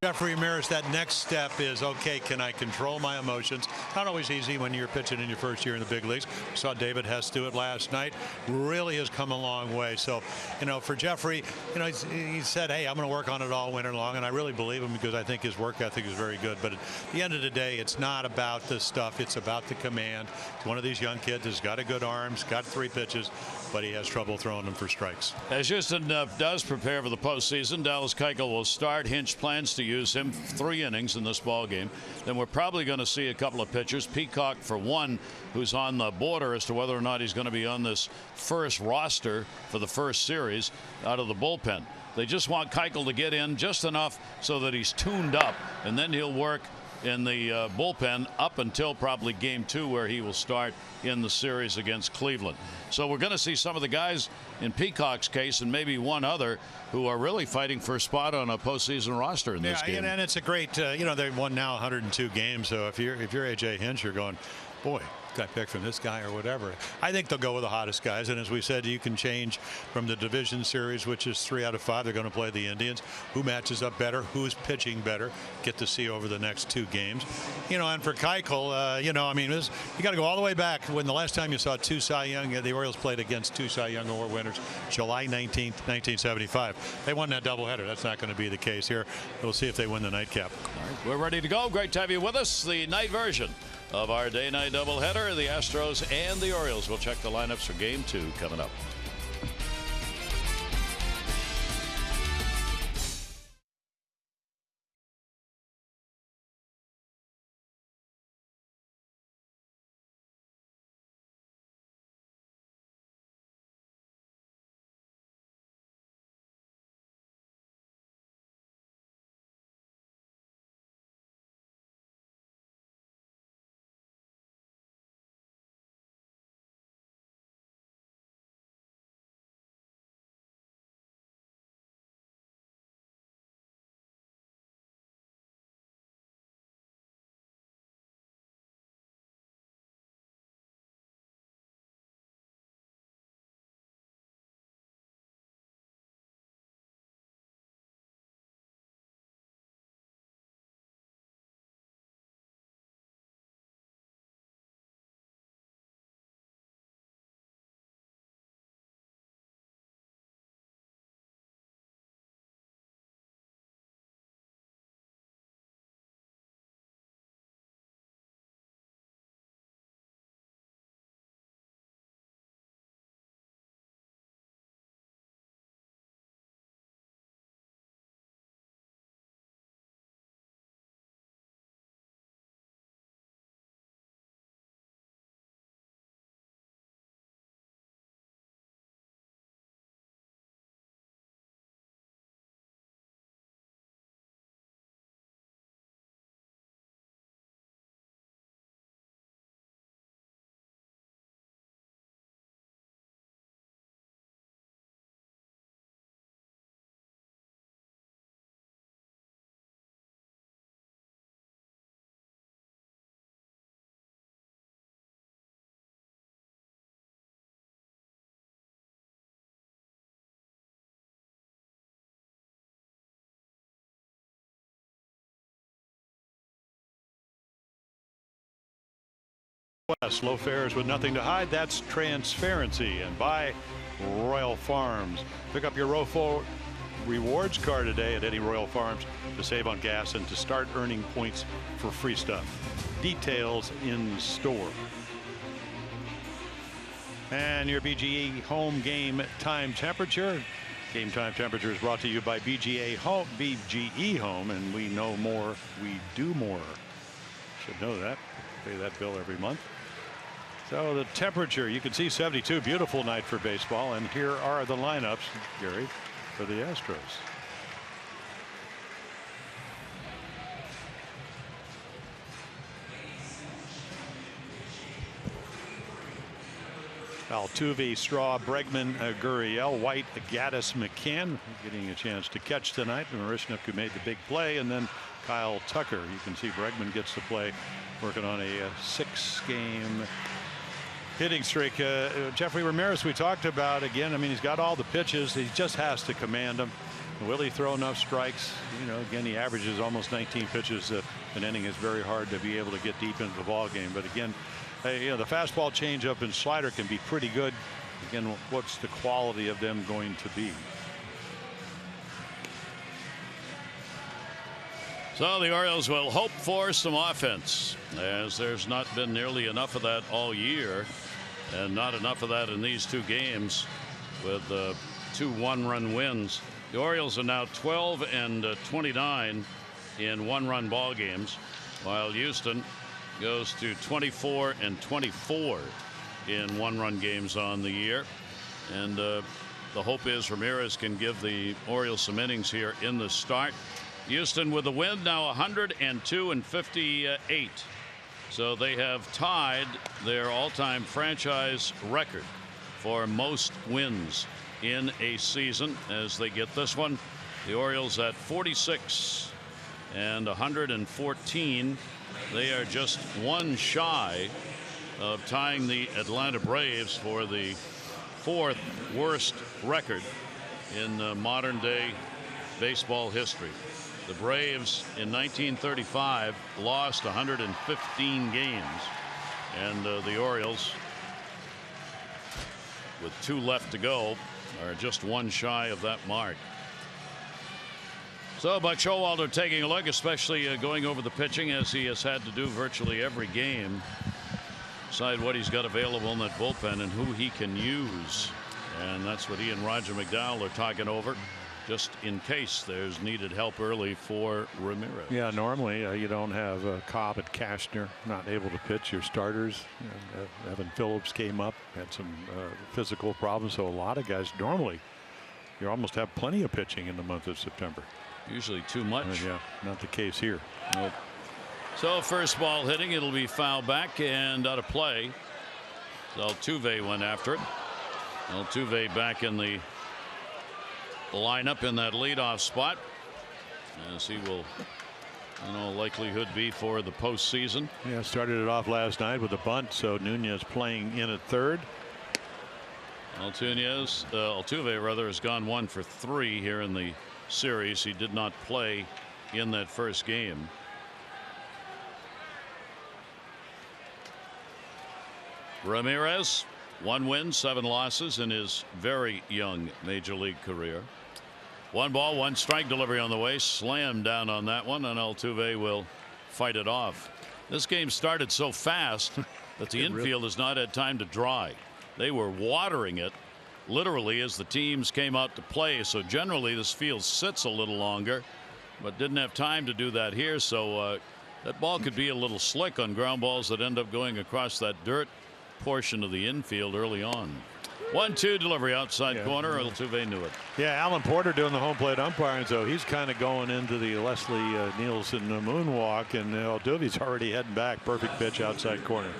Jeffrey Ramirez, that next step is, okay, can I control my emotions? Not always easy when you're pitching in your first year in the big leagues. We saw David Hess do it last night. Really has come a long way. So, for Jeffrey, he said, hey, I'm going to work on it all winter long, and I really believe him because I think his work ethic is very good. But at the end of the day, it's not about this stuff. It's about the command. He's one of these young kids who's got a good arm, he's got 3 pitches, but he has trouble throwing them for strikes. As Houston does prepare for the postseason, Dallas Keuchel will start. Hinch plans to use him 3 innings in this ball game. Then we're probably going to see a couple of pitchers. Peacock for one, who's on the border as to whether or not he's going to be on this first roster for the first series out of the bullpen. They just want Keuchel to get in just enough so that he's tuned up, and then he'll work in the bullpen up until probably game 2, where he will start in the series against Cleveland. So we're going to see some of the guys in Peacock's case, and maybe one other, who are really fighting for a spot on a postseason roster in this game. And it's a great, they've won now 102 games. So if you're AJ Hinch, you're going, boy, I pick from this guy or whatever. I think they'll go with the hottest guys, and as we said, you can change from the division series, which is 3 out of 5. They're going to play the Indians. Who matches up better? Who's pitching better? Get to see over the next 2 games. And for Keuchel, you got to go all the way back when the last time you saw 2 Cy Young. The Orioles played against 2 Cy Young Award winners, July 19th, 1975. They won that doubleheader. That's not going to be the case here. We'll see if they win the nightcap. All right, we're ready to go. Great to have you with us. The night version of our day-night doubleheader, the Astros and the Orioles. We'll check the lineups for game 2 coming up. West, low fares with nothing to hide. That's transparency. And buy Royal Farms. Pick up your ROFO rewards card today at any Royal Farms to save on gas and to start earning points for free stuff. Details in store. And your BGE home game time temperature. Game time temperature is brought to you by BGE Home, and we know more, we do more. Should know that. Pay that bill every month. So the temperature, you can see 72. Beautiful night for baseball. And here are the lineups, Gary, for the Astros. Altuve, Straw, Bregman, Gurriel, White, Gaddis, McCann getting a chance to catch tonight. Marishnik, who made the big play, and then Kyle Tucker. You can see Bregman gets to play, working on a 6-game hitting streak. Jeffrey Ramirez, we talked about again. I mean, he's got all the pitches. He just has to command them. Will he throw enough strikes? You know, again, he averages almost 19 pitches an inning. Is very hard to be able to get deep into the ball game. But again, hey, you know, the fastball, changeup, and slider can be pretty good. Again, what's the quality of them going to be? So the Orioles will hope for some offense, as there's not been nearly enough of that all year, and not enough of that in these two games with 2 one-run wins. The Orioles are now 12-29 in one-run ball games, while Houston goes to 24-24 in one-run games on the year. And the hope is Ramirez can give the Orioles some innings here in the start. Houston with the win, now 102-58. So they have tied their all-time franchise record for most wins in a season as they get this one. The Orioles at 46 and 114. They are just one shy of tying the Atlanta Braves for the 4th worst record in modern day baseball history. The Braves in 1935 lost 115 games, and the Orioles, with 2 left to go, are just one shy of that mark. So Buck Showalter taking a look, especially going over the pitching, as he has had to do virtually every game. Decide what he's got available in that bullpen and who he can use, and that's what he and Roger McDowell are talking over, just in case there's needed help early for Ramirez. Yeah, normally you don't have Cobb and Cashner not able to pitch your starters. Evan Phillips came up, had some physical problems, so a lot of guys normally you almost have plenty of pitching in the month of September. Usually too much. Yeah, not the case here. Nope. So first ball hitting, it'll be foul back and out of play. Altuve went after it. Altuve back in the lineup in that leadoff spot, as he will, in all likelihood, be for the postseason. Yeah, started it off last night with a bunt, so Nunez playing in at third. Altuve rather has gone 1 for 3 here in the series. He did not play in that first game. Ramirez, 1 win, 7 losses in his very young major league career. 1 ball, 1 strike, delivery on the way, slammed down on that one, and Altuve will fight it off. This game started so fast that the infield has not had time to dry. They were watering it literally as the teams came out to play. So generally this field sits a little longer, but didn't have time to do that here. So that ball could be a little slick on ground balls that end up going across that dirt portion of the infield early on. 1-2 delivery outside corner. Altuve knew it. Yeah, Alan Porter doing the home plate umpiring, so he's kind of going into the Leslie Nielsen moonwalk, and Altuve's already heading back. Perfect pitch outside corner.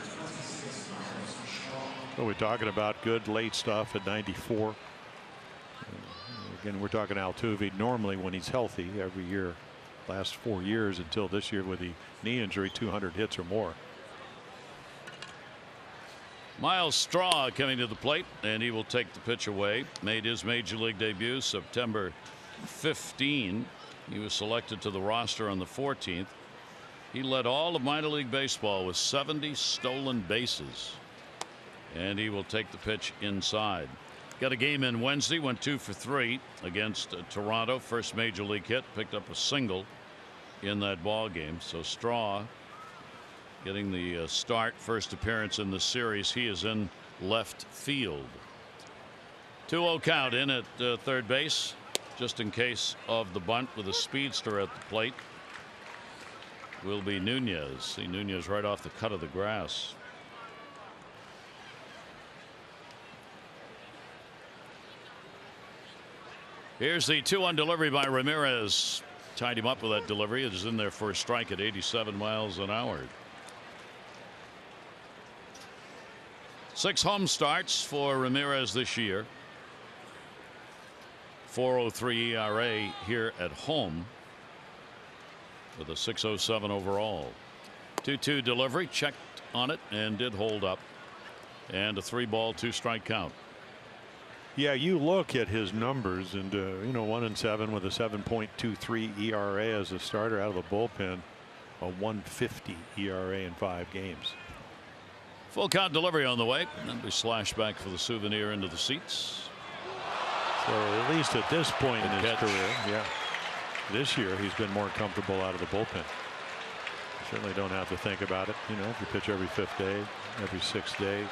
So we're talking about good late stuff at 94. Again, we're talking Altuve normally when he's healthy every year, last 4 years until this year with the knee injury, 200 hits or more. Miles Straw coming to the plate, and he will take the pitch away. Made his major league debut September 15. He was selected to the roster on the 14th. He led all of minor league baseball with 70 stolen bases, and he will take the pitch inside. Got a game in Wednesday, went 2 for 3 against Toronto. First major league hit, picked up a single in that ball game. So Straw getting the start, first appearance in the series. He is in left field. 2-0 count in at third base, just in case of the bunt with a speedster at the plate. Will be Nunez. See Nunez right off the cut of the grass. Here's the 2-1 delivery by Ramirez. Tied him up with that delivery. It is in there for a strike at 87 miles an hour. 6 home starts for Ramirez this year. 4.03 ERA here at home with a 6.07 overall. 2-2 delivery, checked on it and did hold up, and a 3-ball 2-strike count. Yeah, you look at his numbers, and you know, 1-7 with a 7.23 ERA as a starter out of the bullpen, a 1.50 ERA in 5 games. Full count delivery on the way, and we slash back for the souvenir into the seats. So at least at this point in his career, yeah, this year he's been more comfortable out of the bullpen. You certainly don't have to think about it. You know, if you pitch every 5th day, every 6th day.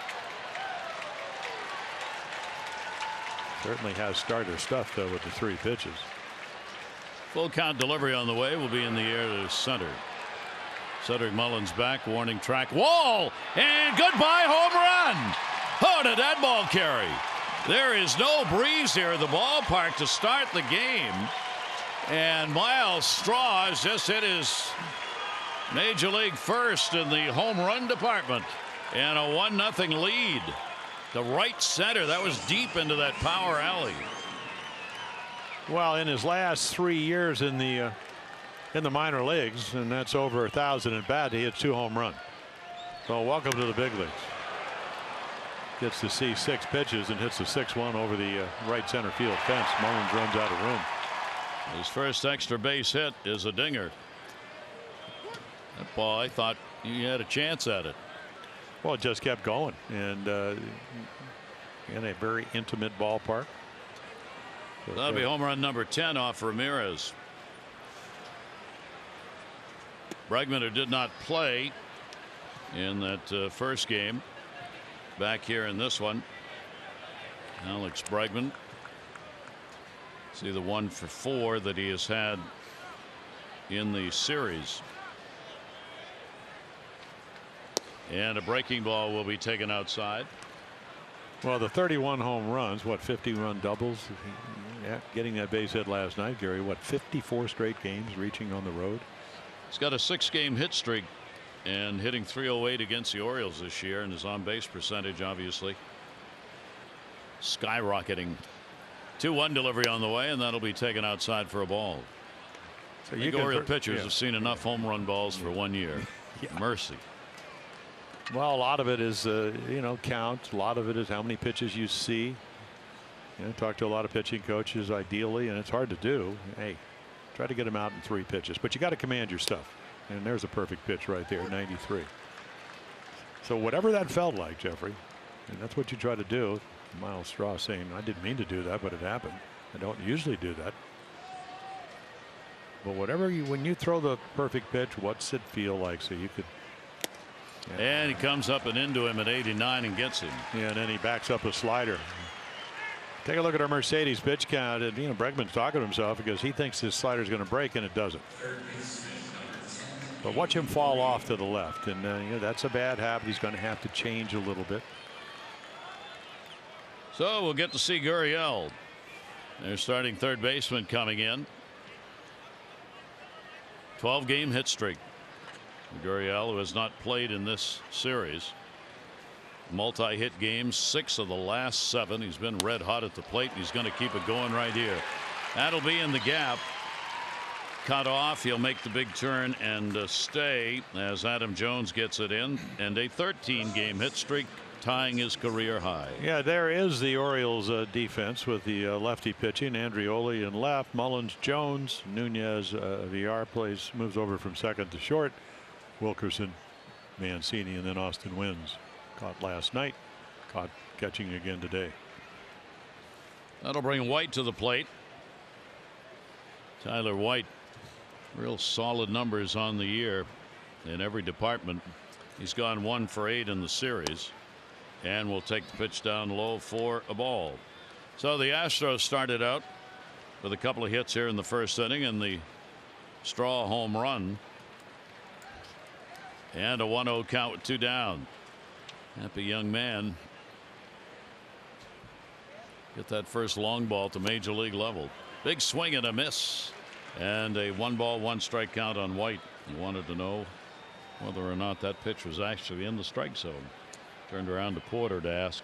Certainly has starter stuff though with the 3 pitches. Full count delivery on the way, will be in the air to center. Cedric Mullins back, warning track, wall, and goodbye home run. Oh, did that ball carry? There is no breeze here at the ballpark to start the game, and Miles Straw has just hit his major league first in the home run department, and a 1-0 lead. The right center, that was deep into that power alley. Well, in his last 3 years in the minor leagues, and that's over 1,000 at bat, he hits 2 home runs. So welcome to the big leagues. Gets to see 6 pitches and hits the 6-1 over the right center field fence. Mullins runs out of room. His first extra base hit is a dinger. That ball, I thought you had a chance at it. Well, it just kept going, and in a very intimate ballpark. That'll be home run number 10 off Ramirez. Bregman, who did not play in that first game, back here in this one. Alex Bregman. See the 1 for 4 that he has had in the series. And a breaking ball will be taken outside. Well, the 31 home runs, what, 50-run doubles? Yeah, getting that base hit last night, Gary. What, 54 straight games reaching on the road? He's got a 6-game hit streak and hitting .308 against the Orioles this year, and his on-base percentage obviously skyrocketing. 2-1 delivery on the way, and that'll be taken outside for a ball. So you Oriole pitchers have seen enough home run balls for 1 year. Mercy. Well, a lot of it is you know, count. A lot of it is how many pitches you see. You know, talk to a lot of pitching coaches ideally, and it's hard to do. Hey, try to get them out in 3 pitches, but you got to command your stuff. And there's a perfect pitch right there, 93. So whatever that felt like, Jeffrey, and that's what you try to do. Miles Straw saying, I didn't mean to do that, but it happened. I don't usually do that. But whatever when you throw the perfect pitch, what's it feel like? So you could. Yeah. And he comes up and into him at 89 and gets him. Yeah, and then he backs up a slider. Take a look at our Mercedes pitch count. And, you know, Bregman's talking to himself because he thinks his slider is going to break, and it doesn't. But watch him fall off to the left, and you know, that's a bad habit. He's going to have to change a little bit. So we'll get to see Gurriel. Their starting third baseman coming in. 12-game hit streak. Gurriel, who has not played in this series. Multi-hit games, 6 of the last 7. He's been red hot at the plate, and he's going to keep it going right here. That'll be in the gap. Cut off. He'll make the big turn and stay as Adam Jones gets it in, and a 13-game hit streak, tying his career high. Yeah, there is the Orioles defense with the lefty pitching. Andrioli in left, Mullins, Jones, Nunez, VR moves over from second to short. Wilkerson, Mancini, and then Austin Wynns. Caught last night, caught catching again today. That'll bring White to the plate. Tyler White, real solid numbers on the year in every department. He's gone 1 for 8 in the series, and will take the pitch down low for a ball. So the Astros started out with a couple of hits here in the first inning, and the Straw home run, and a 1-0 count with 2 down. Happy young man. Get that first long ball to major league level. Big swing and a miss, and a 1-ball 1-strike count on White. He wanted to know whether or not that pitch was actually in the strike zone. Turned around to Porter to ask.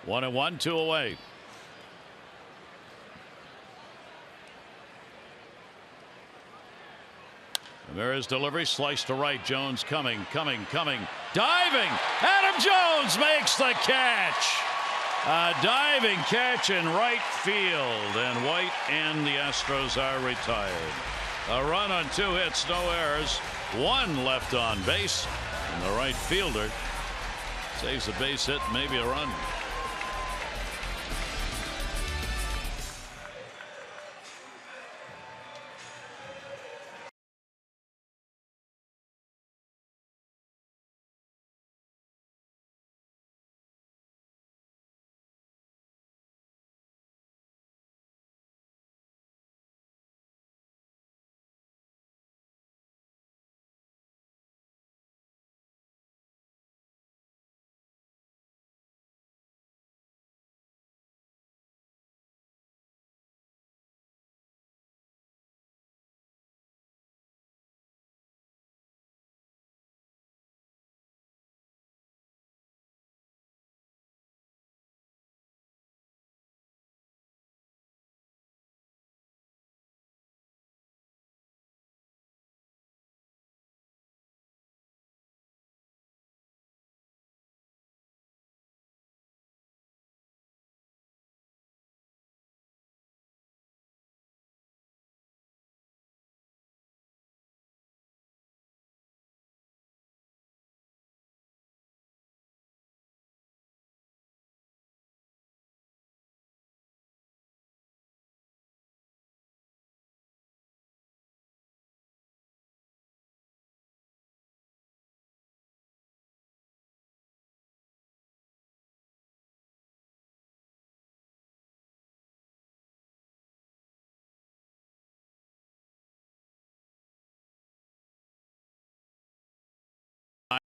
One and 1, 2 away. There is delivery, slice to right. Jones coming. Diving. Adam Jones makes the catch. A diving catch in right field. And White and the Astros are retired. A run on 2 hits, no errors. 1 left on base. And the right fielder saves a base hit, maybe a run.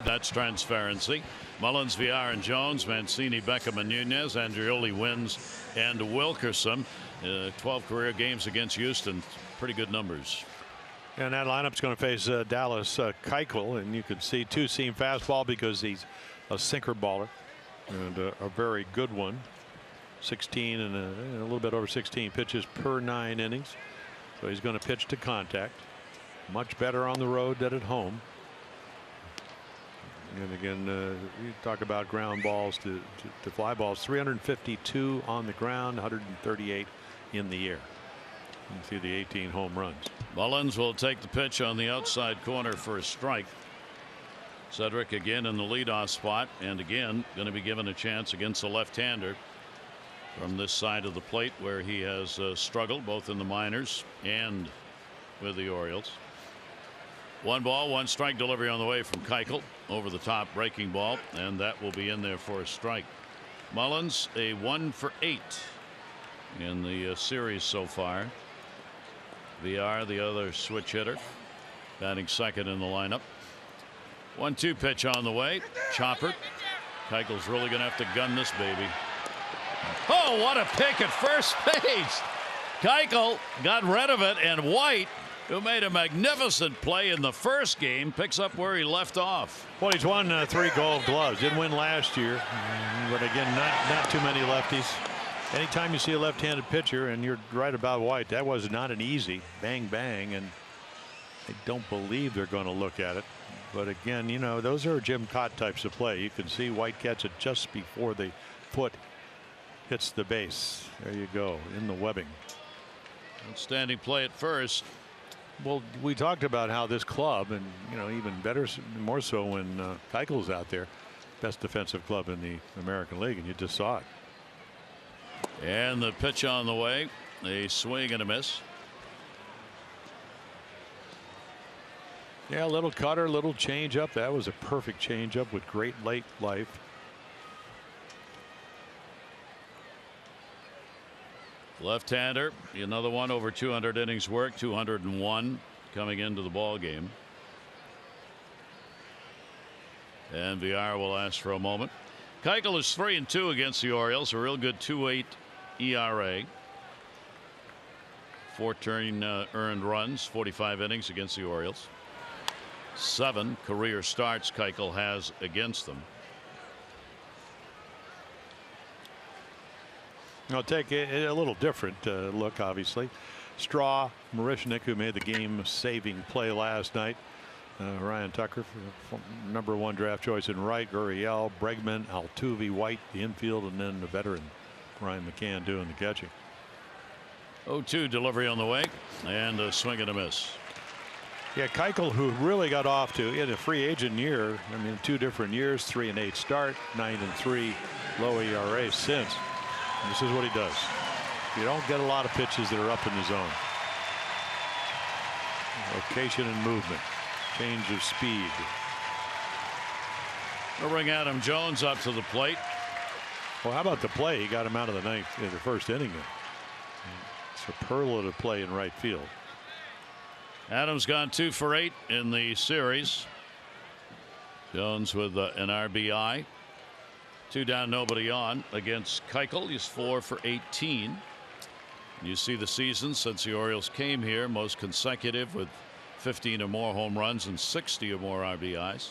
That's transparency. Mullins, VR, and Jones, Mancini, Beckham, and Nunez, Andreoli, Wins, and Wilkerson. 12 career games against Houston. Pretty good numbers. And that lineup's going to face Dallas Keuchel, and you can see 2-seam fastball because he's a sinker baller and a very good one. 16 and a little bit over 16 pitches per 9 innings. So he's going to pitch to contact. Much better on the road than at home. And again, you talk about ground balls to fly balls. 352 on the ground, 138 in the air. You can see the 18 home runs. Mullins will take the pitch on the outside corner for a strike. Cedric again in the leadoff spot, and again going to be given a chance against the left-hander from this side of the plate, where he has struggled both in the minors and with the Orioles. 1 ball, 1 strike. Delivery on the way from Keuchel. Over the top breaking ball, and that will be in there for a strike. Mullins a 1 for 8 in the series so far. VR, the other switch hitter, batting second in the lineup. 1-2 pitch on the way. Chopper. Keichel's really going to have to gun this baby. Oh, what a pick at first base. Keuchel got rid of it, and White, who made a magnificent play in the first game, picks up where he left off. Well, he's won 3 Gold Gloves. Didn't win last year, but again, not too many lefties. Anytime you see a left-handed pitcher, and you're right about White, that was not an easy bang bang, and I don't believe they're going to look at it. But again, you know, those are Jim Cott types of play. You can see White gets it just before the foot hits the base. There you go, in the webbing. Outstanding play at first. Well, we talked about how this club, and you know, even better, more so when Keichel's out there, best defensive club in the American League, and you just saw it. And the pitch on the way, a swing and a miss. Yeah, a little cutter, little change up. That was a perfect change up with great late life. Left-hander, another one over 200 innings work, 201 coming into the ball game. And VR will ask for a moment. Keuchel is 3-2 against the Orioles, a real good 2.8 ERA. 14 earned runs, 45 innings against the Orioles. 7 career starts Keuchel has against them. I'll take a little different look, obviously. Straw, Marishnik, who made the game-saving play last night. Ryan Tucker, #1 draft choice in right. Gurriel, Bregman, Altuve, White, the infield, and then the veteran Ryan McCann doing the catching. 0-2 delivery on the way, and a swing and a miss. Yeah, Keuchel, who really got off to in a free agent year. I mean, 2 different years, 3-8 start, 9-3 low ERA since. And this is what he does. You don't get a lot of pitches that are up in the zone. Location and movement, change of speed. We'll bring Adam Jones up to the plate. Well, how about the play? He got him out of the ninth in the first inning. Superlative play in right field. Adams gone 2 for 8 in the series. Jones with an RBI. 2 down, nobody on against Keuchel. He's 4 for 18. You see the season since the Orioles came here, most consecutive with 15 or more home runs and 60 or more RBIs.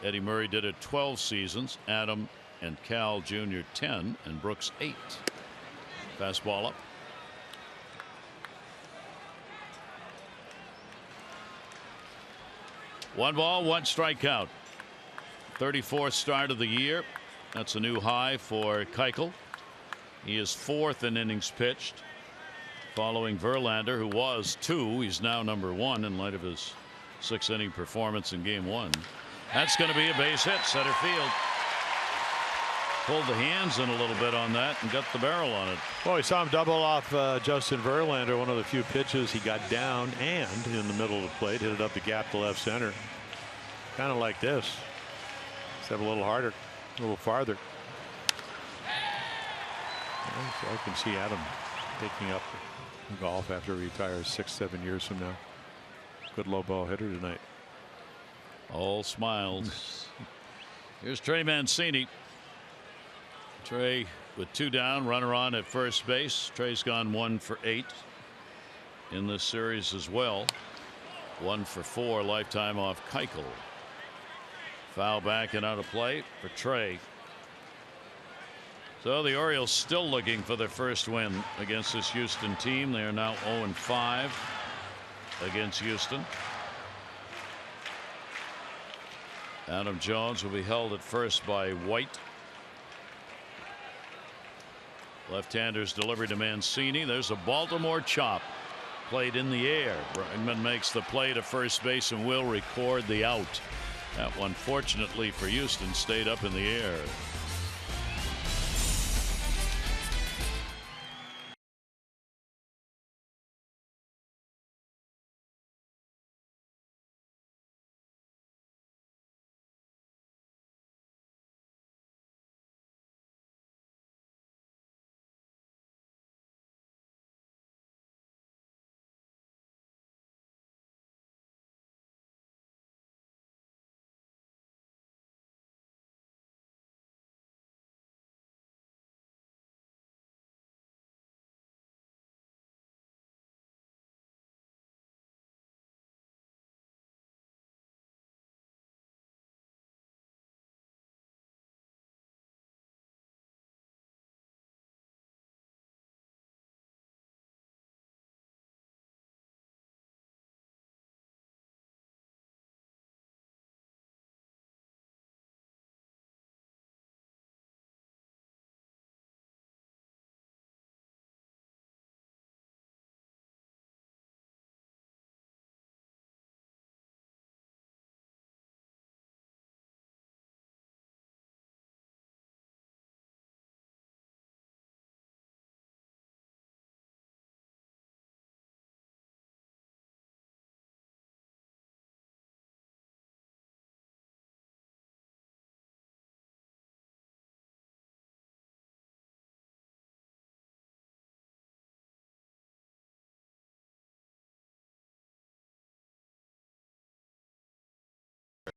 Eddie Murray did it 12 seasons. Adam and Cal Jr. 10 and Brooks 8. Fastball up. One ball, 1 strikeout. 34th start of the year. That's a new high for Keuchel. He is 4th in innings pitched, following Verlander, who was 2. He's now #1 in light of his 6th inning performance in game 1. That's going to be a base hit, center field. Pulled the hands in a little bit on that and got the barrel on it. Well, we saw him double off Justin Verlander. One of the few pitches he got down and in the middle of the plate, hit it up the gap to left center. Kind of like this, except a little harder, a little farther. So I can see Adam taking up golf after he retires 6-7 years from now. Good low ball hitter tonight. All smiles. Here's Trey Mancini. Trey with 2 down, runner on at first base. Trey's gone 1 for 8 in this series as well. 1 for 4 lifetime off Keuchel. Foul back and out of play for Trey. So the Orioles still looking for their first win against this Houston team. They are now 0-5 against Houston. Adam Jones will be held at first by White. Left-hander's delivery to Mancini. There's a Baltimore chop played in the air. Bregman makes the play to first base and will record the out. That one, fortunately for Houston, stayed up in the air.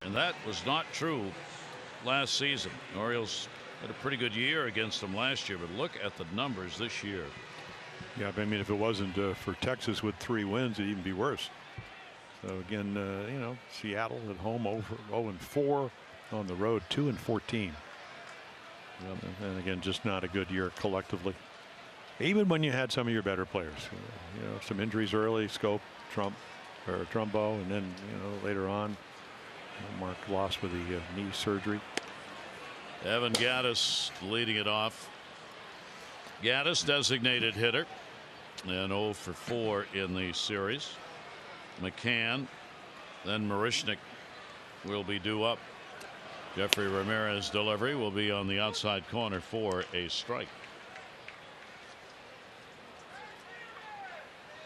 And that was not true last season. The Orioles had a pretty good year against them last year, but look at the numbers this year. Yeah, but I mean, if it wasn't for Texas with 3 wins, it'd even be worse. So again, you know, Seattle at home over 0-4, on the road 2-14. And again, just not a good year collectively. Even when you had some of your better players, you know, some injuries early, Scope, Trumbo, and then, you know, later on, you know, Mark lost with the knee surgery. Evan Gattis leading it off. Gattis designated hitter and 0 for 4 in the series. McCann, then Marishnik will be due up. Jeffrey Ramirez delivery will be on the outside corner for a strike.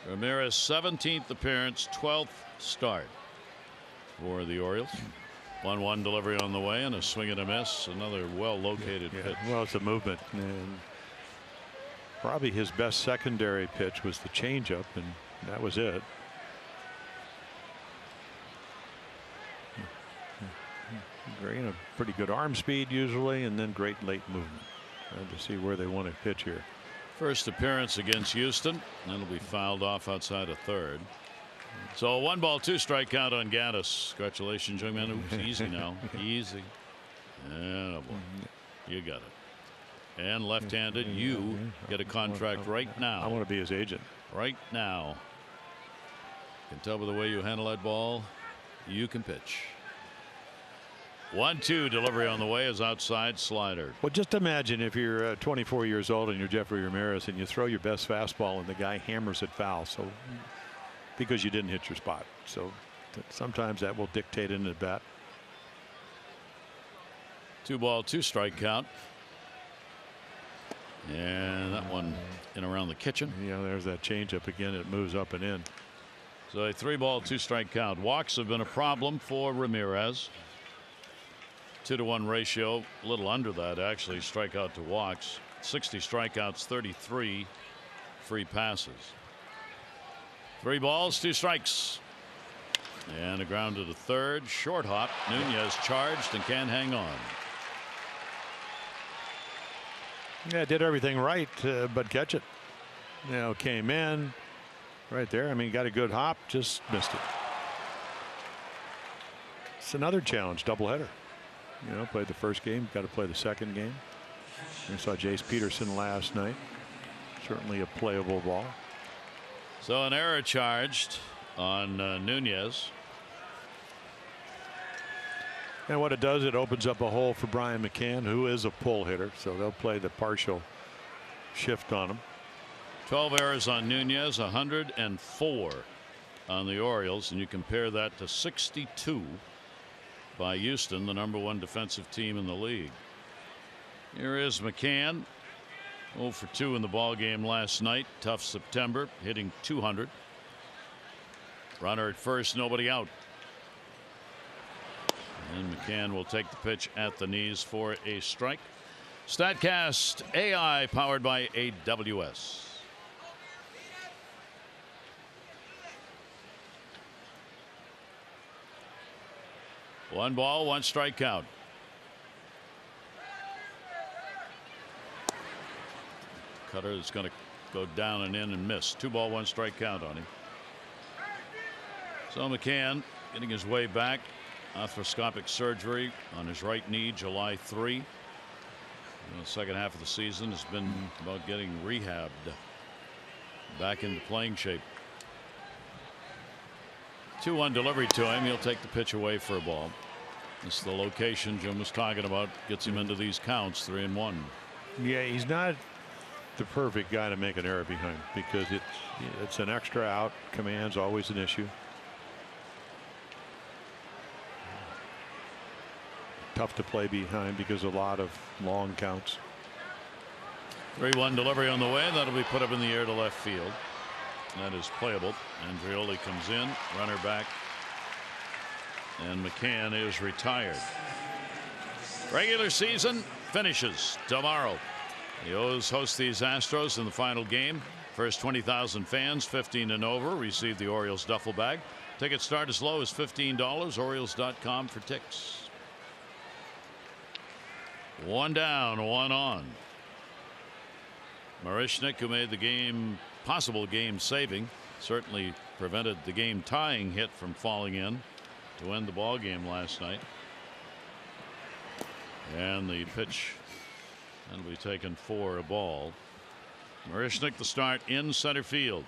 Ramirez 17th appearance, 12th start for the Orioles. 1-1 delivery on the way and a swing and a miss. Another well located pitch. Well, it's a movement, and probably his best secondary pitch was the changeup, and that was it. Great, a pretty good arm speed usually, and then great late movement. Trying to see where they want to pitch here. First appearance against Houston. That'll be fouled off outside of third. So 1 ball 2 strike count on Gattis. Congratulations, young man. Oops, easy now. Easy. Oh boy. You got it. And left-handed, you get a contract right now. I want to be his agent. Right now. You can tell by the way you handle that ball, you can pitch. 1-2 delivery on the way is outside slider. Well, just imagine if you're 24 years old and you're Jeffrey Ramirez and you throw your best fastball and the guy hammers it foul. So because you didn't hit your spot. So sometimes that will dictate an at bat. 2 ball 2 strike count. And that one in around the kitchen. Yeah, there's that changeup again. It moves up and in. So a 3 ball 2 strike count. Walks have been a problem for Ramirez. 2-to-1 ratio, a little under that actually, strikeout to walks. 60 strikeouts, 33 free passes. 3 balls 2 strikes, and a ground to the third. Short hop. Nunez charged and can't hang on. Yeah, did everything right, but catch it. You know, came in right there. I mean, got a good hop, just missed it. It's another challenge, doubleheader. You know, played the first game, got to play the second game. We saw Jace Peterson last night. Certainly a playable ball. So an error charged on Nunez. And what it does, it opens up a hole for Brian McCann, who is a pull hitter. So they'll play the partial shift on him. 12 errors on Nunez, 104 on the Orioles, and you compare that to 62 by Houston, the #1 defensive team in the league. Here is McCann, 0 for 2 in the ball game last night. Tough September, hitting 200. Runner at first, nobody out. And McCann will take the pitch at the knees for a strike. StatCast AI powered by AWS. One ball, 1 strike count. Cutter is going to go down and in and miss. 2 ball, 1 strike count on him. So McCann getting his way back. Arthroscopic surgery on his right knee, July 3. The second half of the season has been about getting rehabbed back into playing shape. 2-1 delivery to him. He'll take the pitch away for a ball. This is the location Jim was talking about. Gets him into these counts, 3-1. Yeah, he's not the perfect guy to make an error behind because it's an extra out. Command's always an issue. Tough to play behind because a lot of long counts. 3-1 delivery on the way. That'll be put up in the air to left field. That is playable. Andreoli comes in, runner back, and McCann is retired. Regular season finishes tomorrow. The O's host these Astros in the final game. First 20,000 fans 15 and over receive the Orioles duffel bag. Tickets start as low as $15. Orioles.com for ticks. 1 down, 1 on. Marishnik, who made the possible game saving, certainly prevented the game tying hit from falling in to end the ball game last night. And the pitch will be taken for a ball. Marishnik the start in center field.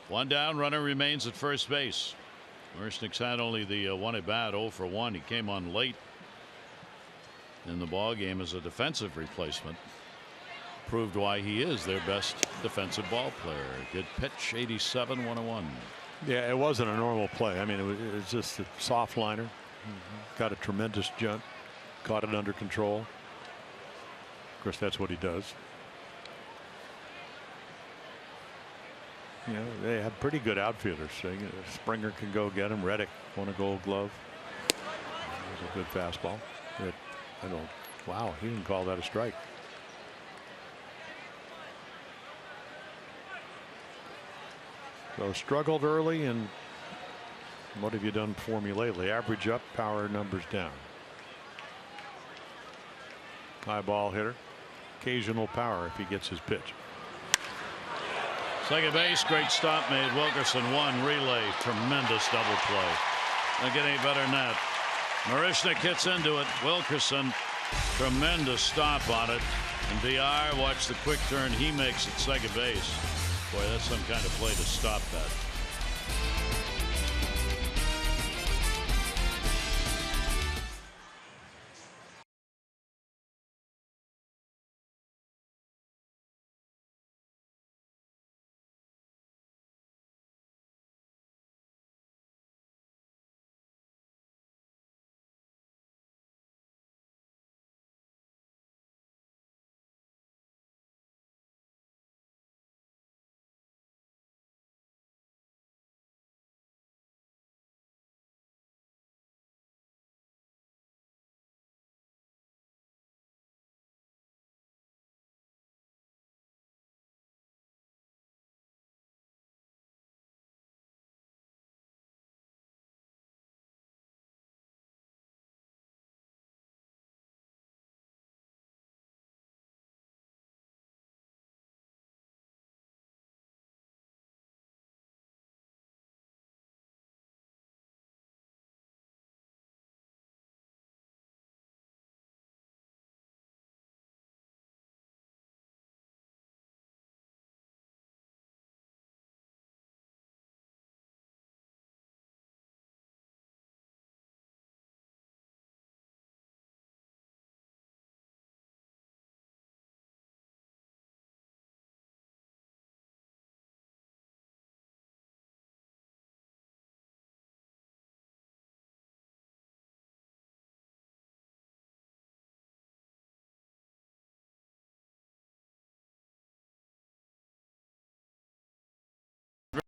One down, runner remains at first base. Marishnik's had only the one at bat, 0 for 1. He came on late in the ball game as a defensive replacement. Proved why he is their best defensive ball player. Good pitch, 87, 101. Yeah, it wasn't a normal play. I mean, it was just a soft liner. Got a tremendous jump, caught it under control. Of course, that's what he does. You know, they have pretty good outfielders. So Springer can go get him. Reddick won a Gold Glove. It was a good fastball. Wow, he didn't call that a strike. So struggled early, and what have you done for me lately? Average up, power numbers down. High ball hitter. Occasional power if he gets his pitch. Second base, great stop made. Wilkerson one relay, tremendous double play. Don't get any better than that. Marishnik hits into it. Wilkerson, tremendous stop on it. And VR, watch the quick turn he makes at second base. Boy, that's some kind of play to stop that.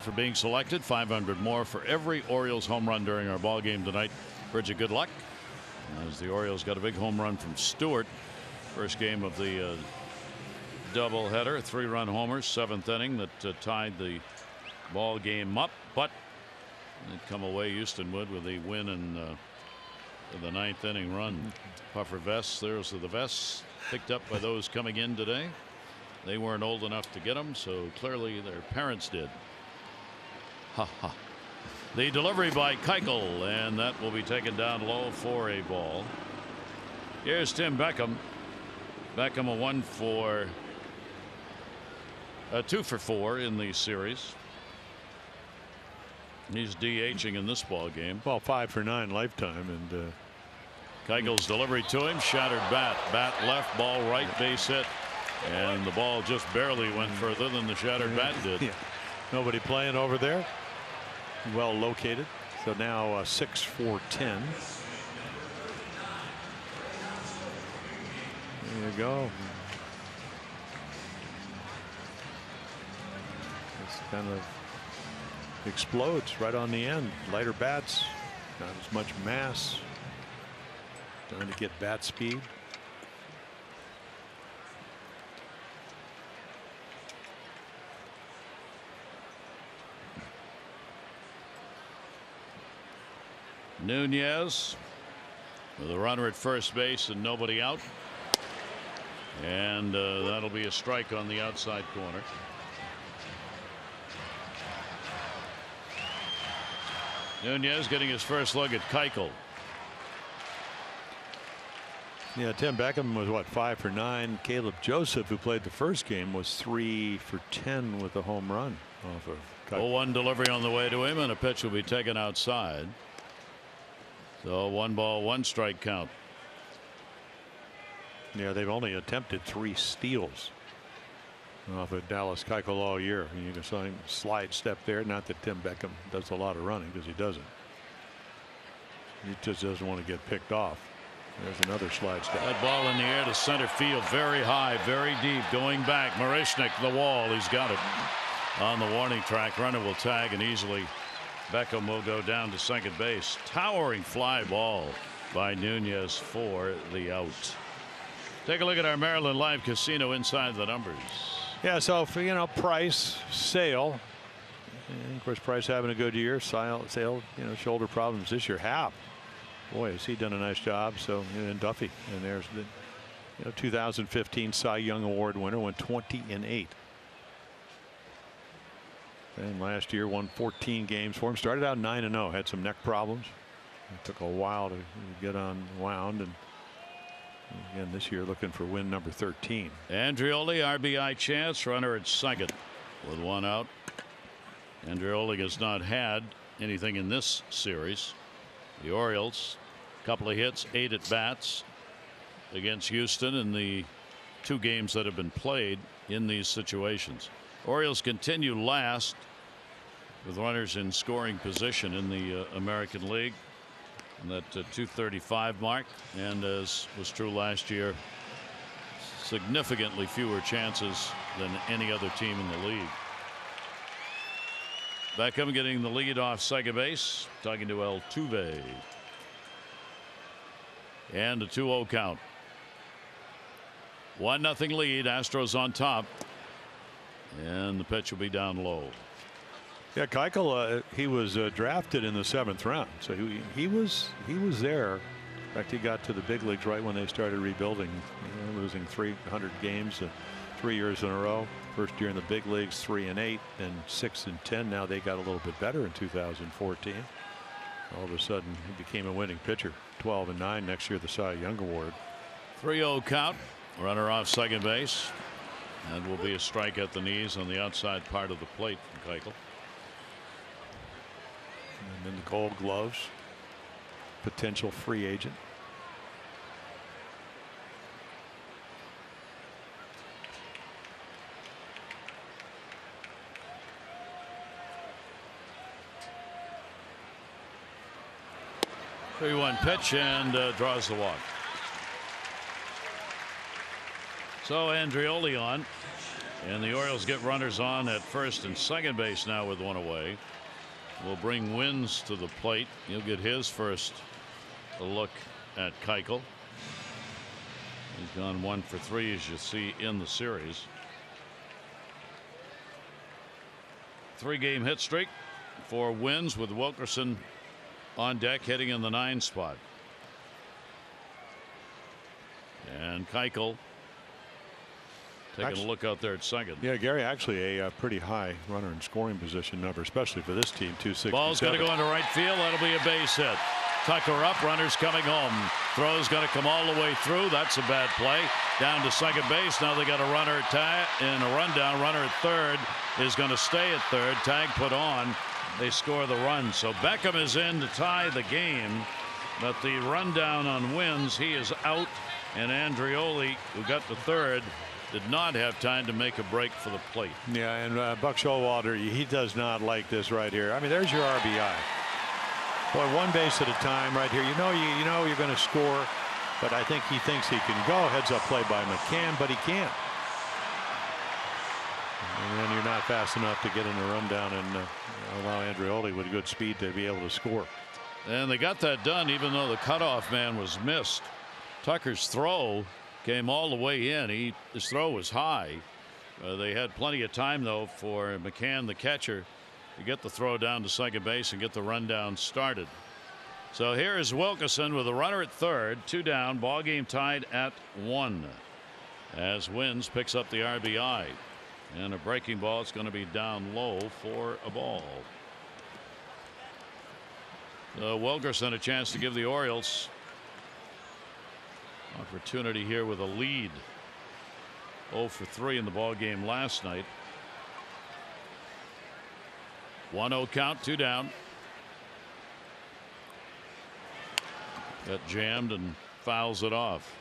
For being selected, 500 more for every Orioles home run during our ball game tonight. Bridget, good luck, as the Orioles got a big home run from Stewart. First game of the doubleheader, 3-run homer, 7th inning that tied the ball game up, but they'd come away, Houston would, with a win in the 9th inning run. Puffer vests, there's the vests picked up by those coming in today. They weren't old enough to get them, so clearly their parents did. The delivery by Keuchel, and that will be taken down low for a ball. Here's Tim Beckham. Beckham a 2 for 4 in the series. He's DHing in this ball game. Well, 5 for 9 lifetime, and Keuchel's delivery to him, shattered bat left, ball right, base hit, and the ball just barely went further than the shattered bat did. Yeah. Nobody playing over there. Well located. So now 6 for 10. There you go. This kind of explodes right on the end. Lighter bats, not as much mass. Trying to get bat speed. Nunez with a runner at first base and nobody out, and that'll be a strike on the outside corner. Nunez getting his first look at Keuchel. Yeah, Tim Beckham was what, 5 for 9. Caleb Joseph, who played the first game, was 3 for 10 with a home run off of. 0-1 delivery on the way to him, and a pitch will be taken outside. So 1 ball, 1 strike count. Yeah, they've only attempted 3 steals off of Dallas Keuchel all year. You can see him slide step there. Not that Tim Beckham does a lot of running, because he doesn't. He just doesn't want to get picked off. There's another slide step. That ball in the air to center field, very high, very deep, going back. Marishnik, the wall, he's got it on the warning track. Runner will tag, and easily Beckham will go down to second base. Towering fly ball by Nunez for the out. Take a look at our Maryland Live Casino inside the numbers. Yeah, so for, Price, Sale, and of course Price having a good year. Sale, shoulder problems this year. Happ, boy, has he done a nice job. So, and Duffy, and there's the 2015 Cy Young Award winner, went 20-8. And last year won 14 games for him. Started out 9-0, had some neck problems. It took a while to get unwound, and again this year looking for win number 13. Andreoli, RBI chance, runner at second with 1 out. Andreoli has not had anything in this series. The Orioles, couple of hits, 8 at bats against Houston in the 2 games that have been played in these situations. Orioles continue last with runners in scoring position in the American League, and that 235 mark, and as was true last year, significantly fewer chances than any other team in the league. Beckham getting the lead off second base, talking to Altuve, and a 2-0 count. 1-0 lead. Astros on top, and the pitch will be down low. Yeah, Keuchel, he was drafted in the 7th round, so he was there. In fact, he got to the big leagues right when they started rebuilding, losing 300 games 3 years in a row. First year in the big leagues, 3-8, and 6-10. Now they got a little bit better in 2014. All of a sudden, he became a winning pitcher. 12-9. Next year, the Cy Young Award. 3-0 count. Runner off second base. And will be a strike at the knees on the outside part of the plate from Keuchel. And then the Gold Gloves. Potential free agent. Three-one pitch, and draws the walk. So Andreoli on, and the Orioles get runners on at first and second base now with 1 away. Will bring Wins to the plate. He'll get his first look at Keuchel. He's gone 1 for 3, as you see in the series. 3-game hit streak for Wins, with Wilkerson on deck, hitting in the 9 spot. And Keuchel taking a look out there at second. Yeah, Gary, actually a pretty high runner in scoring position number, especially for this team. 267. Ball's going to go into right field. That'll be a base hit. Tucker up, runners coming home. Throw's going to come all the way through. That's a bad play. Down to second base. Now they got a runner and a rundown. Runner at third is going to stay at third. Tag put on. They score the run. So Beckham is in to tie the game, but the rundown on Wins, he is out, and Andreoli, who got to third, did not have time to make a break for the plate. Yeah, and Buck Showalter, he does not like this right here. I mean, there's your RBI. Boy, 1 base at a time right here. You know you're going to score, but I think he thinks he can go. Heads up play by McCann, but he can't. And then you're not fast enough to get in the rundown and allow Andreoli with good speed to be able to score. And they got that done even though the cutoff man was missed. Tucker's throw came all the way in. His throw was high. They had plenty of time though for McCann, the catcher, to get the throw down to second base and get the rundown started. So here is Wilkerson with a runner at third, 2 down, ball game tied at 1. As Wins picks up the RBI. And a breaking ball. It's going to be down low for a ball. Wilkerson a chance to give the Orioles Opportunity here with a lead. 0 for 3 in the ball game last night. 1-0 count, 2 down. Got jammed and fouls it off.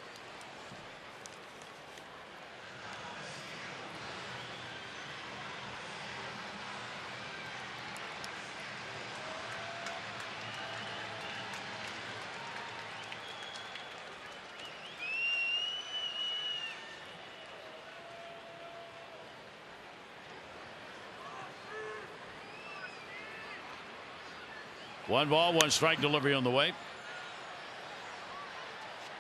One ball, one strike delivery on the way.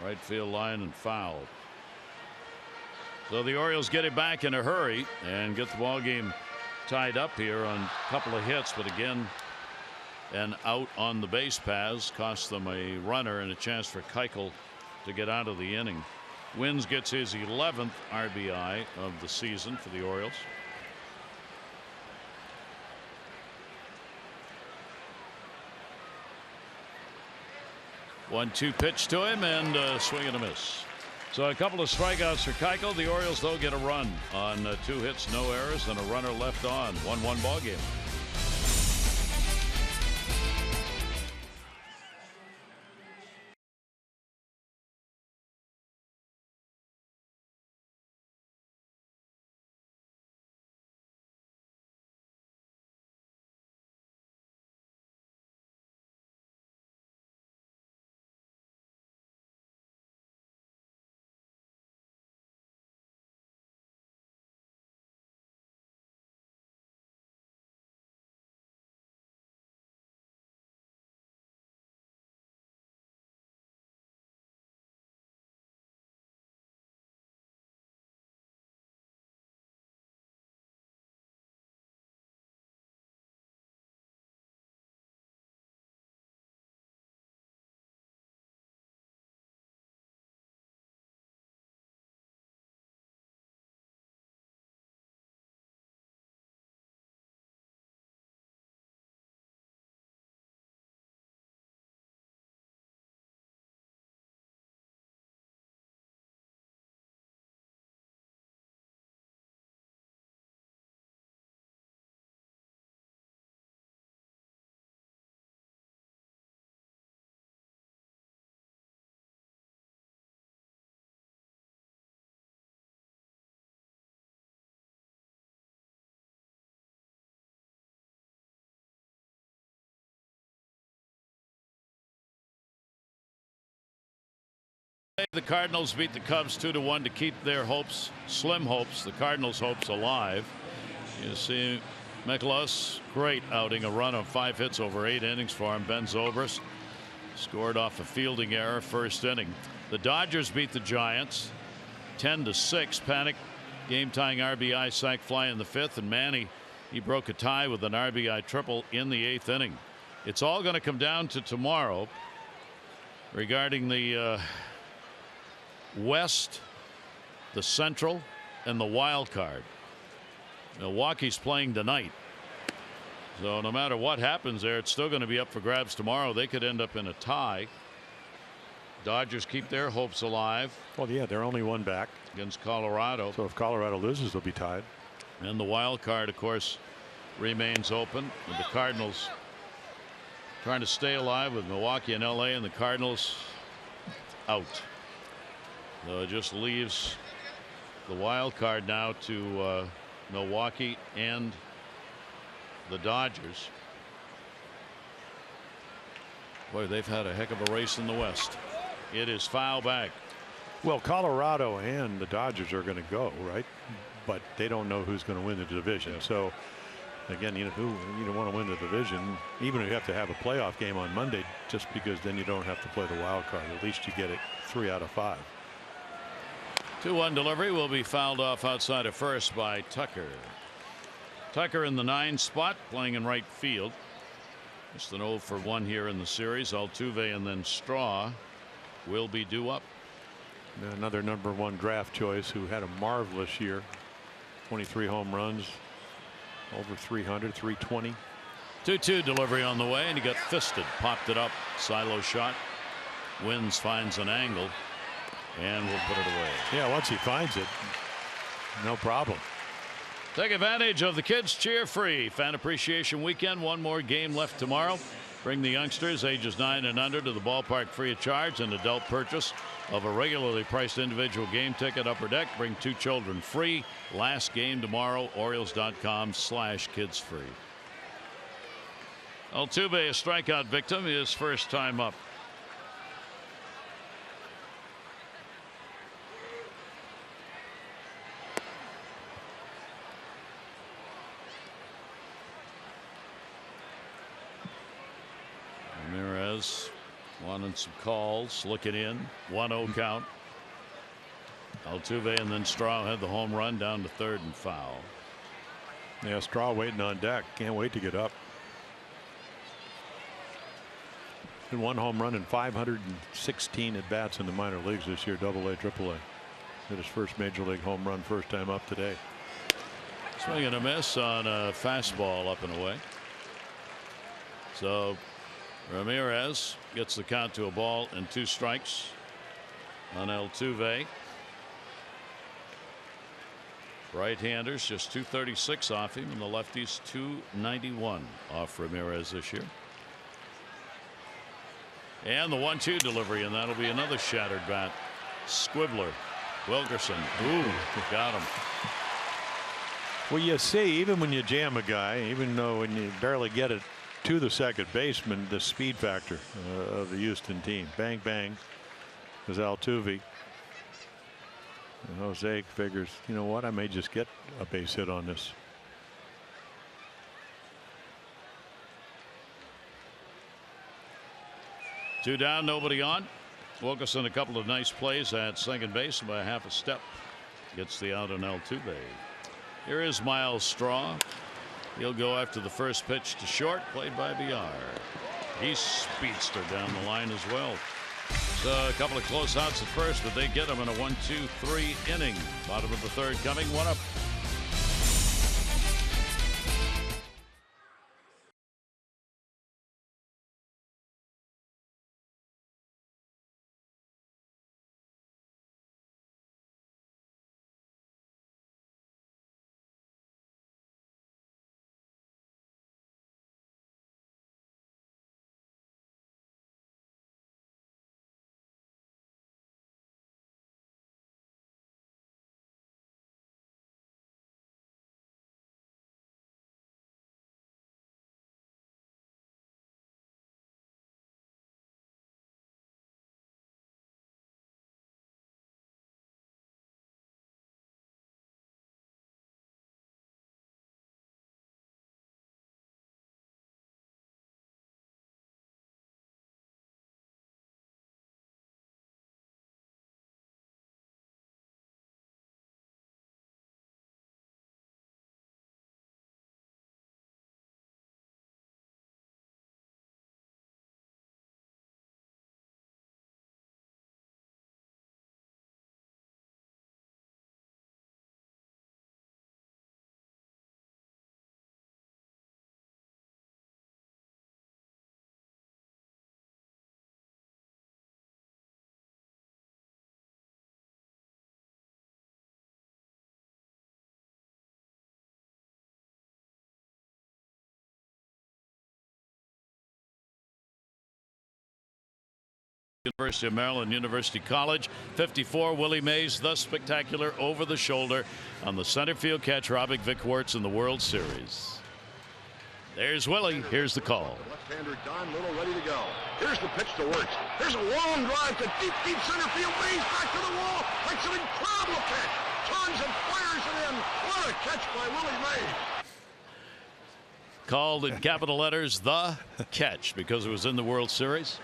Right field line and fouled. So the Orioles get it back in a hurry and get the ball game tied up here on a couple of hits, but again an out on the base paths cost them a runner and a chance for Keuchel to get out of the inning. Wins gets his 11th RBI of the season for the Orioles. 1-2 pitch to him and a swing and a miss. So a couple of strikeouts for Keuchel. The Orioles though get a run on 2 hits, no errors, and a runner left on. 1-1 ball game. The Cardinals beat the Cubs 2-1 to keep their hopes, slim hopes, the Cardinals' hopes alive. You see Mikolas, great outing, a run of 5 hits over 8 innings for him. Ben Zobrist scored off a fielding error first inning. The Dodgers beat the Giants 10-6. Panic game-tying RBI sac fly in the 5th, and Manny, he broke a tie with an RBI triple in the 8th inning. It's all going to come down to tomorrow regarding the West, the Central, and the wild card. Milwaukee's playing tonight, so no matter what happens there, it's still going to be up for grabs tomorrow. They could end up in a tie. Dodgers keep their hopes alive. Well, yeah, they're only 1 back against Colorado. So if Colorado loses, they'll be tied. And the wild card, of course, remains open. And the Cardinals trying to stay alive with Milwaukee and LA, and the Cardinals out. So it just leaves the wild card now to Milwaukee and the Dodgers. Boy, they've had a heck of a race in the West. It is foul back. Well, Colorado and the Dodgers are going to go, right? But they don't know who's going to win the division. Yeah. So again, you don't want to win the division, even if you have to have a playoff game on Monday, just because then you don't have to play the wild card. At least you get it 3 out of 5. 2-1 delivery will be fouled off outside of first by Tucker. Tucker in the 9 spot, playing in right field. Just an 0 for 1 here in the series. Altuve and then Straw will be due up. Another #1 draft choice who had a marvelous year. 23 home runs, over 300, 320. 2-2 delivery on the way, and he got fisted, popped it up. Silo shot. Wins finds an angle. And we'll put it away. Yeah, once he finds it, no problem. Take advantage of the Kids Cheer Free Fan Appreciation Weekend. One more game left tomorrow. Bring the youngsters ages 9 and under to the ballpark free of charge. An adult purchase of a regularly priced individual game ticket upper deck. Bring 2 children free. Last game tomorrow. Orioles.com/kidsfree. Altuve, a strikeout victim, his first time up. Ramirez wanting some calls, looking in, 1-0 count. Altuve and then Straw had the home run down to third and foul. Yeah, Straw waiting on deck. Can't wait to get up. And 1 home run and 516 at bats in the minor leagues this year, AA, AAA. Hit his first major league home run first time up today. Swing and a miss on a fastball up and away. So Ramirez gets the count to a ball and 2 strikes on Altuve. Right-handers just 236 off him, and the lefties 291 off Ramirez this year. And the 1-2 delivery, and that'll be another shattered bat. Squibbler, Wilkerson, ooh, got him. Well, you see, even when you jam a guy, even though when you barely get it to the second baseman, the speed factor of the Houston team. Bang, bang, is Altuve. And Jose figures, you know what, I may just get a base hit on this. Two down, nobody on. Wilkerson a couple of nice plays at second base by half a step. Gets the out on Altuve. Here is Miles Straw. He'll go after the first pitch to short, played by Villar. He's speedster down the line as well. So a couple of close outs at first, but they get him in a 1-2-3 inning. Bottom of the third coming, 1 up. University of Maryland University College. 54, Willie Mays, the spectacular over the shoulder on the center field catch, robbing Vic Wertz in the World Series. There's Willie. Here's the call. Left-hander Don Little ready to go. Here's the pitch to Wertz. Here's a long drive to deep, deep center field. Mays back to the wall. Makes an incredible catch. Turns and fires it in. What a catch by Willie Mays. Called in capital letters, the catch, because it was in the World Series.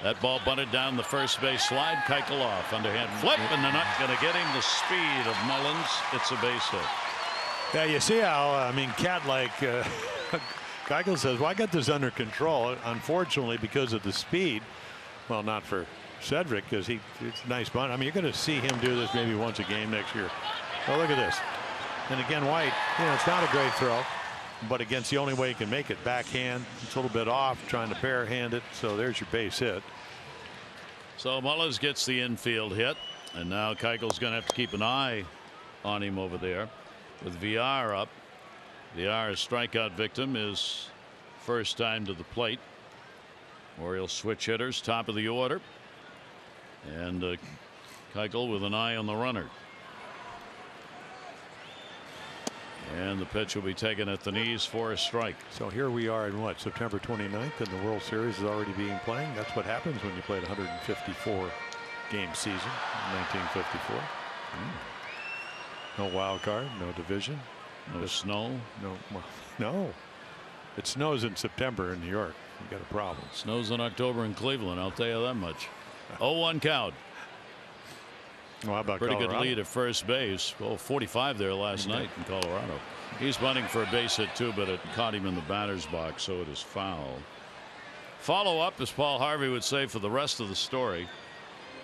That ball bunted down the first base slide. Keuchel off. Underhand flip, and they're not going to get him. The speed of Mullins. It's a base hit. Yeah, you see how, I mean, cat-like Keuchel says, well, I got this under control. Unfortunately, because of the speed, well, not for Cedric, because it's a nice bunt. I mean, you're going to see him do this maybe once a game next year. Oh, look at this. And again, White, you know, it's not a great throw, but against the only way he can make it, backhand. It's a little bit off, trying to barehand it. So there's your base hit. So Mullins gets the infield hit. And now Keuchel's going to have to keep an eye on him over there with VR up. VR's strikeout victim is first time to the plate. Orioles switch hitters, top of the order. And Keuchel with an eye on the runner. And the pitch will be taken at the knees for a strike. So here we are in what, September 29th, and the World Series is already being played. That's what happens when you played 154 game season in 1954. No wild card, no division, no snow. No. It snows in September in New York. You got a problem. Snows in October in Cleveland, I'll tell you that much. 0-1 count. Well, how about pretty Colorado? good lead at first base. Well, 45 there last night in Colorado. He's bunting for a base hit too, but it caught him in the batter's box, so it is foul. Follow up, as Paul Harvey would say for the rest of the story,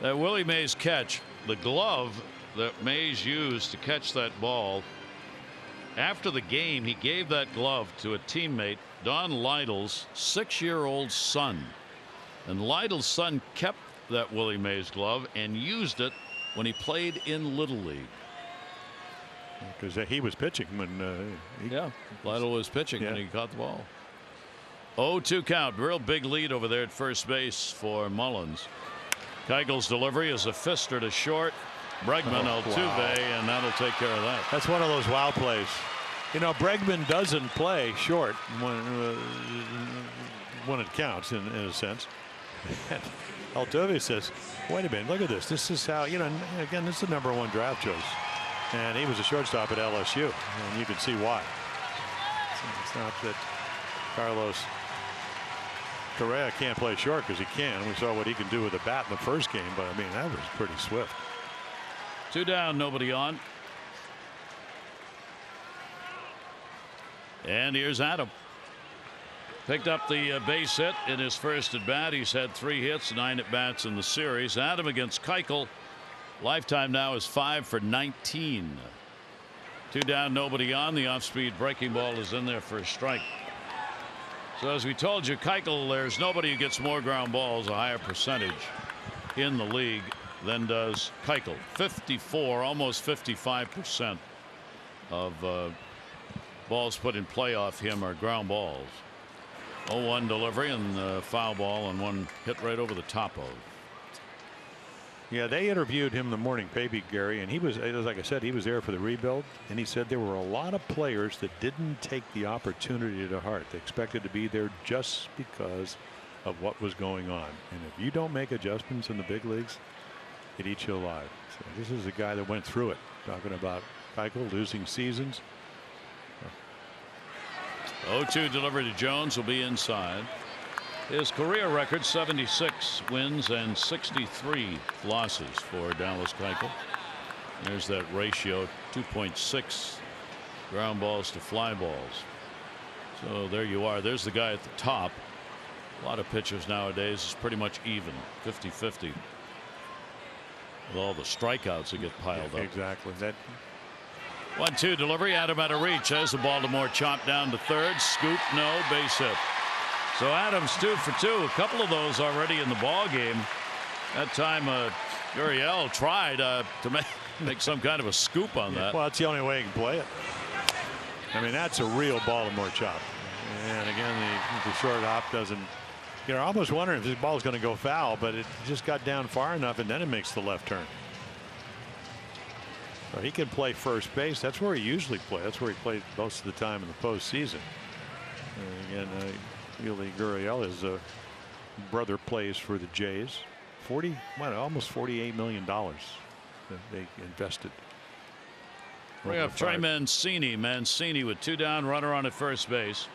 that Willie Mays catch, the glove that Mays used to catch that ball, after the game he gave that glove to a teammate, Don Lytle's 6-year-old son, and Lytle's son kept that Willie Mays glove and used it when he played in Little League. Because he was pitching when Lytle was pitching when he caught the ball. 0-2 count. Real big lead over there at first base for Mullins. Keuchel's delivery is a fister to short. Bregman, Altuve, and that'll take care of that. That's one of those wow plays. You know, Bregman doesn't play short when it counts, in a sense. Altuve says, wait a minute, look at this. This is how, you know, again, this is the #1 draft choice. And he was a shortstop at LSU, and you can see why. It's not that Carlos Correa can't play short, because he can. We saw what he can do with a bat in the first game, but I mean, that was pretty swift. 2 down, nobody on. And here's Adam. Picked up the base hit in his first at bat. He's had 3 hits, 9 at bats in the series. Adam against Keuchel. Lifetime now is 5 for 19. 2 down, nobody on. The off-speed breaking ball is in there for a strike. So as we told you, Keuchel, there's nobody who gets more ground balls, a higher percentage in the league than does Keuchel. 54, almost 55% of balls put in play off him are ground balls. 0-1 delivery and foul ball and one hit right over the top of. Yeah, they interviewed him the morning paper, Gary, and he was, like I said, he was there for the rebuild, and he said there were a lot of players that didn't take the opportunity to heart. They expected to be there just because of what was going on, and if you don't make adjustments in the big leagues, it eats you alive. So this is a guy that went through it, talking about Keuchel losing seasons. 0-2 delivery to Jones will be inside. His career record 76 wins and 63 losses for Dallas Keuchel. There's that ratio, 2.6 ground balls to fly balls. So there you are. There's the guy at the top. A lot of pitchers nowadays is pretty much even, 50-50. With all the strikeouts that get piled up. Exactly. That 1-2 delivery. Adam out of reach as the Baltimore chopped down to third. Scoop, no, base hit. So Adams 2 for 2. A couple of those already in the ball game. That time Gurriel tried to make some kind of a scoop on that. Well, that's the only way he can play it. I mean, that's a real Baltimore chop. And again, the short hop doesn't. You're almost wondering if this ball is going to go foul, but it just got down far enough, and then it makes the left turn. So he can play first base. That's where he usually plays. That's where he played most of the time in the postseason. And again, Yuli Gurriel, his brother, plays for the Jays. Almost $48 million that they invested. We have Trey Mancini. Mancini with 2 down, runner on at first base.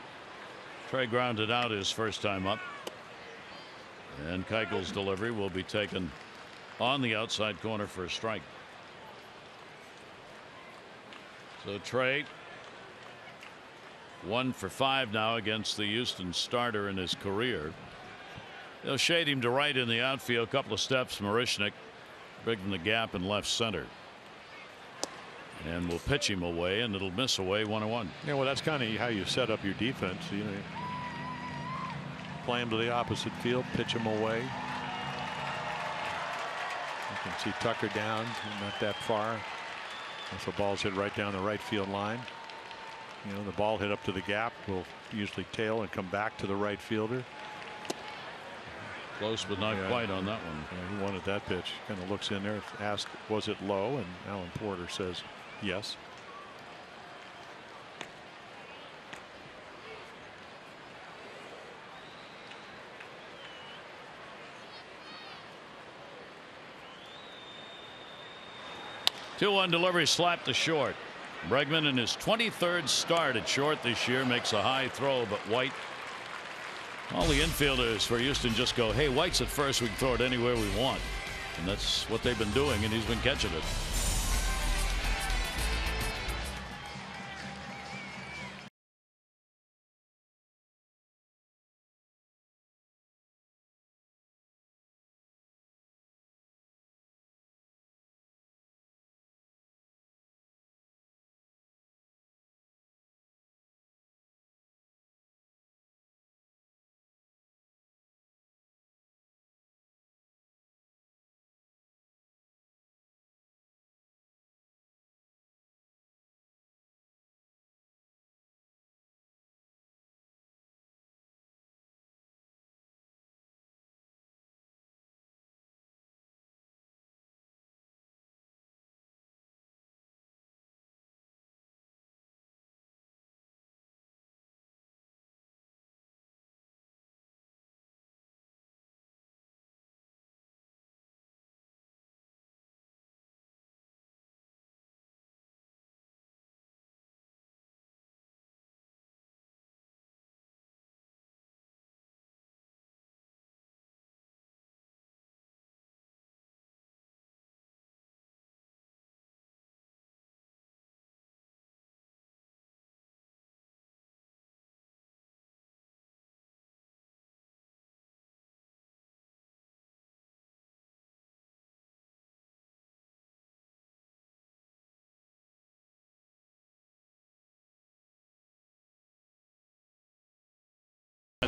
Trey grounded out his first time up. And Keuchel's delivery will be taken on the outside corner for a strike. So Trey 1 for 5 now against the Houston starter in his career. They'll shade him to right in the outfield. A couple of steps. Marishnik big in the gap in left center. And we'll pitch him away, and it'll miss away 1-1. Yeah, well, that's kind of how you set up your defense. You know, play him to the opposite field, pitch him away. You can see Tucker down, not that far. If the ball's hit right down the right field line, you know, the ball hit up to the gap will usually tail and come back to the right fielder. Close, but not quite on that one. Yeah, he wanted that pitch. Kind of looks in there, asked, was it low? And Alan Porter says yes. Two-one delivery slapped to short. Bregman in his 23rd start at short this year makes a high throw, but White, all the infielders for Houston just go, hey, White's at first, we can throw it anywhere we want. And that's what they've been doing, and he's been catching it.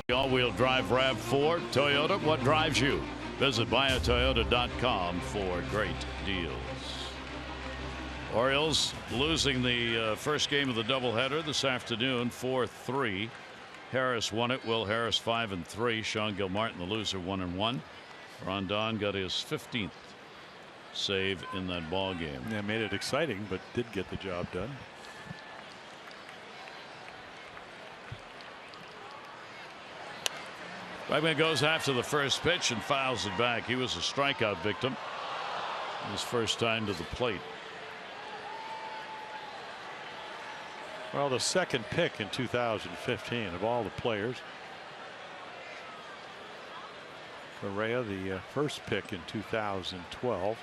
The all-wheel drive RAV4 Toyota. What drives you? Visit buyatoyota.com for great deals. Orioles losing the first game of the doubleheader this afternoon 4-3. Harris won it. Will Harris 5-3. Sean Gilmartin the loser 1-1. Rondon got his 15th save in that ball game. Yeah, made it exciting, but did get the job done. Bregman goes after the first pitch and fouls it back. He was a strikeout victim his first time to the plate. Well, the second pick in 2015 of all the players. Correa, the first pick in 2012.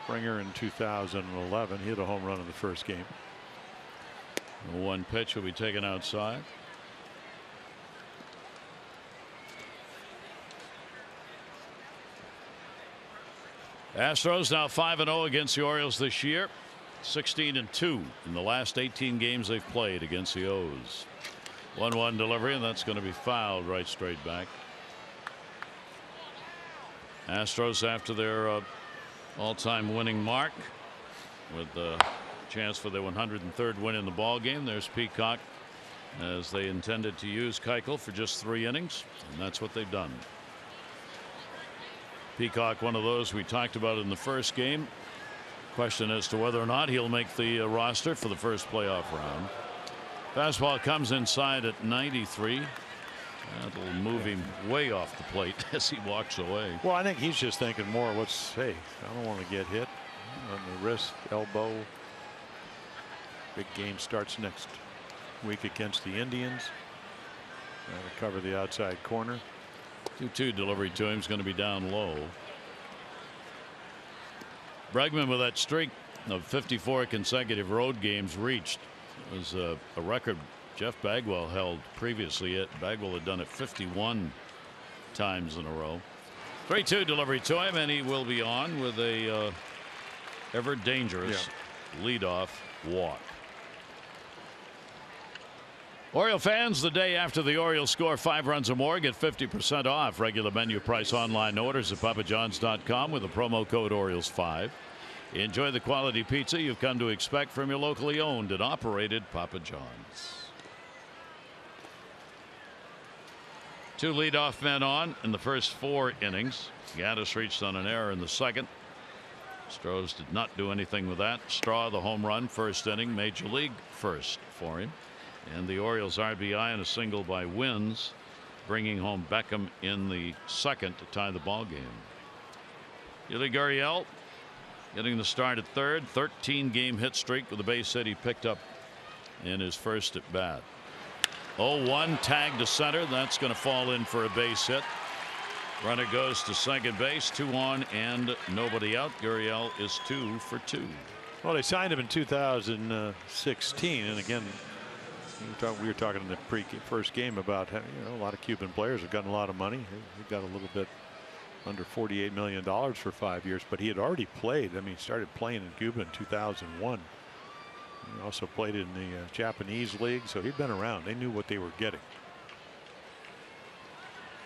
Springer in 2011. He hit a home run in the first game. The one pitch will be taken outside. Astros now 5-0 against the Orioles this year. 16-2 in the last 18 games they've played against the O's. 1-1 delivery, and that's going to be fouled right straight back. Astros after their all-time winning mark with a chance for their 103rd win in the ball game. There's Peacock, as they intended to use Keuchel for just 3 innings, and that's what they've done. Peacock, one of those we talked about in the first game. Question as to whether or not he'll make the roster for the first playoff round. Fastball comes inside at 93. That'll move him way off the plate as he walks away. Well, I think he's just thinking more, hey, I don't want to get hit on the wrist, elbow. Big game starts next week against the Indians. To cover the outside corner. 2-2 delivery to him is going to be down low. Bregman with that streak of 54 consecutive road games reached was a record Jeff Bagwell held previously. Bagwell had done it 51 times in a row. 3-2 delivery to him, and he will be on with a ever dangerous leadoff walk. Oriole fans, the day after the Orioles score 5 runs or more, get 50% off regular menu price online orders at papajohns.com with the promo code Orioles5. Enjoy the quality pizza you've come to expect from your locally owned and operated Papa John's. 2 leadoff men on in the first 4 innings. Gaddis reached on an error in the second. Strohs did not do anything with that. Straw, the home run, first inning, major league first for him. And the Orioles RBI and a single by Wins, bringing home Beckham in the second to tie the ball game. Yuli Gurriel getting the start at third. 13-game hit streak with a base hit he picked up in his first at bat. 0-1 tag to center. That's going to fall in for a base hit. Runner goes to second base. 2 on and nobody out. Gurriel is 2 for 2. Well, they signed him in 2016, and again, we were talking in the first game about a lot of Cuban players have gotten a lot of money. He got a little bit under $48 million for 5 years, but he had already played. I mean, he started playing in Cuba in 2001. He also played in the Japanese league, so he'd been around. They knew what they were getting.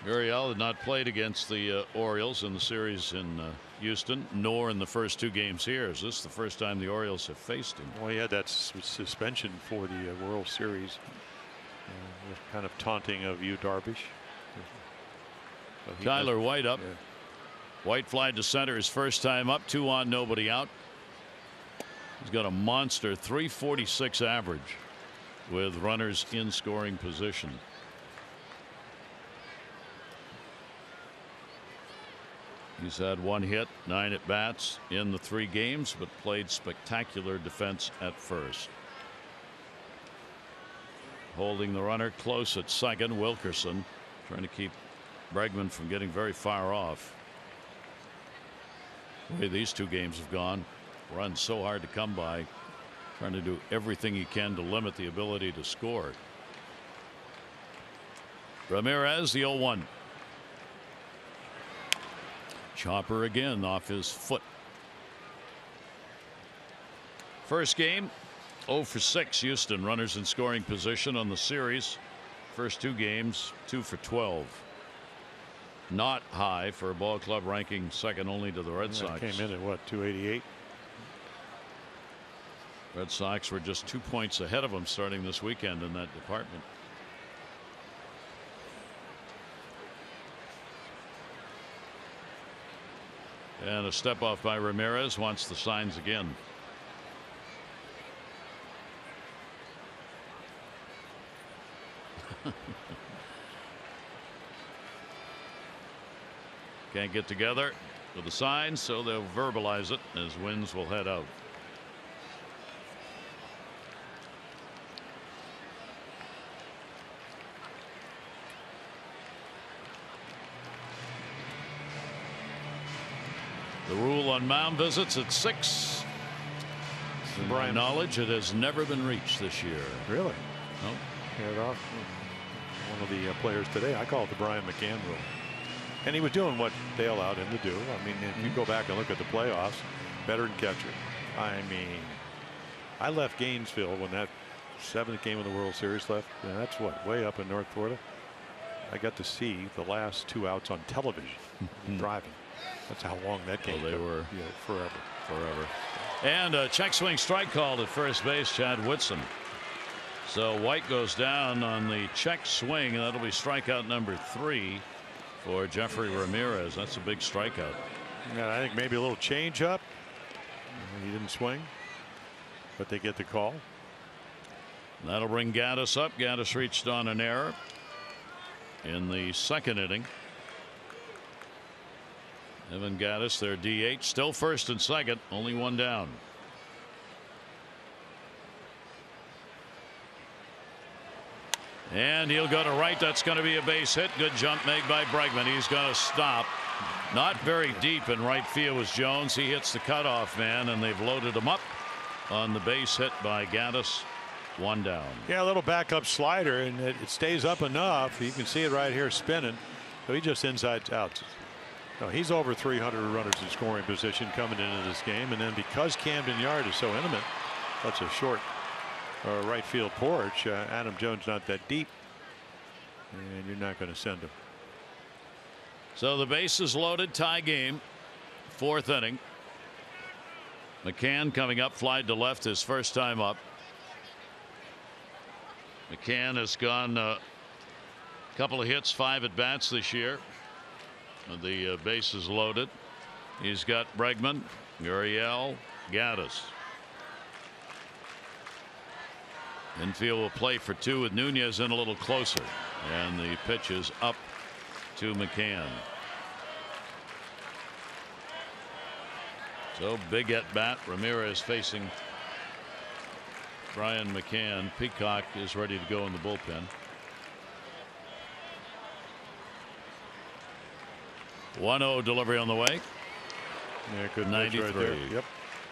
Gurriel had not played against the Orioles in the series in Houston, nor in the first 2 games here. Is this the first time the Orioles have faced him? Well, he had that suspension for the World Series, kind of taunting of Yu Darvish. Tyler White up. Yeah. White fly to center his first time up. 2 on, nobody out. He's got a monster 346 average with runners in scoring position. He's had 1 hit, 9 at bats in the 3 games, but played spectacular defense at first. Holding the runner close at second. Wilkerson trying to keep Bregman from getting very far off. The way these 2 games have gone, run so hard to come by, trying to do everything he can to limit the ability to score. Ramirez, the 0-1. Chopper again off his foot. First game 0 for 6 Houston, runners in scoring position on the series. First 2 games 2 for 12. Not high for a ball club ranking second only to the Red Sox. Came in at what, 288? Red Sox were just 2 points ahead of them starting this weekend in that department. And a step off by Ramirez. Wants the signs again. Can't get together with the signs, so they'll verbalize it as Wins will head out. The rule on mound visits at 6. To my knowledge, it has never been reached this year. Really? No. Head off. One of the players today, I call it the Brian McCann rule. And he was doing what they allowed him to do. I mean, if you go back and look at the playoffs, veteran catcher. I mean, I left Gainesville when that 7th game of the World Series left. And that's what, way up in North Florida. I got to see the last 2 outs on television driving. That's how long that game they took. were forever. And a check swing strike called at first base, Chad Whitson. So White goes down on the check swing, and that'll be strikeout number 3 for Jeffrey Ramirez. That's a big strikeout. Yeah, I think maybe a little change up. He didn't swing, but they get the call. That'll bring Gaddis up. Gaddis reached on an error in the second inning. Evan Gaddis, their DH, still first and second, only 1 down. And he'll go to right. That's going to be a base hit. Good jump made by Bregman. He's going to stop. Not very deep in right field was Jones. He hits the cutoff man, and they've loaded him up on the base hit by Gaddis. 1 down. Yeah, a little backup slider, and it stays up enough. You can see it right here spinning. So he just inside out. No, he's over 300 runners in scoring position coming into this game, and then because Camden Yard is so intimate, such a short right field porch. Adam Jones not that deep, and you're not going to send him. So the base is loaded, tie game, 4th inning. McCann coming up, fly to left his first time up. McCann has gone a couple of hits, 5 at bats this year. The base is loaded. He's got Bregman, Gurriel, Gaddis. Infield will play for 2 with Nunez in a little closer, and the pitch is up to McCann. So big at bat. Ramirez facing Brian McCann. Peacock is ready to go in the bullpen. 1-0 delivery on the way. Yeah, good 93. right there. Yep,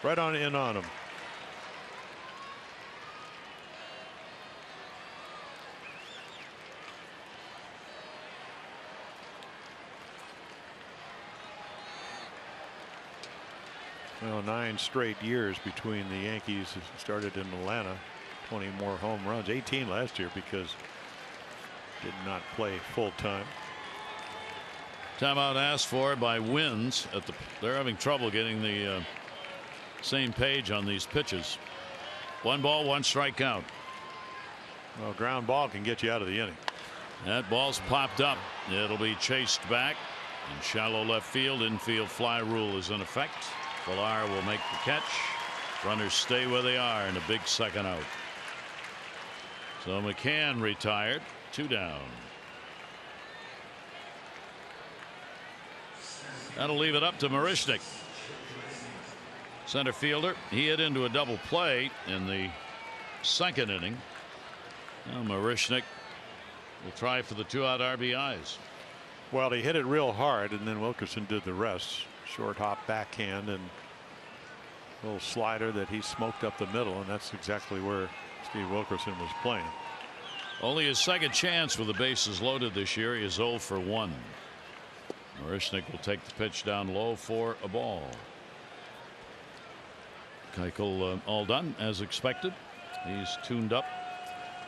right on in on him. Well, 9 straight years between the Yankees. Started in Atlanta, 20 more home runs, 18 last year because did not play full time. Timeout asked for by Wins. They're having trouble getting the same page on these pitches. 1 ball, 1 strike count. Well, ground ball can get you out of the inning. That ball's popped up. It'll be chased back in shallow left field. Infield fly rule is in effect. Villar will make the catch. Runners stay where they are in a big second out. So McCann retired. 2 down. That'll leave it up to Marishnik. Center fielder. He hit into a double play in the 2nd inning. Now Marishnik will try for the 2-out RBIs. Well, he hit it real hard, and then Wilkerson did the rest. Short hop backhand and a little slider that he smoked up the middle, and that's exactly where Steve Wilkerson was playing. Only his 2nd chance with the bases loaded this year. He is 0 for 1. Marishnik will take the pitch down low for a ball. Keuchel all done as expected. He's tuned up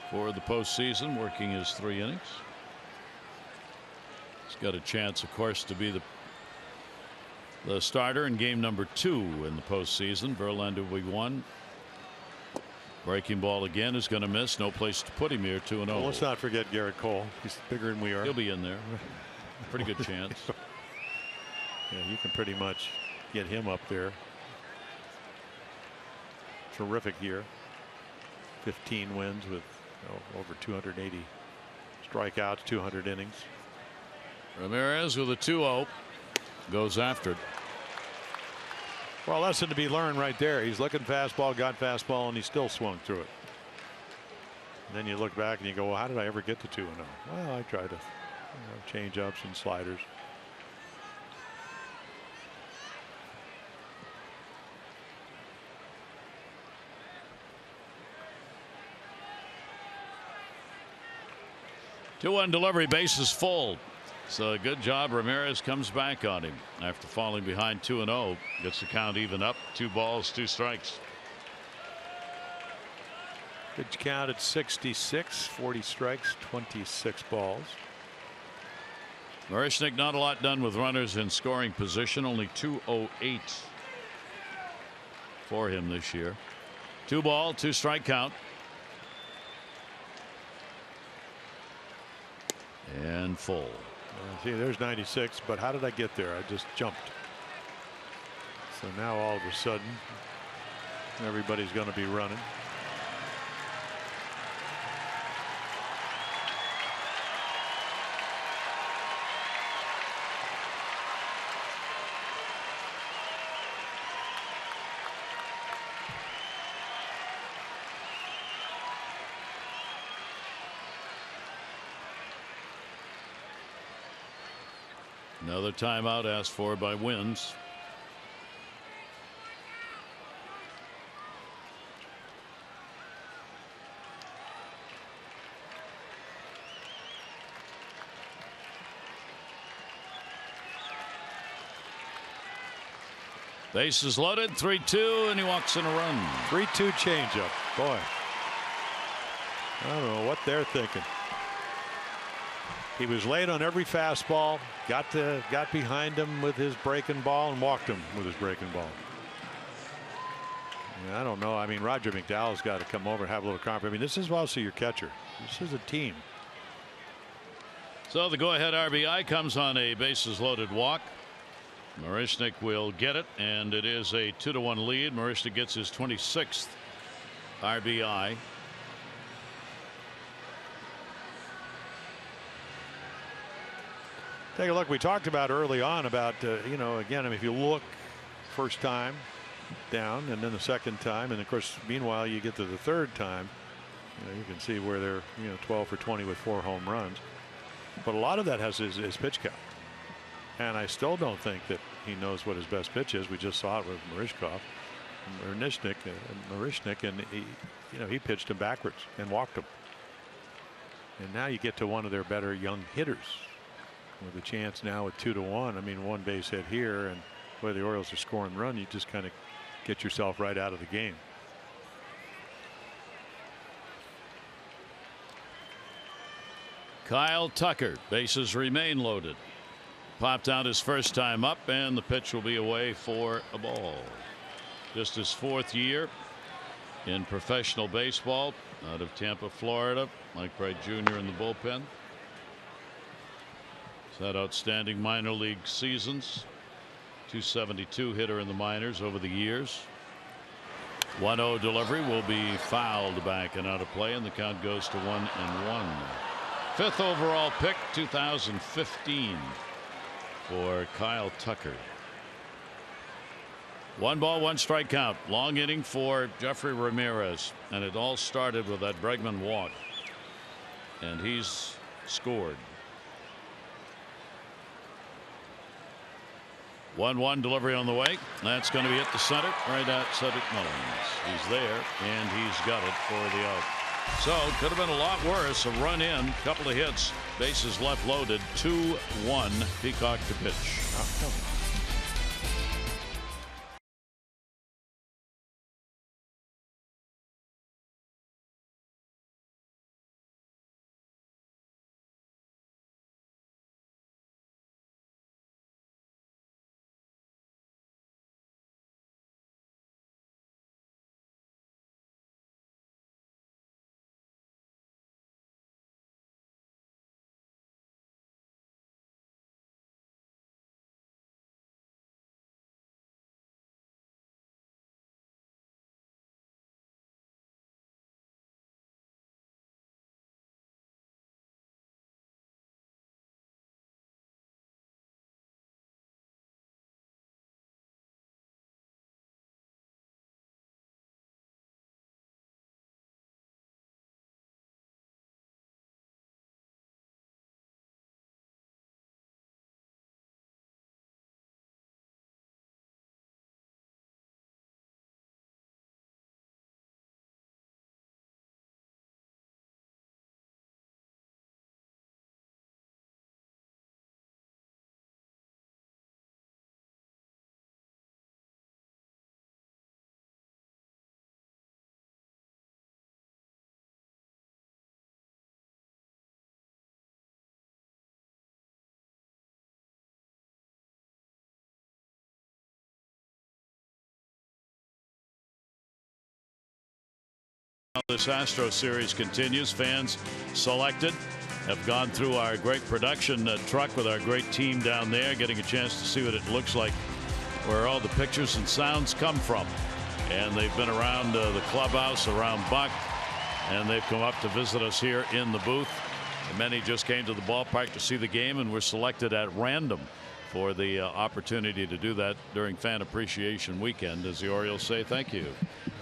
for the postseason, working his 3 innings. He's got a chance, of course, to be the starter in game number 2 in the postseason. Verlander will be 1. Breaking ball again is going to miss. No place to put him here. 2-0. Well, let's not forget Garrett Cole. He's bigger than we are. He'll be in there. Pretty good chance. Yeah, you can pretty much get him up there. Terrific year. 15 wins with over 280 strikeouts, 200 innings. Ramirez with a 2-0 goes after it. Well, lesson to be learned right there. He's looking fastball, got fastball, and he still swung through it. And then you look back and you go, well, how did I ever get to 2-0? Well, I tried to change ups and sliders. Two-one delivery, bases full. So good job. Ramirez comes back on him after falling behind 2-0. Gets the count even up. 2 balls, 2 strikes. Good count at 66, 40 strikes, 26 balls. Marishnik not a lot done with runners in scoring position. Only 208 for him this year. 2 ball, 2 strike count. And full. See, there's 96, but how did I get there? I just jumped. So now all of a sudden everybody's going to be running. Another timeout asked for by Wins. Bases loaded, 3-2, and he walks in a run. 3-2 changeup. Boy, I don't know what they're thinking. He was late on every fastball, got behind him with his breaking ball and walked him with his breaking ball. Yeah, I don't know. I mean, Roger McDowell's got to come over and have a little conference. I mean, this is also your catcher. This is a team. So the go-ahead RBI comes on a bases-loaded walk. Marishnik will get it, and it is a 2-1 lead. Marishnik gets his 26th RBI. Take a look. We talked about early on about you know, again, I mean, if you look first time down and then the second time, and of course meanwhile you get to the third time, you know, you can see where they're, you know, 12 for 20 with 4 home runs. But a lot of that has his pitch count, and I still don't think that he knows what his best pitch is. We just saw it with Marishnik, and he, you know, he pitched him backwards and walked him. And now you get to one of their better young hitters with a chance now with 2-1. I mean, one base hit here, and the way the Orioles are scoring run, you just kind of get yourself right out of the game. Kyle Tucker, bases remain loaded. Popped out his first time up, and the pitch will be away for a ball. Just his 4th year in professional baseball, out of Tampa, Florida. Mike Bright Jr. in the bullpen. He's had outstanding minor league seasons. 272 hitter in the minors over the years. 1-0 delivery will be fouled back and out of play, and the count goes to 1-1. 5th overall pick, 2015, for Kyle Tucker. 1 ball, 1 strike count. Long inning for Jeffrey Ramirez, and it all started with that Bregman walk, and he's scored. 1-1 delivery on the way. That's going to be hit to center, right at Cedric Mullins. He's there, and he's got it for the out. So could have been a lot worse. A run in, couple of hits, bases left loaded. 2-1 Peacock to pitch. This Astro series continues. Fans selected have gone through our great production truck with our great team down there, getting a chance to see what it looks like, where all the pictures and sounds come from. And they've been around the clubhouse, around Buck, and they've come up to visit us here in the booth. And many just came to the ballpark to see the game and were selected at random for the opportunity to do that during Fan Appreciation Weekend, as the Orioles say thank you.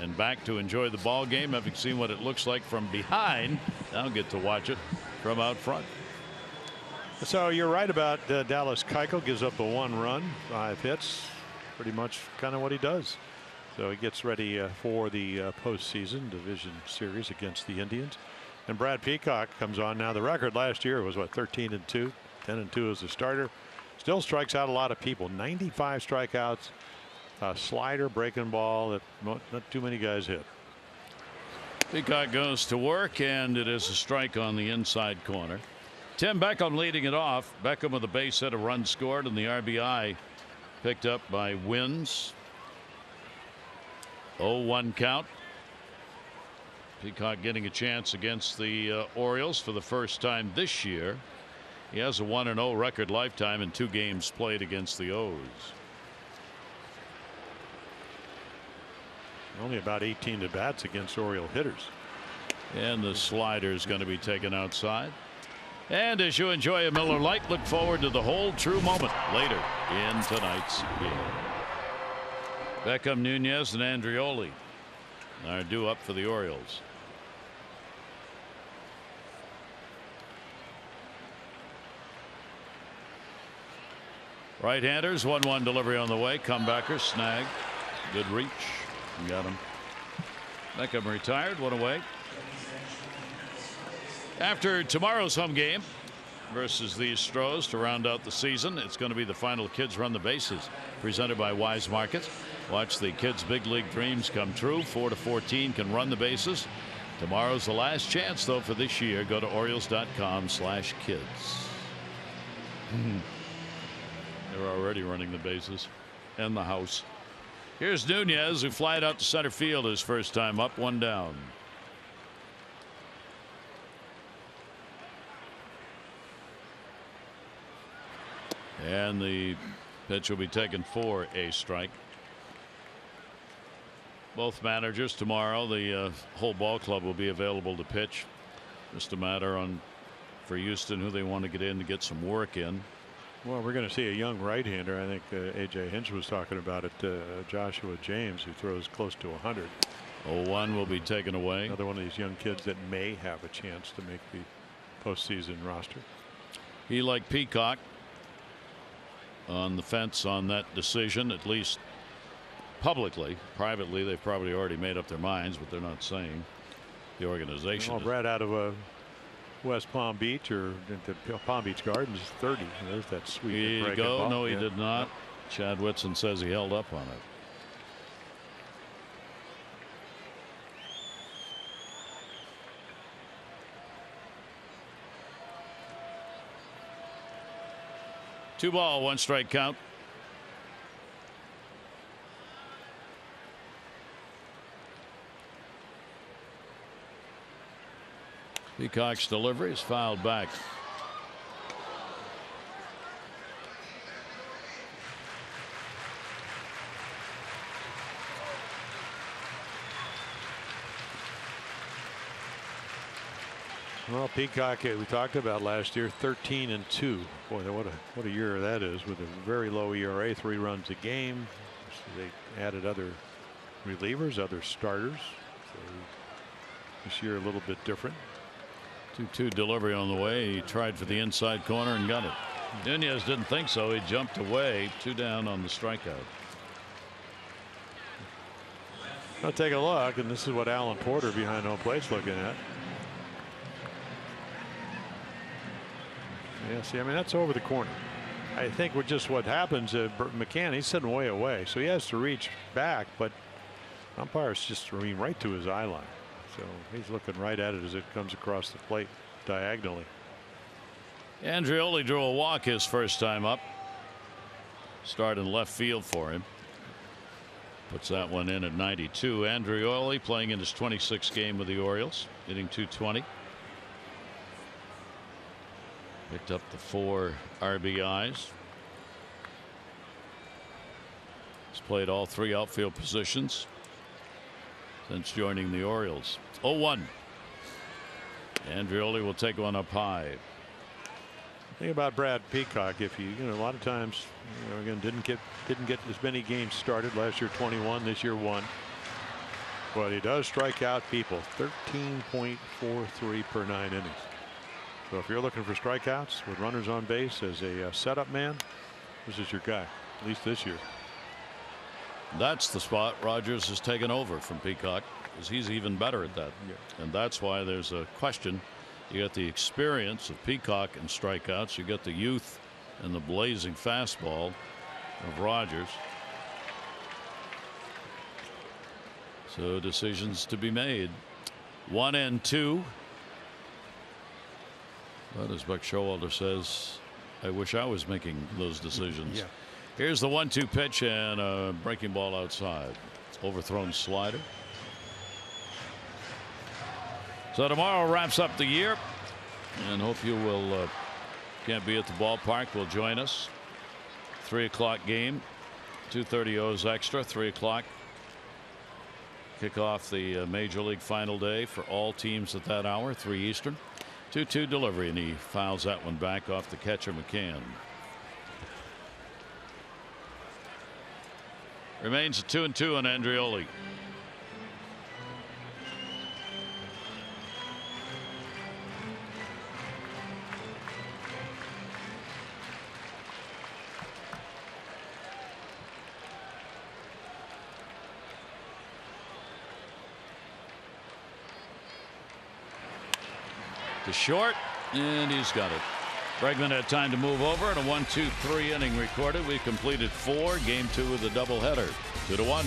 And back to enjoy the ball game, having seen what it looks like from behind. Now get to watch it from out front. So you're right about Dallas Keuchel. Gives up a 1 run, 5 hits, pretty much kind of what he does. So he gets ready for the postseason division series against the Indians. And Brad Peacock comes on now. The record last year was what, 13-2, 10-2 as a starter. Still strikes out a lot of people. 95 strikeouts, a slider, breaking ball that not too many guys hit. Peacock goes to work, and it is a strike on the inside corner. Tim Beckham leading it off. Beckham with a base hit, a run scored, and the RBI picked up by Wins. 0-1 count. Peacock getting a chance against the Orioles for the first time this year. He has a 1-0 record lifetime in 2 games played against the O's. Only about 18 at bats against Oriole hitters. And the slider is going to be taken outside. And as you enjoy a Miller Lite, look forward to the whole true moment later in tonight's game. Beckham, Nunez, and Andreoli are due up for the Orioles. Right-handers, 1-1 delivery on the way. Comebacker, snag. Good reach. Got him. Beckham retired, one away. After tomorrow's home game versus the Stros to round out the season, it's going to be the final Kids Run the Bases presented by Wise Markets. Watch the kids' big league dreams come true. 4 to 14 can run the bases. Tomorrow's the last chance, though, for this year. Go to Orioles.com/kids. They're already running the bases and the house. Here's Nunez, who flied out to center field his first time up, 1 down. And the pitch will be taken for a strike. Both managers tomorrow, the whole ball club will be available to pitch. Just a matter for Houston who they want to get in to get some work in. Well, we're going to see a young right-hander. I think A.J. Hinch was talking about it. Joshua James, who throws close to 100. 0-1 will be taken away. Another one of these young kids that may have a chance to make the postseason roster. He, like Peacock, on the fence on that decision, at least publicly. Privately, they've probably already made up their minds, but they're not saying. The organization. Well, Brad out of West Palm Beach or the Palm Beach Gardens, 30. There's that sweet. Here you go. No, he did not. Chad Whitson says he held up on it. Two ball, 1 strike count. Peacock's delivery is fouled back. Well, Peacock, we talked about last year, 13-2. Boy, what a year that is, with a very low ERA, 3 runs a game. So they added other relievers, other starters. So this year a little bit different. 2-2 delivery on the way. He tried for the inside corner and got it. Nunez didn't think so. He jumped away. 2 down on the strikeout. I'll take a look, and this is what Alan Porter behind home plate's looking at. Yeah, see, I mean, that's over the corner. I think with just what happens, McCann, he's sitting way away, so he has to reach back, but umpire's just right to his eye line. So he's looking right at it as it comes across the plate diagonally. Andreoli drew a walk his first time up. Start in left field for him. Puts that one in at 92. Andreoli playing in his 26th game with the Orioles, hitting .220. Picked up the 4 RBIs. He's played all 3 outfield positions since joining the Orioles. 0-1. Andreoli will take one up high. Thing about Brad Peacock, if you know, a lot of times, again, didn't get as many games started last year. 21, this year 1. But he does strike out people. 13.43 per 9 innings. So if you're looking for strikeouts with runners on base as a setup man, this is your guy, at least this year. That's the spot Rogers has taken over from Peacock, because he's even better at that. Yeah. And that's why there's a question. You got the experience of Peacock and strikeouts. You got the youth and the blazing fastball of Rogers. So decisions to be made. 1-2. But as Buck Showalter says, I wish I was making those decisions. Yeah. Here's the 1-2 pitch and a breaking ball outside. Overthrown slider. So tomorrow wraps up the year, and hope you will can't be at the ballpark. Will join us. 3 o'clock game. 2:30 O's extra. 3 o'clock. Kick off the Major League final day for all teams at that hour. 3 Eastern. 2-2 delivery, and he fouls that one back off the catcher McCann. Remains a 2-2 on Andreoli. To short, and he's got it. Bregman had time to move over, and a 1-2-3 inning recorded. We completed 4. Game 2 of the doubleheader. 2-1.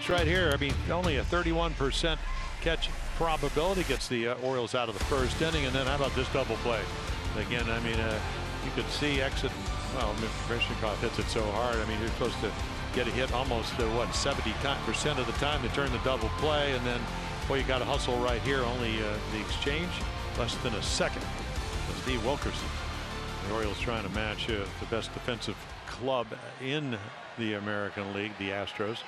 Right here, I mean, only a 31% catch probability gets the Orioles out of the first inning, and then how about this double play? Again, I mean, you could see exit. Well, Mishnikov hits it so hard. I mean, you're supposed to get a hit almost what 70% of the time to turn the double play, and then boy, you got to hustle right here. Only the exchange less than a second. Steve Wilkerson. The Orioles trying to match the best defensive club in the American League, the Astros.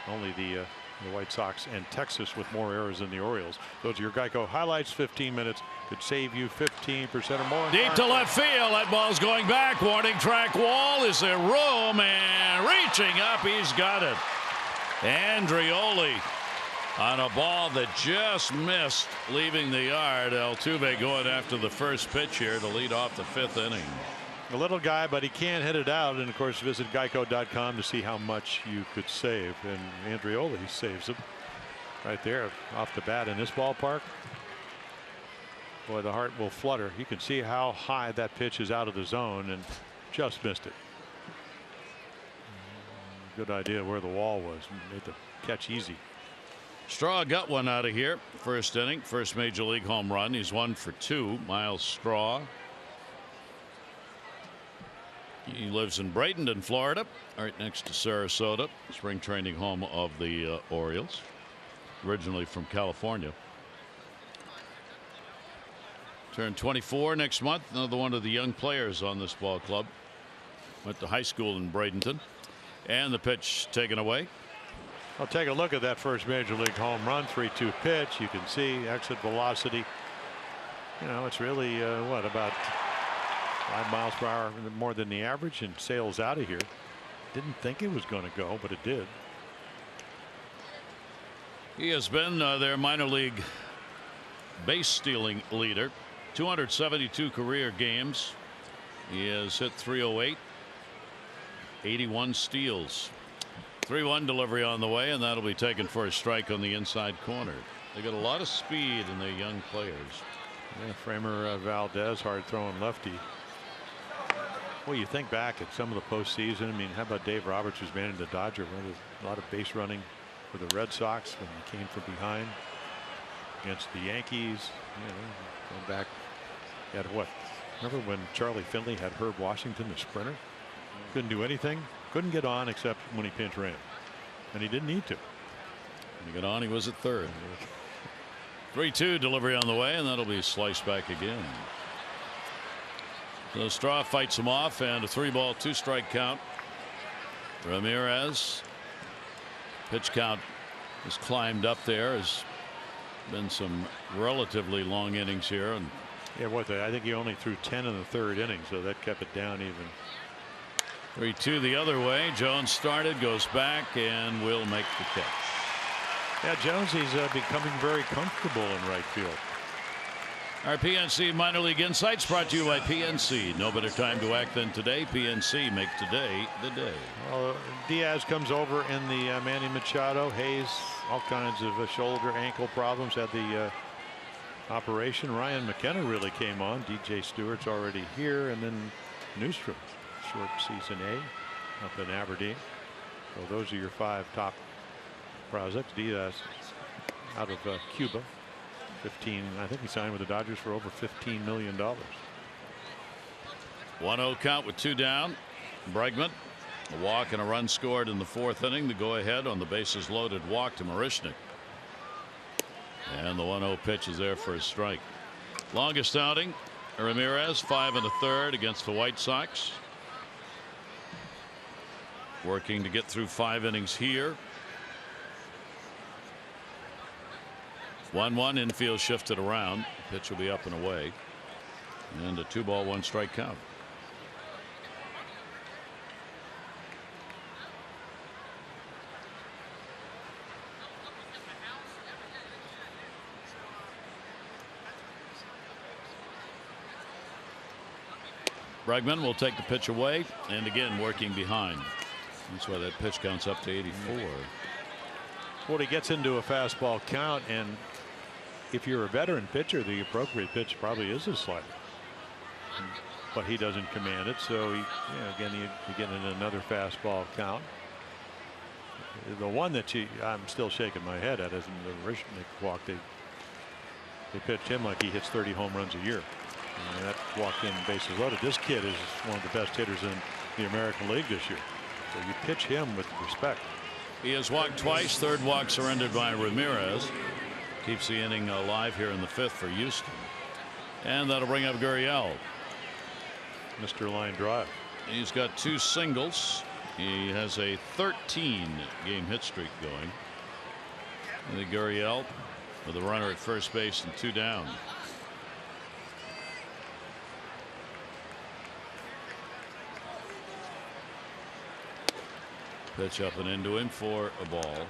Only the White Sox and Texas with more errors than the Orioles. Those are your Geico highlights. 15 minutes could save you 15% or more. Deep to left field. That ball's going back. Warning track wall. Is there room? And reaching up. He's got it. Andreoli on a ball that just missed leaving the yard. Altuve going after the first pitch here to lead off the 5th inning. A little guy, but he can't hit it out. And of course, visit geico.com to see how much you could save. And Andreoli saves him right there off the bat in this ballpark. Boy, the heart will flutter. You can see how high that pitch is out of the zone and just missed it. Good idea where the wall was. Made the catch easy. Straw got one out of here. First inning, first major league home run. He's 1 for 2. Miles Straw. He lives in Bradenton, Florida, right next to Sarasota, spring training home of the Orioles, originally from California. Turned 24 next month. Another one of the young players on this ball club. Went to high school in Bradenton. And the pitch taken away. I'll take a look at that first major league home run. 3-2 pitch. You can see exit velocity. You know, it's really what, about 5 miles per hour more than the average, and sails out of here. Didn't think it was going to go, but it did. He has been their minor league base stealing leader. 272 career games. He has hit .308. 81 steals. 3-1 delivery on the way, and that'll be taken for a strike on the inside corner. They got a lot of speed in their young players. Yeah, Framer Valdez, hard throwing lefty. Well, you think back at some of the postseason. I mean, how about Dave Roberts, who's managed the Dodgers? A lot of base running for the Red Sox when he came from behind against the Yankees. You know, going back at what? Remember when Charlie Finley had Herb Washington, the sprinter? Couldn't do anything. Couldn't get on except when he pinch ran, and he didn't need to. When he got on, he was at third. 3-2 delivery on the way, and that'll be sliced back again. So Straw fights him off, and a 3-ball 2-strike count. Ramirez. Pitch count has climbed up there. Has been some relatively long innings here, and yeah, I think he only threw 10 in the third inning, so that kept it down even. 3-2 the other way. Jones started, goes back, and will make the catch. Yeah, Jones, he's becoming very comfortable in right field. Our PNC Minor League Insights brought to you by PNC. No better time to act than today. PNC, make today the day. Well, Diaz comes over in the Manny Machado. Hayes, all kinds of shoulder, ankle problems, had the operation. Ryan McKenna really came on. DJ Stewart's already here, and then Newstrom, short season A up in Aberdeen. So those are your 5 top prospects. Diaz out of Cuba. 15. I think he signed with the Dodgers for over $15 million. 1-0 count with 2 down. Bregman, a walk and a run scored in the 4th inning. The go ahead on the bases loaded walk to Marishnik. And the 1-0 pitch is there for a strike. Longest outing, Ramirez, 5 1/3 against the White Sox. Working to get through 5 innings here. 1-1 infield shifted around. Pitch will be up and away. And a 2-ball 1-strike count. Bregman will take the pitch away, and again working behind. That's why that pitch counts up to 84. Well, he gets into a fastball count, and if you're a veteran pitcher, the appropriate pitch probably is a slider. But he doesn't command it, so again, you get in another fastball count. The one that I'm still shaking my head at is the Marishnik walk. They pitched him like he hits 30 home runs a year. And that walked in bases loaded. This kid is one of the best hitters in the American League this year. So you pitch him with respect. He has walked twice. 3rd walk surrendered by Ramirez. Keeps the inning alive here in the 5th for Houston. And that'll bring up Gurriel. Mr. Line Drive. He's got 2 singles. He has a 13-game hit streak going. And the Gurriel with a runner at first base and 2 down. Pitch up and into him for a ball.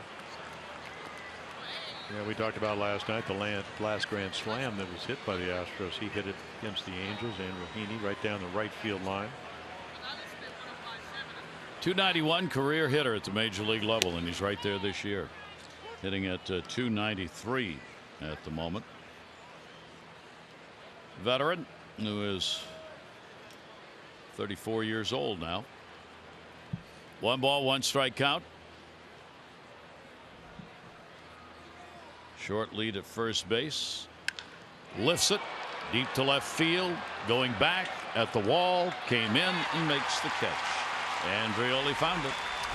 Yeah, we talked about last night the last grand slam that was hit by the Astros. He hit it against the Angels and Rohini right down the right field line. .291 career hitter at the major league level, and he's right there this year, hitting at .293 at the moment. Veteran who is 34 years old now. 1 ball 1 strike count. Short lead at first base. Lifts it deep to left field. Going back at the wall. Came in and makes the catch. And Drioli found it.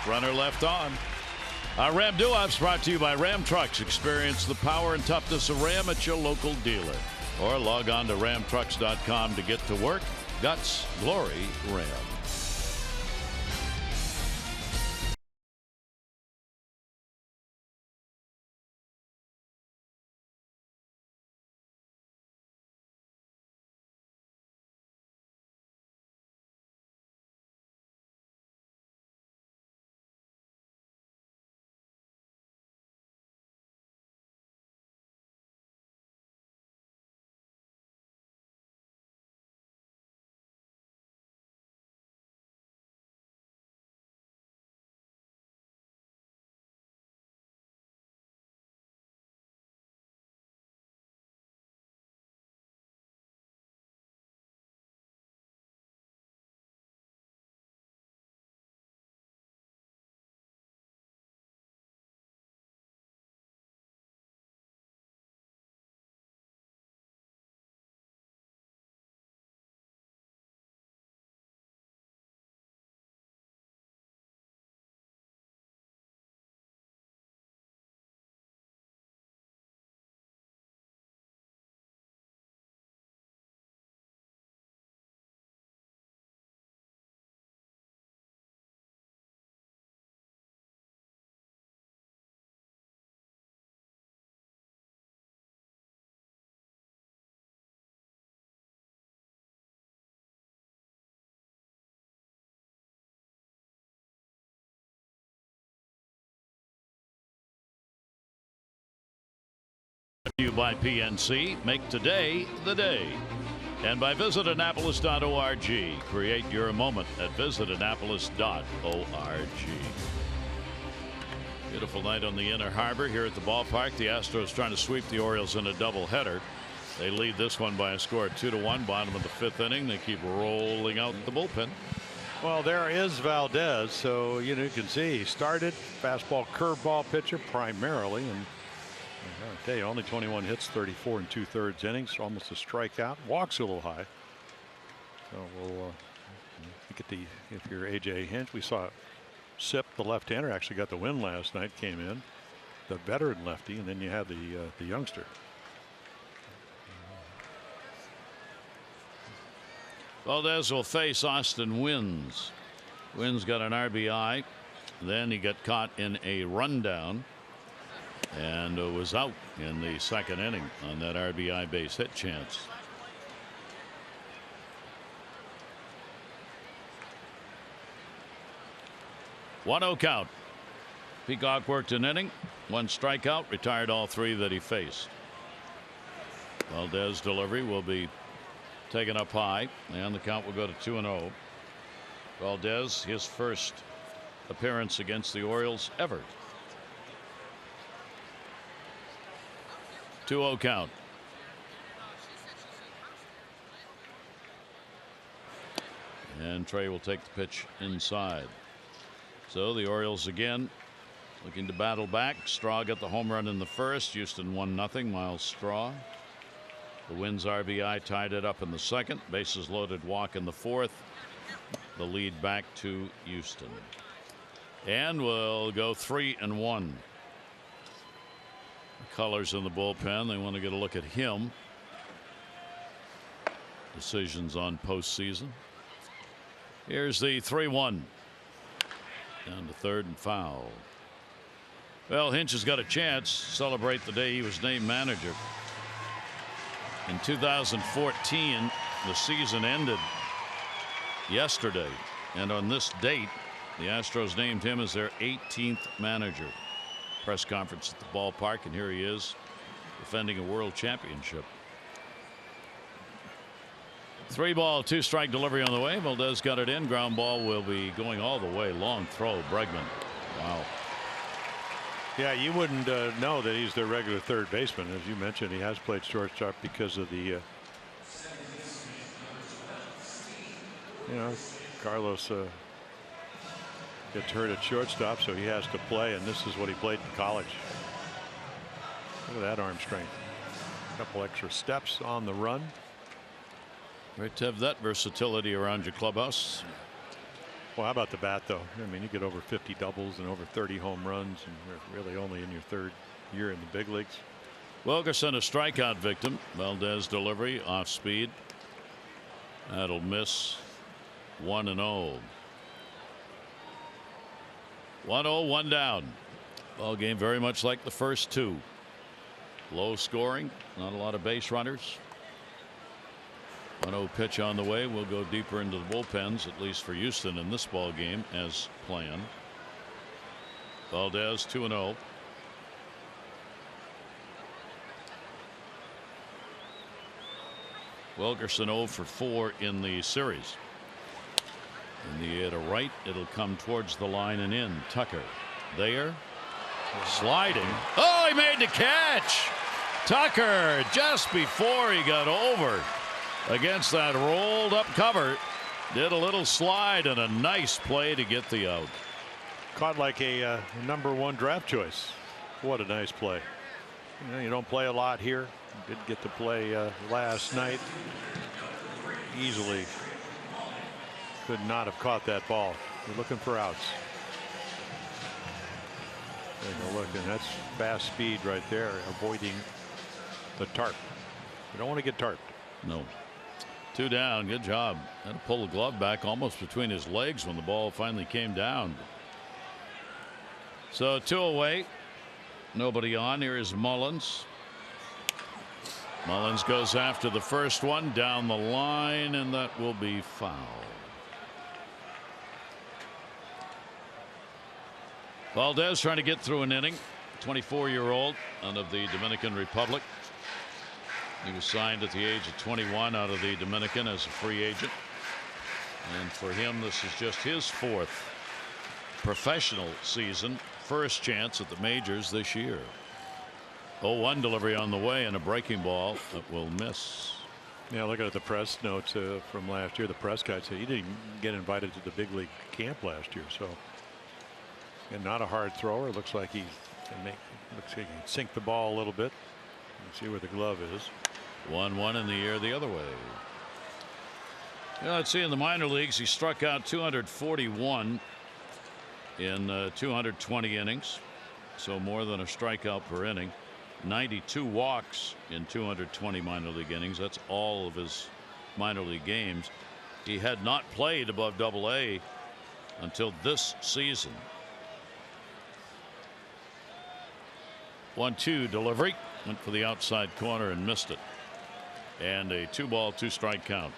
Runner left on. Our Ram Doo-Wop's brought to you by Ram Trucks. Experience the power and toughness of Ram at your local dealer. Or log on to ramtrucks.com to get to work. Guts, glory, Ram. you by PNC. Make today the day. And by visitannapolis.org. Create your moment at visitannapolis.org. Beautiful night on the Inner Harbor here at the ballpark. The Astros trying to sweep the Orioles in a doubleheader. They lead this one by a score of 2-1. Bottom of the 5th inning. They keep rolling out the bullpen. Well, there is Valdez, so you can see he started fastball curveball pitcher primarily, and I tell you, only 21 hits, 34 2/3 innings, almost a strikeout, walks a little high. So we'll get if you're AJ Hinch, we saw Sip, the left-hander, actually got the win last night, came in, the veteran lefty, and then you have the youngster. Valdez will face Austin Wynns. Wynns got an RBI. Then he got caught in a rundown and was out in the 2nd inning on that RBI base hit chance. One 0 count. Peacock worked an inning, 1 strikeout, retired all 3 that he faced. Valdez delivery will be taken up high, and the count will go to 2-0. Valdez, his first appearance against the Orioles ever. 2-0 count. And Trey will take the pitch inside. So the Orioles again looking to battle back. Straw got the home run in the 1st. Houston 1-0. Miles Straw. The Wynns RBI tied it up in the 2nd. Bases loaded walk in the 4th. The lead back to Houston. And we'll go 3-1. Colors in the bullpen. They want to get a look at him. Decisions on postseason. Here's the 3-1. Down to 3rd and foul. Well, Hinch has got a chance to celebrate the day he was named manager. In 2014, the season ended yesterday, and on this date, the Astros named him as their 18th manager. Press conference at the ballpark, and here he is defending a world championship. 3 ball, 2 strike delivery on the way. Valdez got it in. Ground ball will be going all the way. Long throw. Bregman. Wow. Yeah, you wouldn't know that he's their regular third baseman. As you mentioned, he has played shortstop because of the Carlos gets hurt at shortstop, so he has to play, and this is what he played in college. Look at that arm strength. A couple extra steps on the run. Great to have that versatility around your clubhouse. Well, how about the bat, though? I mean, you get over 50 doubles and over 30 home runs, and you're really only in your 3rd year in the big leagues. Wilkerson, a strikeout victim. Valdez delivery off speed. That'll miss. 1-0. 1-0, 1 down. Ball game very much like the first 2. Low scoring, not a lot of base runners. 1-0 pitch on the way. We'll go deeper into the bullpens, at least for Houston in this ball game, as planned. Valdez 2-0. Wilkerson 0 for 4 in the series. In the air to right, it'll come towards the line and in. Tucker there, sliding. Oh, he made the catch. Tucker, just before he got over against that rolled up cover, did a little slide and a nice play to get the out. Caught like a #1 draft choice. What a nice play. You don't play a lot here. Did get to play last night. Easily could not have caught that ball. You're looking for outs. Take a look, and that's fast speed right there, avoiding the tarp. You don't want to get tarped. No. 2 down. Good job. Had to pull the glove back almost between his legs when the ball finally came down. So 2 away. Nobody on. Here is Mullins. Mullins goes after the first one down the line, and that will be foul. Valdez trying to get through an inning. 24-year-old out of the Dominican Republic. He was signed at the age of 21 out of the Dominican as a free agent. And for him, this is just his 4th professional season. First chance at the majors this year. 0-1 delivery on the way and a breaking ball that will miss. Yeah, looking at the press notes from last year, the press guy said he didn't even get invited to the big league camp last year. So, and not a hard thrower. Looks like he can looks like he can sink the ball a little bit. Let's see where the glove is. 1-1 in the air the other way. Yeah, let's see, in the minor leagues, he struck out 241 in 220 innings, so more than a strikeout per inning. 92 walks in 220 minor league innings. That's all of his minor league games. He had not played above Double-A until this season. 1-2 delivery, went for the outside corner and missed it, and a 2-ball 2-strike count.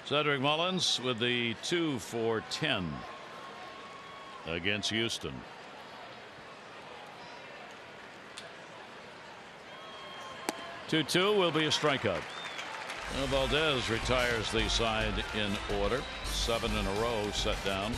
Cedric Mullins with the 2 for 10 against Houston. Two will be a strikeout. Valdez retires the side in order. 7 in a row set down.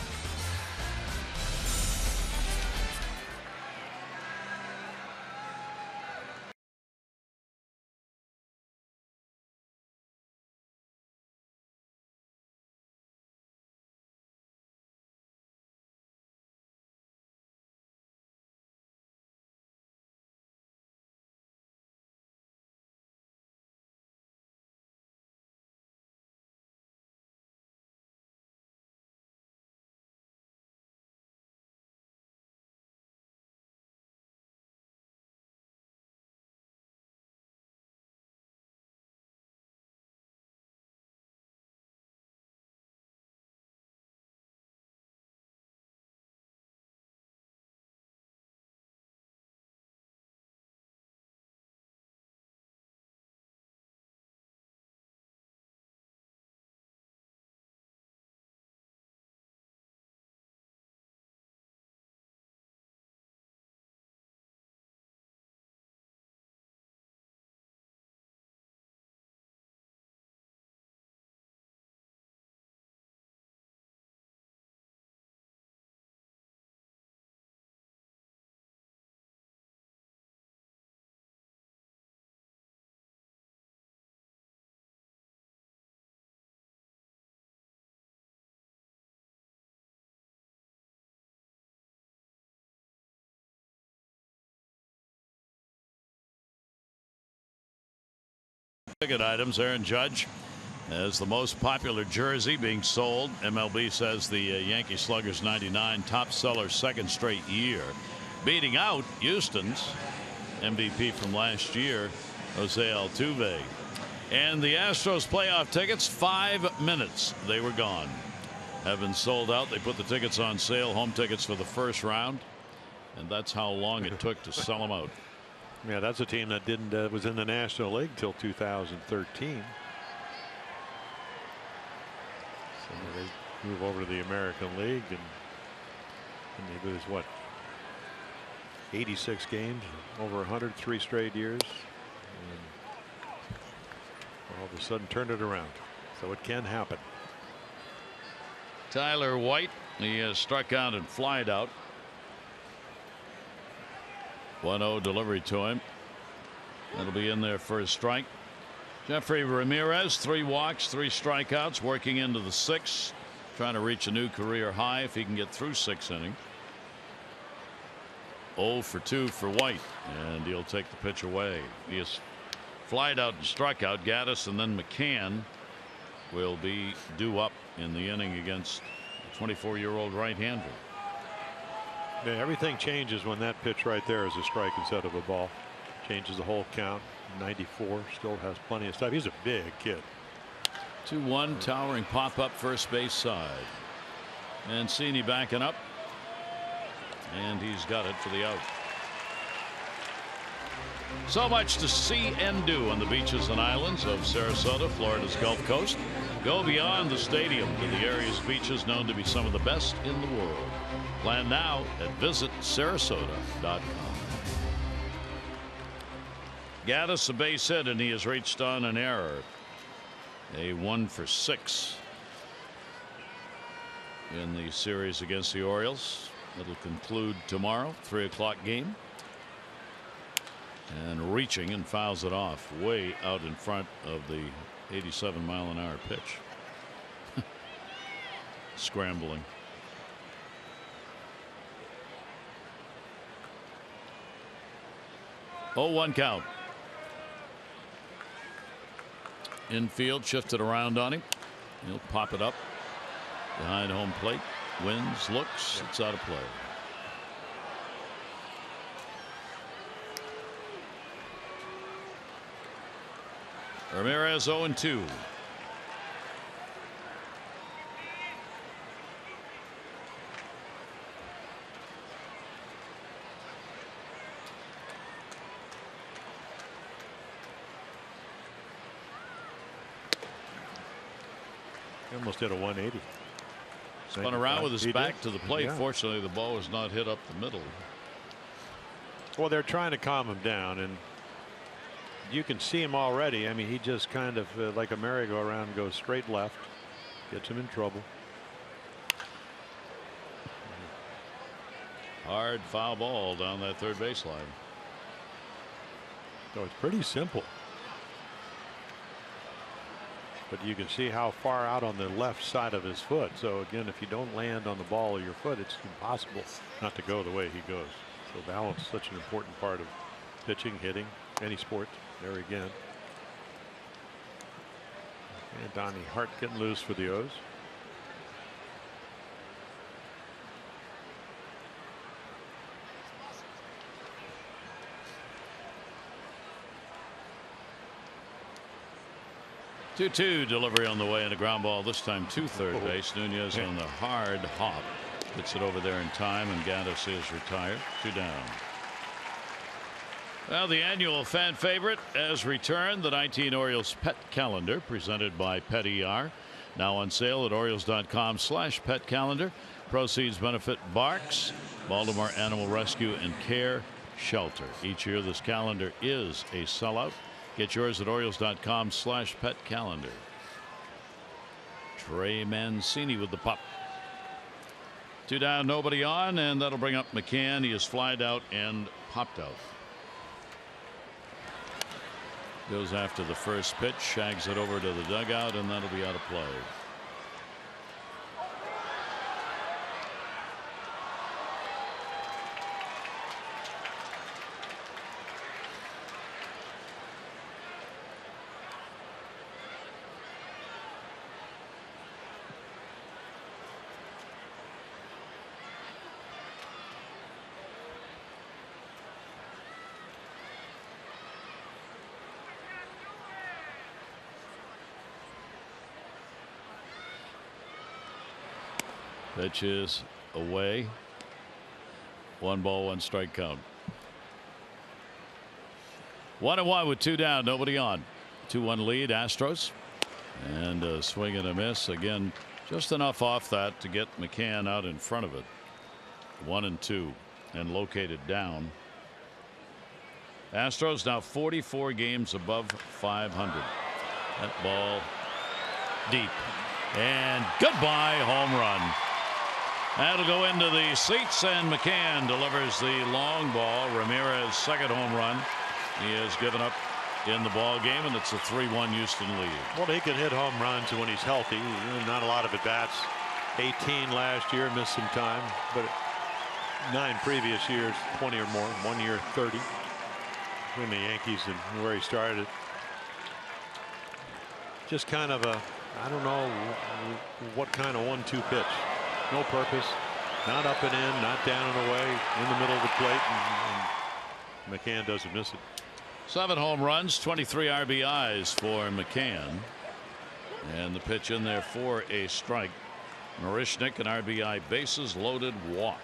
Ticket items. Aaron Judge as the most popular jersey being sold. MLB says the Yankee Sluggers 99 top seller 2nd straight year, beating out Houston's MVP from last year, Jose Altuve. And the Astros playoff tickets, 5 minutes they were gone. Have been sold out. They put the tickets on sale, home tickets for the first round, and that's how long it took to sell them out. Yeah, that's a team that didn't was in the National League till 2013. So they move over to the American League and they lose what, 86 games, over 100, 3 straight years, and all of a sudden turned it around. So it can happen. Tyler White, he struck out and flied out. 1-0 delivery to him. That'll be in there for a strike. Jeffrey Ramirez, 3 walks, 3 strikeouts, working into the 6th, trying to reach a new career high if he can get through 6 innings. 0 for 2 for White, and he'll take the pitch away. He has flied out and struck out. Gaddis and then McCann will be due up in the inning against the 24-year-old right-hander. Yeah, everything changes when that pitch right there is a strike instead of a ball. Changes the whole count. 94, still has plenty of stuff. He's a big kid. 2-1, towering pop up first base side. Mancini backing up, and he's got it for the out. So much to see and do on the beaches and islands of Sarasota, Florida's Gulf Coast. Go beyond the stadium to the area's beaches known to be some of the best in the world. Plan now at visitsarasota.com. Gaddis a base hit, and he has reached on an error. A 1 for 6 in the series against the Orioles. It'll conclude tomorrow, 3 o'clock game. And reaching and fouls it off way out in front of the 87-mile-an-hour pitch. Scrambling. 0-1 count. Infield shifted around on him. He'll pop it up behind home plate. Wins, looks, it's out of play. Ramirez 0-2. He almost hit a 180. Spun around with his back to the plate. Yeah. Fortunately, the ball was not hit up the middle. Well, they're trying to calm him down, and you can see him already. I mean, he just kind of like a merry-go-round goes straight left, gets him in trouble. Hard foul ball down that third baseline. So it's pretty simple. But you can see how far out on the left side of his foot. So again, if you don't land on the ball of your foot, it's impossible not to go the way he goes. So balance is such an important part of pitching, hitting, any sport. There again. And Donnie Hart getting loose for the O's. Two delivery on the way and a ground ball, this time to third base. Nunez on the hard hop gets it over there in time, and Gaddis is retired. 2 down. Well, the annual fan favorite has returned. The 19 Orioles Pet Calendar, presented by Pet ER, now on sale at Orioles.com/pet calendar. Proceeds benefit Barks, Baltimore Animal Rescue and Care Shelter. Each year this calendar is a sellout. Get yours at Orioles.com/pet calendar. Trey Mancini with the pop. 2 down, nobody on, and that'll bring up McCann. He is flied out and popped out. Goes after the first pitch, shags it over to the dugout, and that'll be out of play. Pitch is away. 1 ball, 1 strike count. 1-1 with 2 down, nobody on. 2-1 lead, Astros. And a swing and a miss again, just enough off that to get McCann out in front of it. 1-2 and located down. Astros now 44 games above 500. That ball deep, and goodbye home run. That'll go into the seats, and McCann delivers the long ball. Ramirez second home run. He has given up in the ball game, and it's a 3-1 Houston lead. Well, he can hit home runs when he's healthy. Not a lot of at bats. 18 last year, missed some time, but 9 previous years, 20 or more. 1 year, 30. In the Yankees and where he started. Just kind of a, I don't know what kind of 1-2 pitch. No purpose, not up and in, not down and away, in the middle of the plate, and McCann doesn't miss it. 7 home runs, 23 RBIs for McCann, and the pitch in there for a strike. Marishnik, an RBI, bases loaded walk.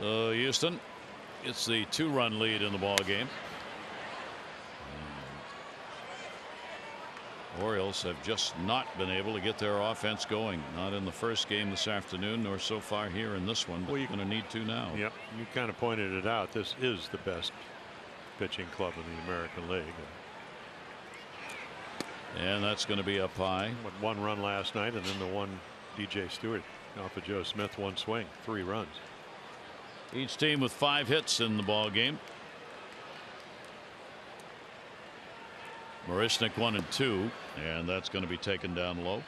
So Houston, it's the 2-run lead in the ball game. Orioles have just not been able to get their offense going. Not in the first game this afternoon, nor so far here in this one. But Well, you're going to need to now. Yep, you kind of pointed it out. This is the best pitching club in the American League. And that's going to be up high. With 1 run last night, and then the one DJ Stewart off of Joe Smith, 1 swing, 3 runs. Each team with 5 hits in the ball game. Marishnik 1 and 2, and that's going to be taken down low.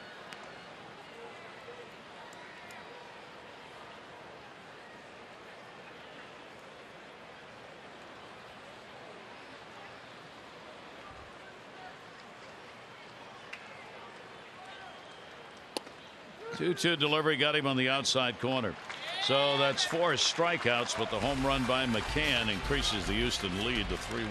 Two delivery got him on the outside corner. So that's 4 strikeouts, but the home run by McCann increases the Houston lead to 3-1.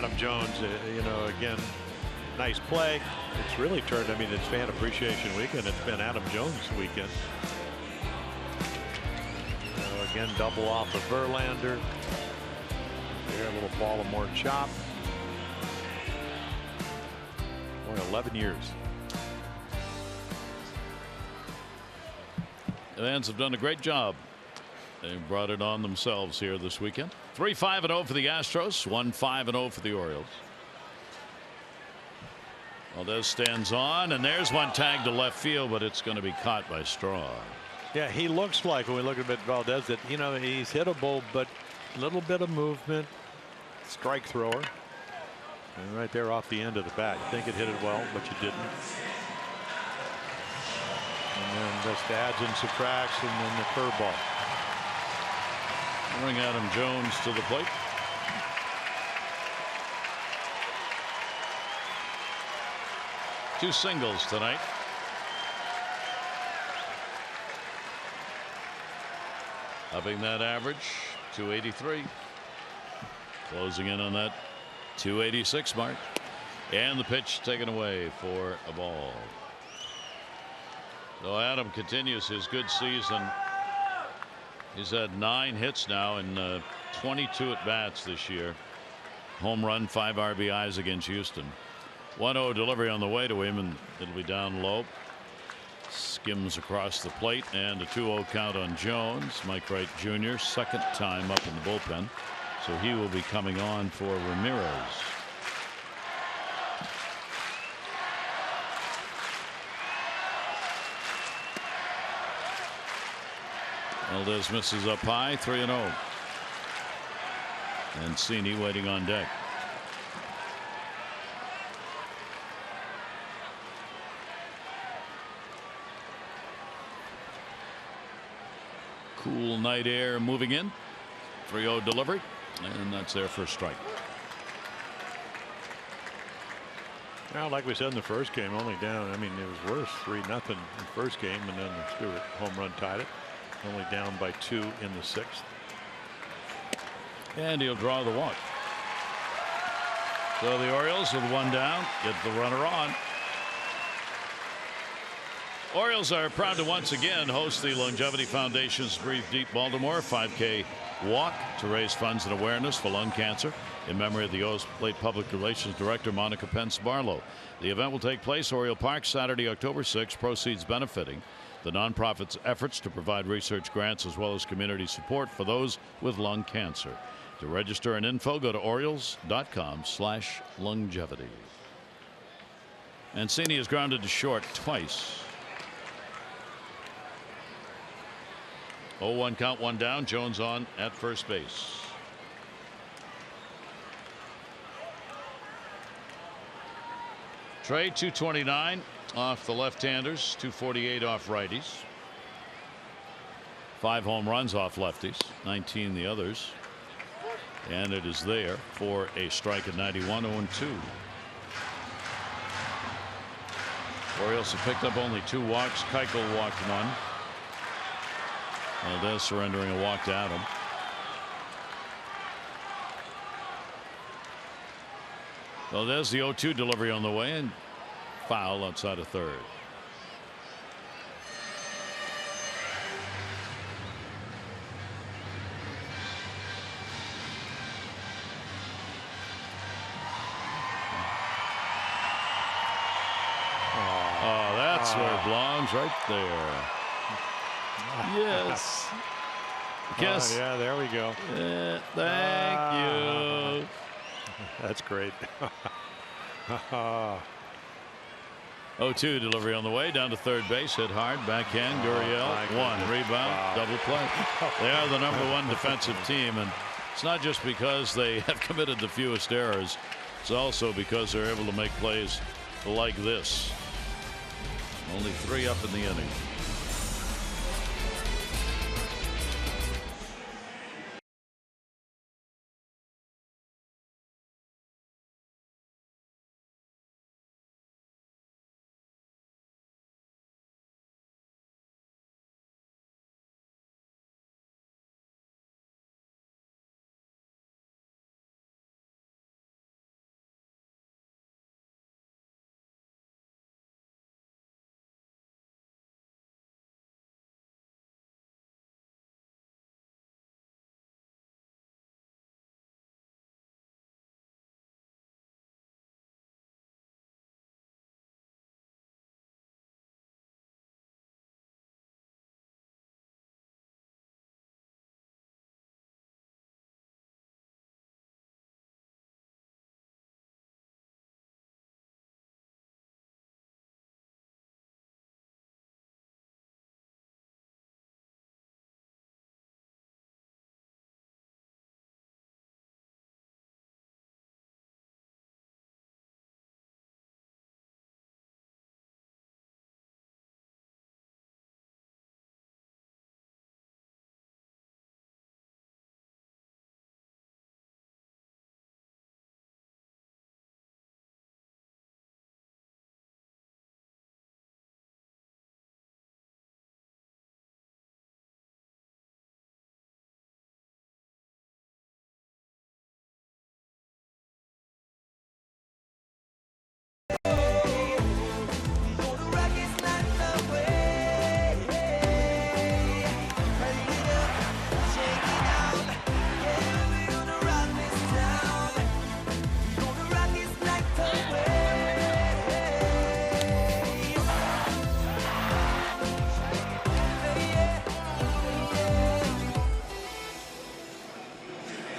Adam Jones, again, nice play. It's really turned, it's fan appreciation weekend. It's been Adam Jones weekend. Again, double off of Verlander. There, a little Baltimore chop. Boy, 11 years. The fans have done a great job. They brought it on themselves here this weekend. 3-5-0 for the Astros, 1-5-0 for the Orioles. Valdez stands on, and there's one tag to left field, but it's going to be caught by Straw. Yeah, he looks like, when we look at Valdez, that he's hittable, but a little bit of movement. Strike thrower, and right there off the end of the bat. You think it hit it well, but you didn't. And then just adds and subtracts, and then the curveball. Bring Adam Jones to the plate. Two singles tonight. Upping that average, 283. Closing in on that 286 mark. And the pitch taken away for a ball. So Adam continues his good season. He's had 9 hits now and 22 at bats this year. Home run, 5 RBIs against Houston. 1-0 delivery on the way to him, and it'll be down low. Skims across the plate, and a 2-0 count on Jones. Mike Wright Jr. second time up in the bullpen, so he will be coming on for Ramirez. Valdez misses up high, 3-0. And Cini waiting on deck. Cool night air moving in. 3-0 delivery, and that's their first strike. Well, like we said in the first game, only down. It was worse, 3-0 in the first game, and then the Stewart home run tied it. Only down by 2 in the 6th. And he'll draw the walk. So the Orioles with one down get the runner on. Orioles are proud to once again host the Longevity Foundation's Breathe Deep Baltimore 5K walk to raise funds and awareness for lung cancer in memory of the O's late public relations director Monica Pence Barlow. The event will take place Oriole Park Saturday, October 6th. Proceeds benefiting the nonprofit's efforts to provide research grants as well as community support for those with lung cancer. To register and info, go to Orioles.com/longevity. Mancini is grounded to short twice. 0-1 count, one down. Jones on at first base. Trey 229 off the left-handers, 248 off righties. 5 home runs off lefties, 19 the others. And it is there for a strike at 91, 0-2. Orioles have picked up only 2 walks. Keuchel walked 1. Valdez surrendering a walk to Adam. Valdez, the 0-2 delivery on the way, and foul outside of third. Oh, that's where it belongs, right there. Yes. Yes. Yeah, there we go. Thank you. That's great. 0-2 delivery on the way down to third base, hit hard, backhand. Gurriel, 1 rebound, double play. They are the #1 defensive team, and it's not just because they have committed the fewest errors. It's also because they're able to make plays like this. Only 3 up in the inning.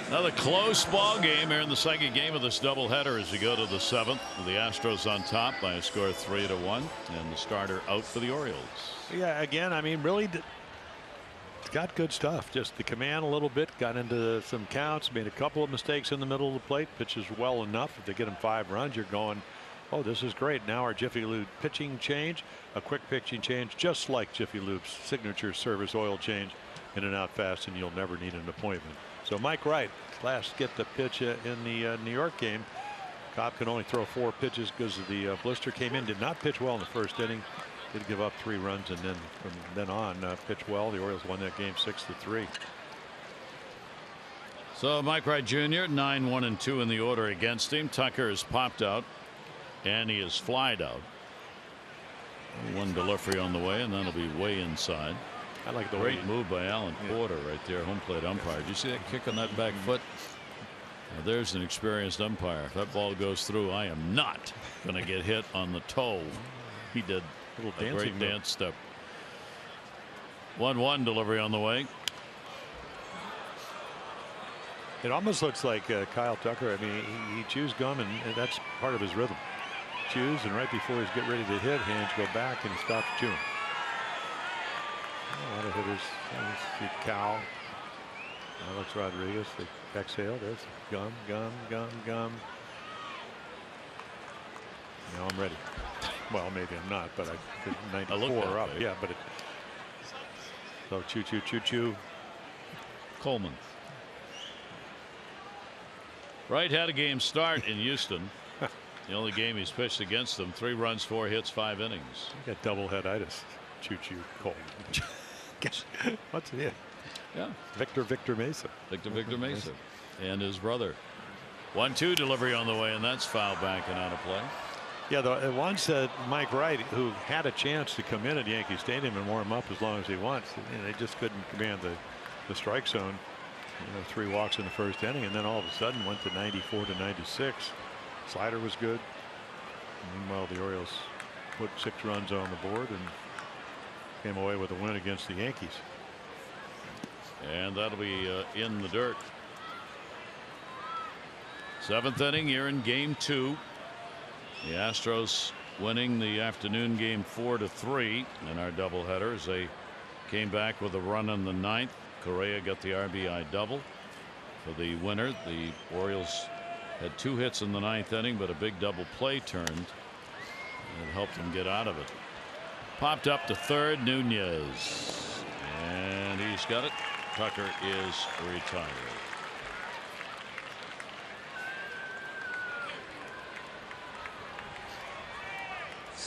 Another close ball game here in the second game of this doubleheader as you go to the 7th. The Astros on top by a score of 3-1, and the starter out for the Orioles. Yeah, again, I mean, really got good stuff. Just the command a little bit, got into some counts, made a couple of mistakes in the middle of the plate, pitches well enough. If they get him 5 runs, you're going, oh, this is great. Now our Jiffy Lube pitching change, a quick pitching change, just like Jiffy Lube's signature service oil change, in and out fast, and you'll never need an appointment. So Mike Wright last get the pitch in the New York game. Cobb can only throw 4 pitches because of the blister. Came in, did not pitch well in the first inning. Did give up 3 runs, and then from then on pitched well. The Orioles won that game 6-3. So Mike Wright Jr. 9-1-2 in the order against him. Tucker is popped out and he is flied out. One delivery on the way, and that'll be way inside. I like the great move by Alan Porter right there, home plate umpire. Did you see that kick on that back foot? Now there's an experienced umpire. If that ball goes through, I am not going to get hit on the toe. He did a great dance step. 1-1 delivery on the way. It almost looks like Kyle Tucker. I mean, he chews gum, and that's part of his rhythm. Chews, and right before he's getting ready to hit, hands go back, and he stops chewing. A lot of hitters. See Cal, Alex Rodriguez. They exhale. There's gum, gum, gum, gum. Now I'm ready. Well, maybe I'm not, but I did 94 up. Yeah, but it. So chew, chew, chew, chew. Coleman. Wright had a game start in Houston. The only game he's pitched against them. 3 runs, 4 hits, 5 innings. You got double headitis. Choo choo Coleman. What's it? Yeah. Victor Mesa. Victor Mesa. And his brother. 1-2 delivery on the way, and that's foul back and out of play. Yeah, the ones that Mike Wright, who had a chance to come in at Yankee Stadium and warm up as long as he wants, they just couldn't command the strike zone. 3 walks in the first inning, and then all of a sudden went to 94 to 96. Slider was good. Meanwhile, the Orioles put 6 runs on the board and came away with a win against the Yankees. And that'll be in the dirt. 7th inning here in game 2. The Astros winning the afternoon game 4-3 in our doubleheader as they came back with a run in the 9th. Correa got the RBI double for the winner. The Orioles had 2 hits in the 9th inning, but a big double play turned and it helped them get out of it. Popped up to third, Nunez, and he's got it. Tucker is retired.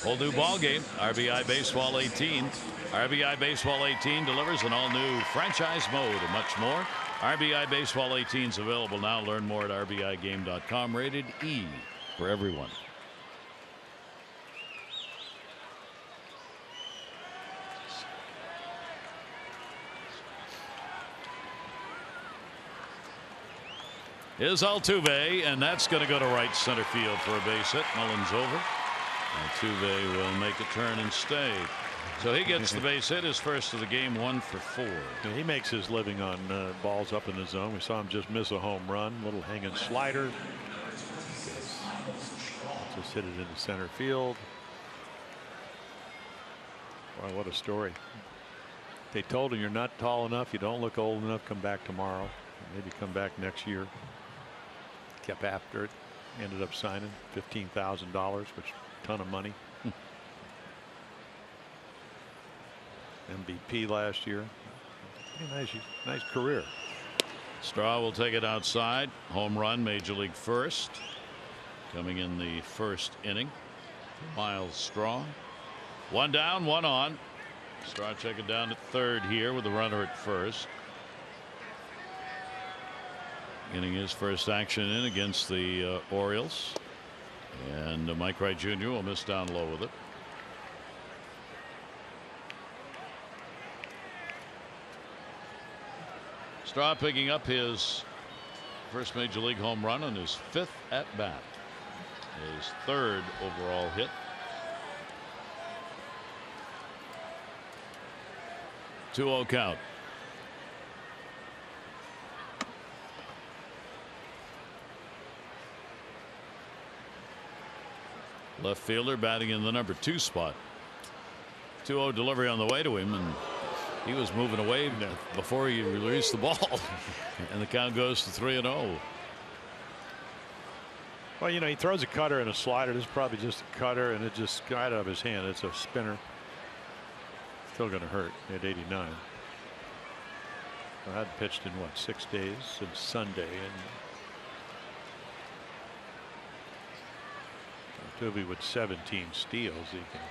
Whole new ball game. RBI Baseball 18. RBI Baseball 18 delivers an all-new franchise mode and much more. RBI Baseball 18 is available now. Learn more at rbigame.com. Rated E for everyone. Is Altuve, and that's going to go to right center field for a base hit. Mullins over. Altuve will make a turn and stay. So he gets the base hit, his first of the game, 1 for 4. He makes his living on balls up in the zone. We saw him just miss a home run. Little hanging slider. Just hit it into center field. Wow, what a story. They told him, you're not tall enough, you don't look old enough, come back tomorrow. Maybe come back next year. Kept after it. Ended up signing $15,000, which a ton of money. MVP last year. Nice career. Straw will take it outside. Home run, Major League first. Coming in the first inning. Miles Straw. 1 down, 1 on. Straw check it down at third here with the runner at first. Getting his first action in against the Orioles. And Mike Wright Jr. will miss down low with it. Straw picking up his first major league home run on his 5th at bat. His 3rd overall hit. Two-0 count. Left fielder batting in the number 2 spot. 2-0 delivery on the way to him, and he was moving away before he released the ball. And the count goes to 3-0. Well, he throws a cutter and a slider. This is probably just a cutter, and it just got out of his hand. It's a spinner. Still going to hurt at 89. I hadn't pitched in 6 days since Sunday, and Altuve with 17 steals. He can.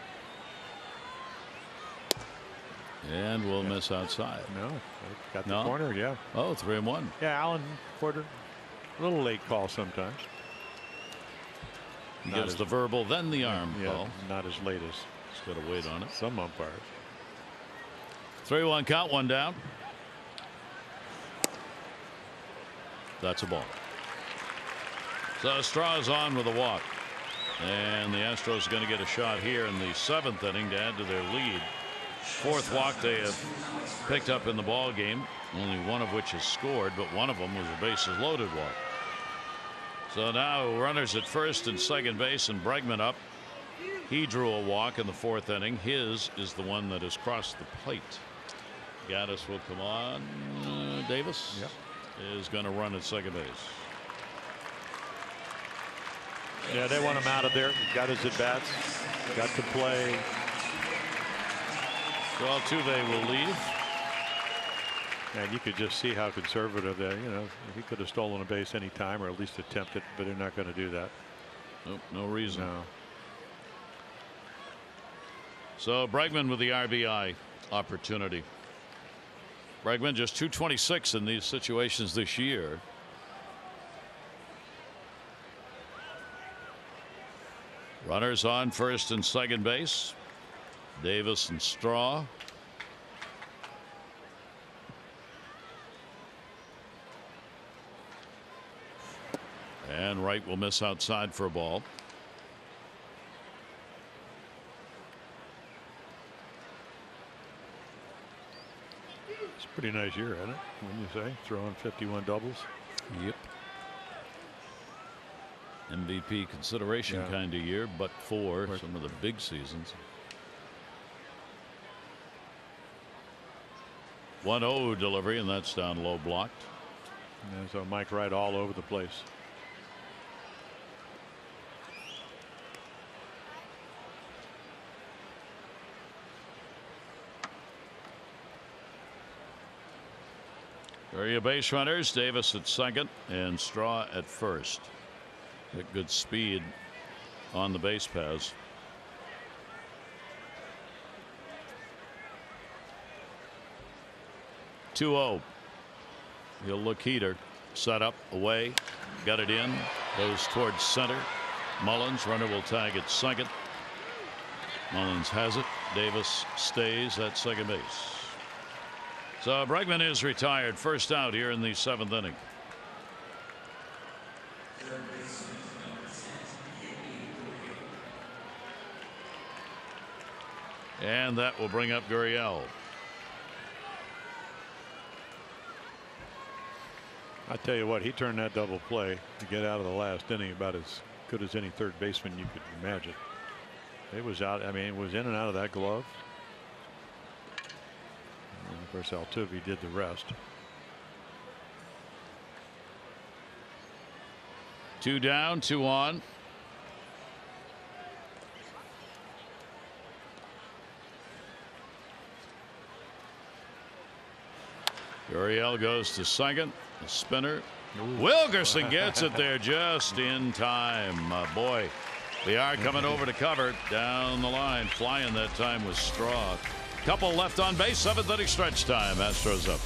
And we'll miss outside. No, got the corner. Yeah. Oh, 3-1. Yeah, Allen Porter, a little late call sometimes. He gives the verbal, then the arm yeah, call. Not as late as. Just got to wait on it. Some umpires. 3-1 count, one down. That's a ball. So Straw's on with a walk. And the Astros are going to get a shot here in the 7th inning to add to their lead. 4th walk they have picked up in the ball game, only one of which is scored, but one of them was a bases loaded walk. So now runners at first and second base, and Bregman up. He drew a walk in the 4th inning. His is the one that has crossed the plate. Gaddis will come on. Davis is going to run at second base. Yeah, they want him out of there. Got his at bats. Got to play. So Altuve will leave. And you could just see how conservative that, he could have stolen a base any time, or at least attempted, but they're not going to do that. Nope, no reason. No. So Bregman with the RBI opportunity. Bregman just .226 in these situations this year. Runners on first and second base. Davis and Straw. And Wright will miss outside for a ball. It's a pretty nice year, isn't it? Wouldn't you say? Throwing 51 doubles. Yep. MVP consideration kind of year, but for some of the big seasons. 1-0 delivery, and that's down low, blocked. And so Mike Wright all over the place. Area base runners, Davis at second and Straw at first. Got good speed on the base paths. He'll look heater. Set up, away, got it in, goes towards center. Mullins, runner will tag at second. Mullins has it. Davis stays at second base. So Bregman is retired. First out here in the 7th inning. And that will bring up Gurriel. I tell you what, he turned that double play to get out of the last inning about as good as any third baseman you could imagine. It was out. I mean, it was in and out of that glove. And of course, Altuve did the rest. 2 down, 2 on. Gurriel goes to second. The spinner. Wilkerson gets it there just in time. Boy, they are coming over to cover down the line. Flying that time was Straw. Couple left on base. 7th inning stretch time. Astros up.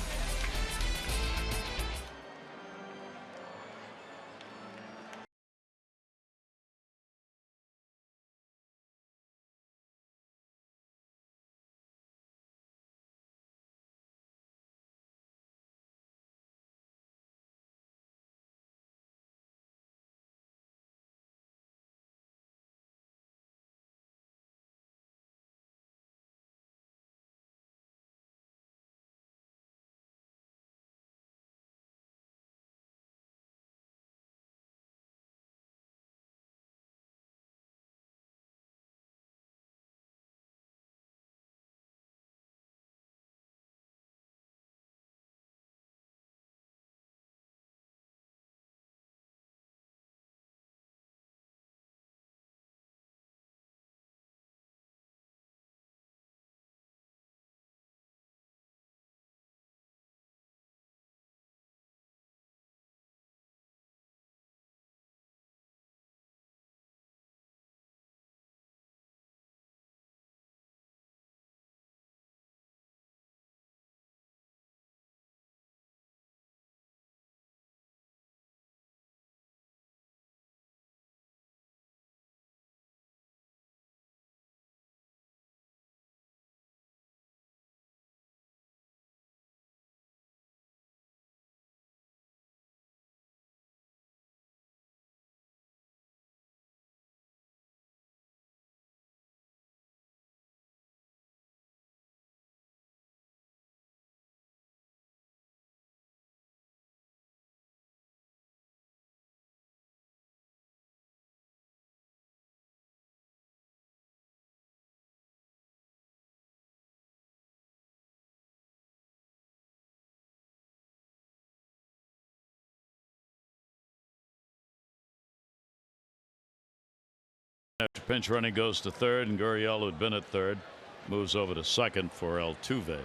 after pinch running goes to third, and Gurriel, who had been at third, moves over to second for Altuve.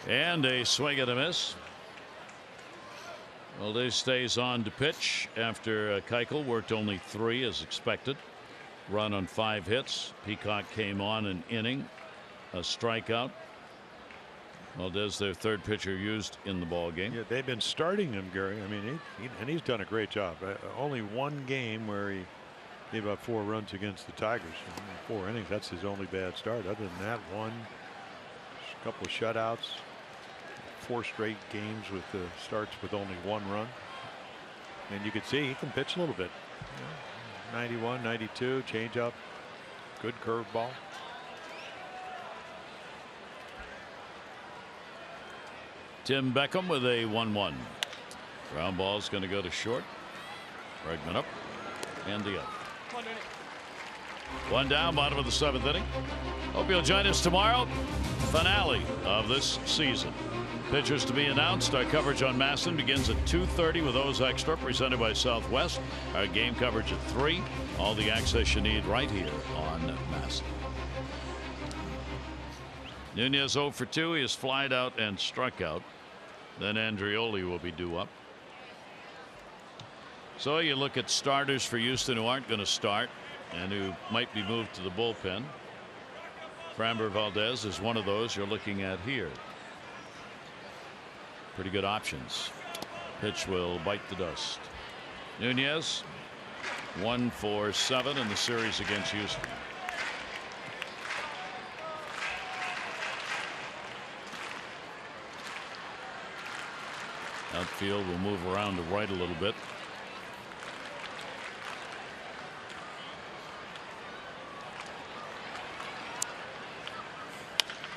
And a swing and a miss. Valdez stays on to pitch after Keuchel worked only 3 as expected. Run on 5 hits. Peacock came on an inning, a strikeout. Valdez, their third pitcher used in the ball game. Yeah, they've been starting him, Gary. I mean, and he's done a great job. Only one game where he gave up 4 runs against the Tigers. 4 innings. That's his only bad start. Other than that, a couple of shutouts, 4 straight games with starts with only 1 run. And you can see he can pitch a little bit. 91, 92, changeup, good curveball. Tim Beckham with a 1-1. Ground ball is going to go to short. Bregman up and the out. 1 down, bottom of the 7th inning. Hope you'll join us tomorrow. Finale of this season. Pitchers to be announced. Our coverage on Masson begins at 2:30 with O's Extra presented by Southwest. Our game coverage at 3. All the access you need right here on Masson. Nunez 0 for 2. He has flied out and struck out. Then Andreoli will be due up. So you look at starters for Houston who aren't going to start and who might be moved to the bullpen. Framber Valdez is one of those you're looking at here. Pretty good options. Pitch will bite the dust. Nunez 1 for 7 in the series against Houston. Outfield will move around to right a little bit.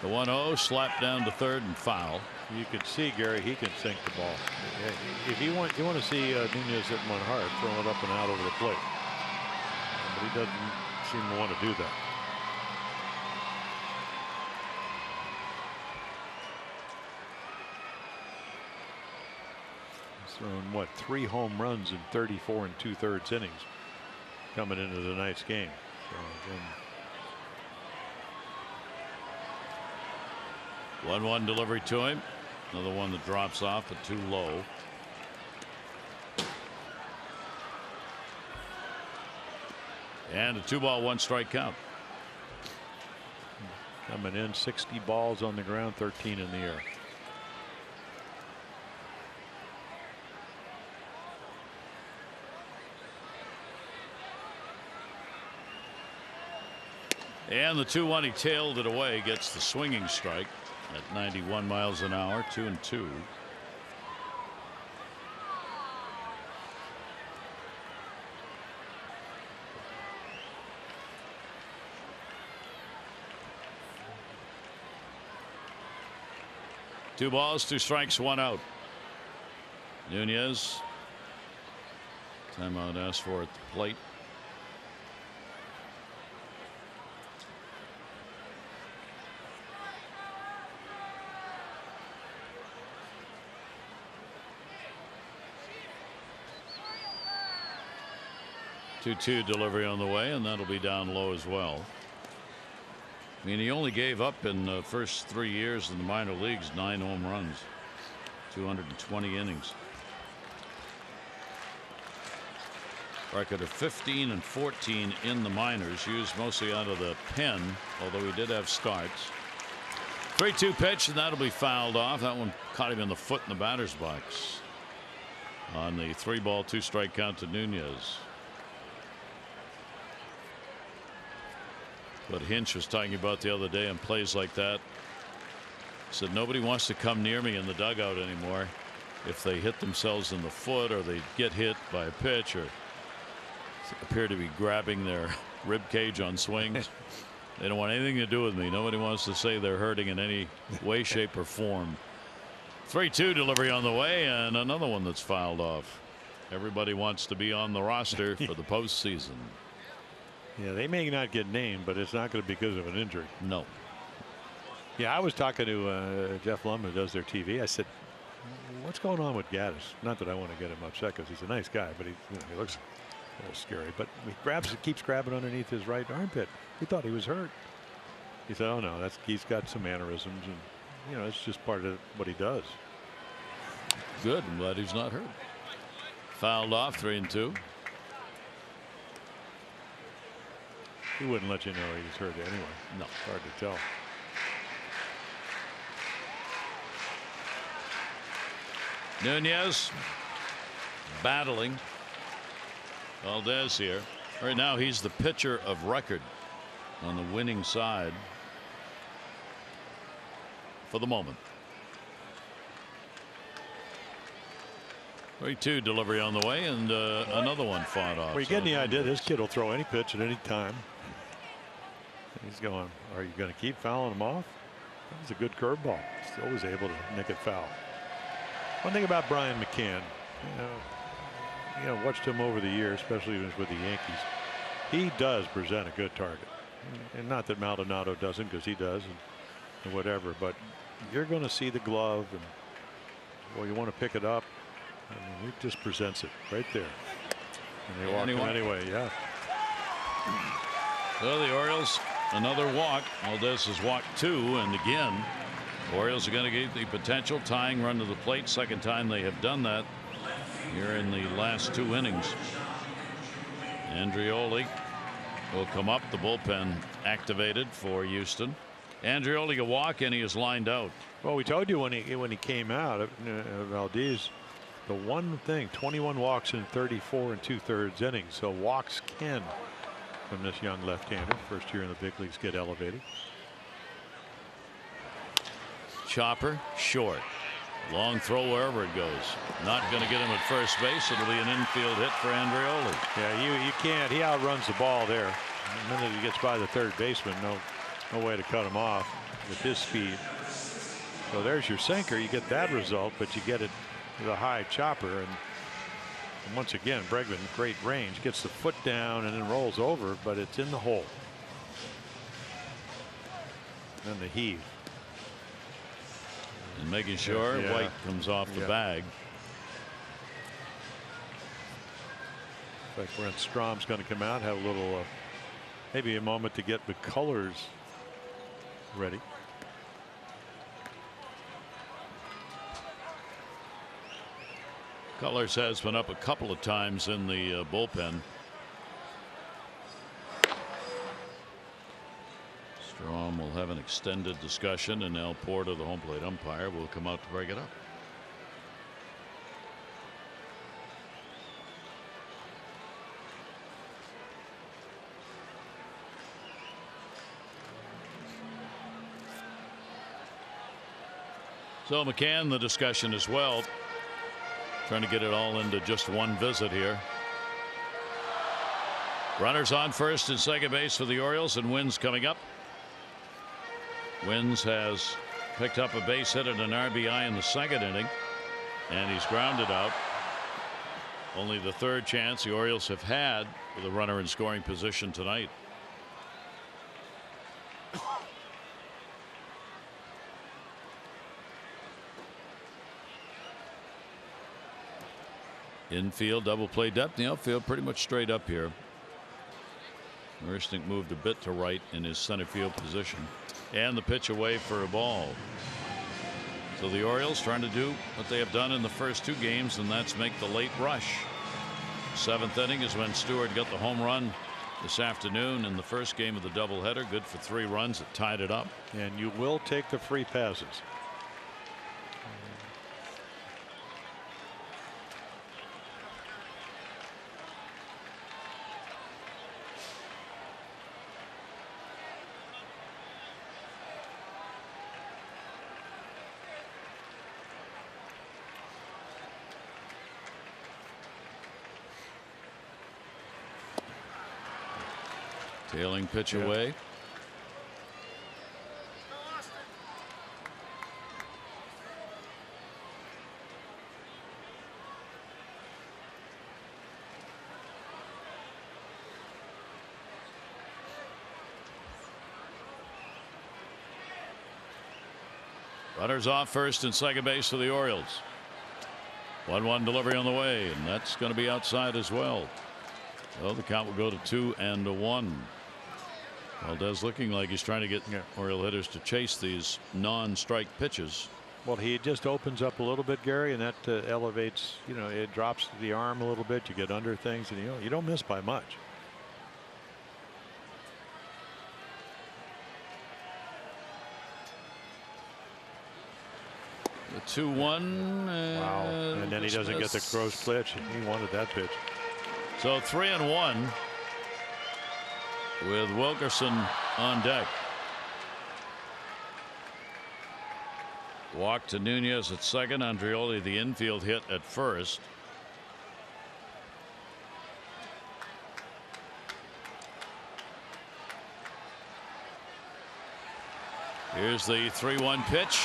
The 1-0 slapped down to third and foul. You can see, Gary, he can sink the ball. If you want to see Nunez hitting one hard, throwing it up and out over the plate. But he doesn't seem to want to do that. He's thrown, what, 3 home runs in 34 2/3 innings coming into tonight's game. So again, 1-1 delivery to him. Another one that drops off but too low. And a 2-ball 1-strike count. Coming in 60 balls on the ground, 13 in the air. And the 2-1, he tailed it away, gets the swinging strike at 91 miles an hour, 2-2. Two balls, 2 strikes, 1 out. Nunez. Timeout asked for at the plate. Two delivery on the way, and that'll be down low as well. I mean, he only gave up in the first 3 years in the minor leagues 9 home runs, 220 innings. Record of 15 and 14 in the minors, used mostly out of the pen, although he did have starts. 3-2 pitch, and that'll be fouled off. That one caught him in the foot in the batter's box on the 3-ball 2-strike count to Nunez. What Hinch was talking about the other day on plays like that. Said nobody wants to come near me in the dugout anymore if they hit themselves in the foot or they get hit by a pitch or appear to be grabbing their rib cage on swings. They don't want anything to do with me. Nobody wants to say they're hurting in any way, shape, or form. 3-2 delivery on the way, and another one that's fouled off. Everybody wants to be on the roster for the postseason. Yeah, they may not get named, but it's not going to be because of an injury. No. Yeah, I was talking to Jeff Lum, who does their TV. I said, "What's going on with Gaddis?" Not that I want to get him upset because he's a nice guy, but he looks A little scary, but he keeps grabbing underneath his right armpit. We thought he was hurt. He said, "Oh no, he's got some mannerisms, and you know, it's just part of what he does." Good. I'm glad he's not hurt. Fouled off, 3-2. He wouldn't let you know he was hurt anyway. No, hard to tell. Nunez battling Valdez here. Right now he's the pitcher of record on the winning side for the moment. 3-2 delivery on the way, and another one fought off. Well, you're getting the idea this kid will throw any pitch at any time. And he's going, are you going to keep fouling him off? That was a good curveball. Still was able to nick it foul. One thing about Brian McCann, you know, watched him over the years, especially when he was with the Yankees. He does present a good target, and not that Maldonado doesn't, because he does, and whatever. But you're going to see the glove, and well, you want to pick it up. I mean, he just presents it right there, and they walk him anyway. Yeah. So the Orioles, another walk. Valdez has walked 2, and again, Orioles are going to get the potential tying run to the plate. Second time they have done that here in the last 2 innings. Andreoli will come up. The bullpen activated for Houston. Andreoli a walk, and he is lined out. Well, we told you when he came out, Valdez, the one thing, 21 walks in 34 2/3 innings. So walks can, from this young left-hander, first year in the big leagues, get elevated. Chopper short. Long throw wherever it goes. Not going to get him at first base. It'll be an infield hit for Andreoli. Yeah, you can't. He outruns the ball there. The minute he gets by the third baseman, no way to cut him off with his speed. So there's your sinker. You get that result, but you get it with a high chopper. And once again, Bregman, great range, gets the foot down and then rolls over, but it's in the hole. And the heave. And making sure White comes off the bag. Like Brent Strom's going to come out, have a little, maybe a moment to get the colors ready. Colors has been up a couple of times in the bullpen. Strom will have an extended discussion, and Al Porter, the home plate umpire, will come out to break it up. So McCann, the discussion as well. Trying to get it all into just one visit here. Runners on first and second base for the Orioles, and Wins coming up. Wins has picked up a base hit and an RBI in the second inning, and he's grounded out. Only the third chance the Orioles have had with a runner in scoring position tonight. Infield double play depth. The outfield pretty much straight up here. Merstink moved a bit to right in his center field position, and the pitch away for a ball. So the Orioles trying to do what they have done in the first 2 games, and that's make the late rush. 7th inning is when Stewart got the home run this afternoon in the first game of the doubleheader. Good for 3 runs. It tied it up. And you will take the free passes. Tailing pitch away. Runners off first and second base for the Orioles. 1-1 delivery on the way, and that's going to be outside as well. So the count will go to 2-1. Valdez looking like he's trying to get Oriole hitters to chase these non-strike pitches. Well, he just opens up a little bit, Gary, and that elevates, it drops the arm a little bit. You get under things, and you don't miss by much. The 2-1. Wow. And then he doesn't get the gross pitch. He wanted that pitch. So 3-1 with Wilkerson on deck. Walk to Nunez at second. Andreoli the infield hit at first. Here's the 3-1 pitch.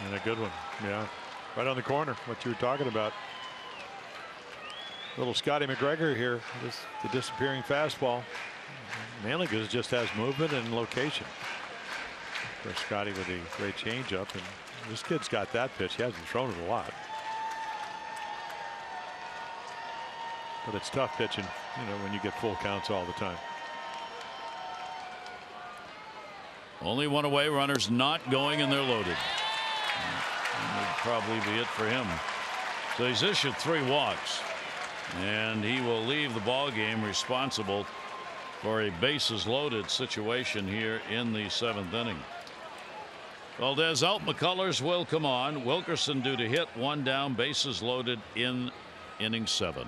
And a good one. Yeah. Right on the corner. What you were talking about. Little Scotty McGregor here. The disappearing fastball. Manligas just has movement and location. Of course, Scotty with a great changeup, and this kid's got that pitch. He hasn't thrown it a lot, but it's tough pitching, when you get full counts all the time. Only one away, runners not going, and they're loaded. That would probably be it for him. So he's issued 3 walks, and he will leave the ball game responsible for a bases loaded situation here in the 7th inning. Valdez out. McCullers will come on. Wilkerson due to hit, 1 down, bases loaded in inning 7.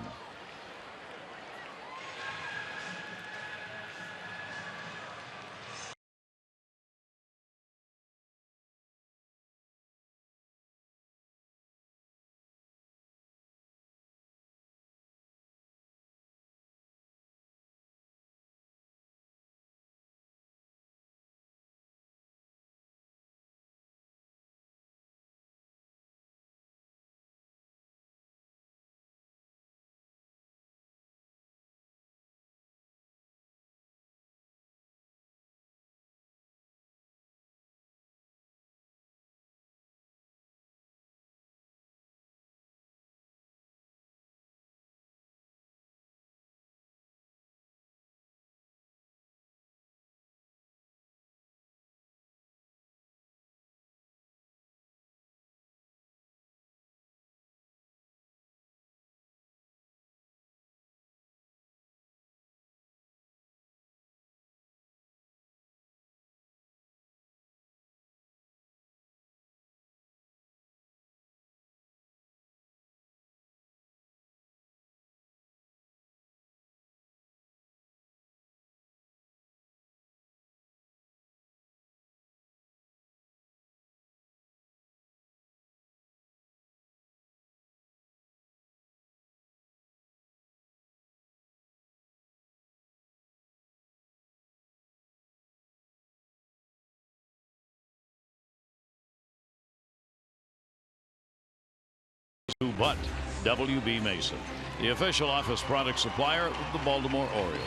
But WB Mason, the official office product supplier of the Baltimore Orioles.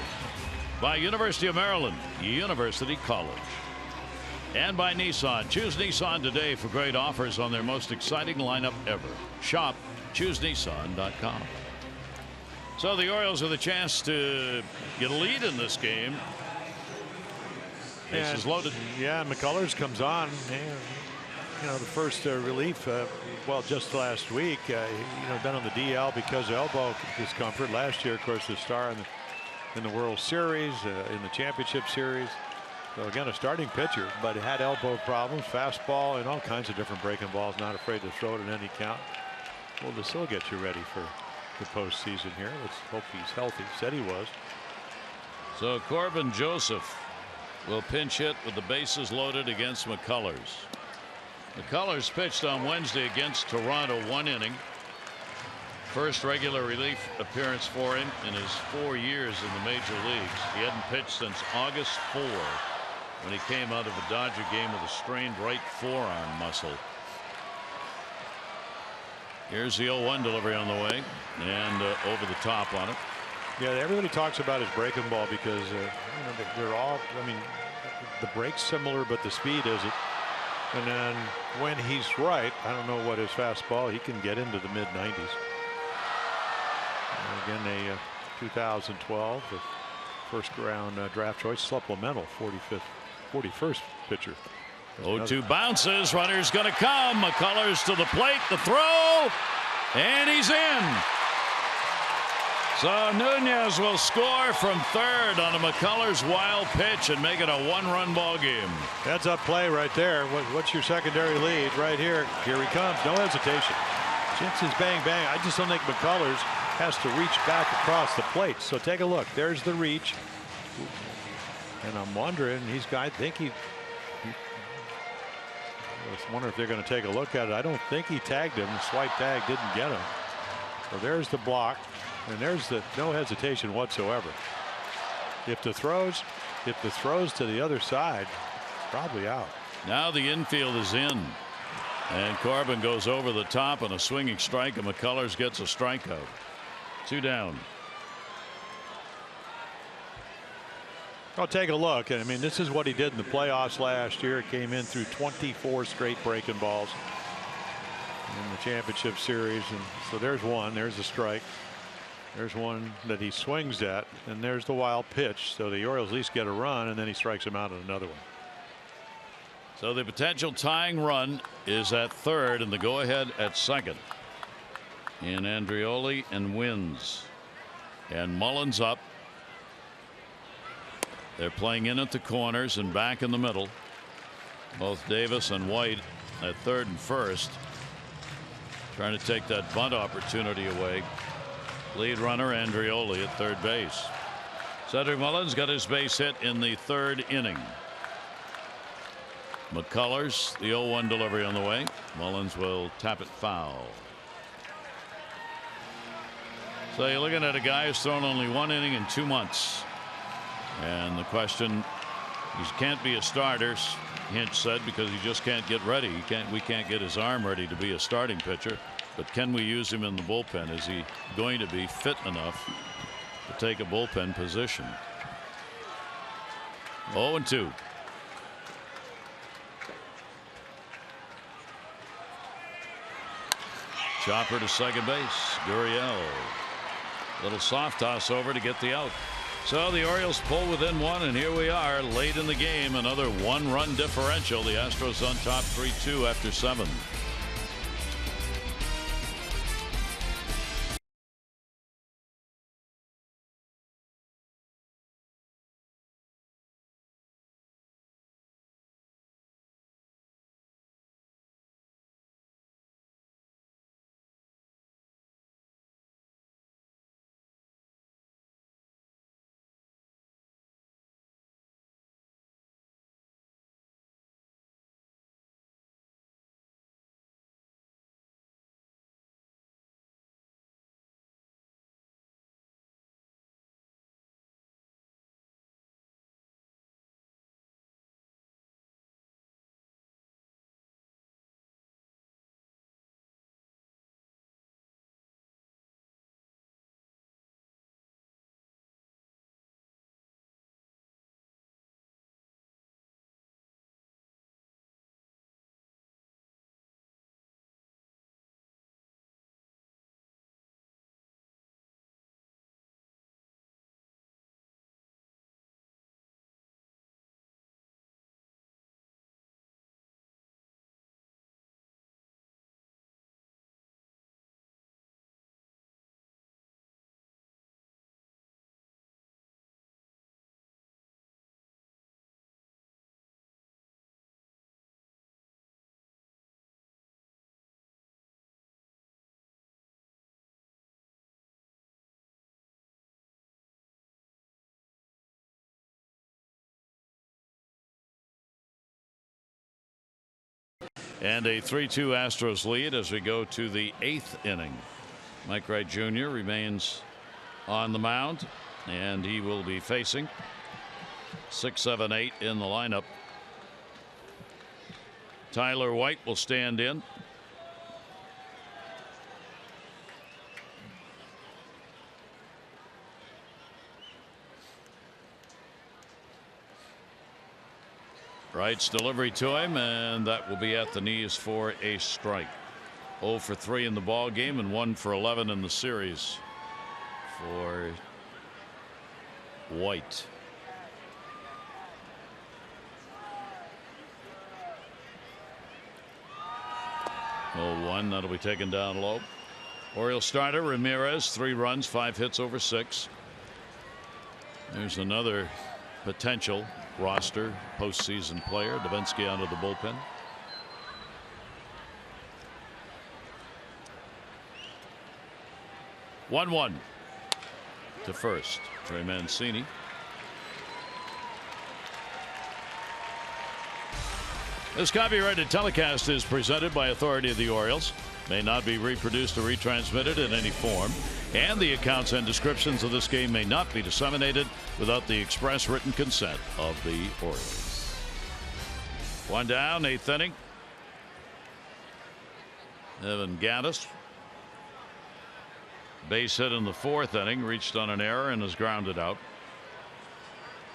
By University of Maryland, University College. And by Nissan. Choose Nissan today for great offers on their most exciting lineup ever. Shop ChooseNissan.com. So the Orioles have the chance to get a lead in this game. Bases loaded. Yeah, McCullers comes on. The first relief, well, just last week, been on the DL because of elbow discomfort. Last year, of course, the star in the World Series, in the Championship Series. So again, a starting pitcher, but had elbow problems, fastball, and all kinds of different breaking balls. Not afraid to throw it in any count. Well, this will get you ready for the postseason here. Let's hope he's healthy. Said he was. So Corbin Joseph will pinch hit with the bases loaded against McCullers. McCullers pitched on Wednesday against Toronto, 1 inning. First regular relief appearance for him in his 4 years in the major leagues. He hadn't pitched since August 4 when he came out of a Dodger game with a strained right forearm muscle. Here's the 0-1 delivery on the way and over the top on it. Yeah, everybody talks about his breaking ball because they're all, the break's similar, but the speed isn't. And then when he's right, I don't know what his fastball, he can get into the mid-90s. Again, 2012, the first round draft choice, supplemental 41st pitcher. 0-2 bounces. Runner's going to come. McCullers to the plate. The throw. And he's in. So Nunez will score from third on a McCullers wild pitch and make it a one-run ball game. Heads up play right there. What's your secondary lead right here? Here he comes. No hesitation. Chances bang bang. I just don't think McCullers has to reach back across the plate. So take a look. There's the reach. And I'm wondering, I was wondering if they're going to take a look at it. I don't think he tagged him. The swipe tag didn't get him. So there's the block. And there's the no hesitation whatsoever. If the throws to the other side, probably out. Now the infield is in. And Corbin goes over the top on a swinging strike, and McCullers gets a strikeout. 2 down. I'll take a look. I mean, this is what he did in the playoffs last year. It came in through 24 straight breaking balls in the championship series. And so there's one. There's a strike. There's one that he swings at, and there's the wild pitch. So the Orioles at least get a run, and then he strikes him out on another one. So the potential tying run is at third, and the go-ahead at second. And Andreoli and wins. And Mullins up. They're playing in at the corners and back in the middle. Both Davis and White at third and first. Trying to take that bunt opportunity away. Lead runner Andreoli at third base. Cedric Mullins got his base hit in the third inning. McCullers, the 0-1 delivery on the way. Mullins will tap it foul. So you're looking at a guy who's thrown only 1 inning in 2 months. And the question, he can't be a starter, Hinch said, because he just can't get ready. We can't get his arm ready to be a starting pitcher. But can we use him in the bullpen? Is he going to be fit enough to take a bullpen position? 0-2. Chopper to second base. Gurriel. Little soft toss over to get the out. So the Orioles pull within 1, and here we are late in the game. Another 1-run differential. The Astros on top 3-2 after 7. And a 3-2 Astros lead as we go to the 8th inning. Mike Wright Jr. remains on the mound, and he will be facing 6, 7, 8 in the lineup. Tyler White will stand in. Wright's delivery to him, and that will be at the knees for a strike. 0 for 3 in the ball game and 1 for 11 in the series for White. Oh, 1 that'll be taken down low. Orioles starter Ramirez, 3 runs, 5 hits over 6. There's another potential roster postseason player. Davinsky out of the bullpen. One to first. Trey Mancini. This copyrighted telecast is presented by authority of the Orioles. May not be reproduced or retransmitted in any form, and the accounts and descriptions of this game may not be disseminated without the express written consent of the Orioles. 1 down, 8th inning. Evan Gattis, base hit in the 4th inning, reached on an error and is grounded out.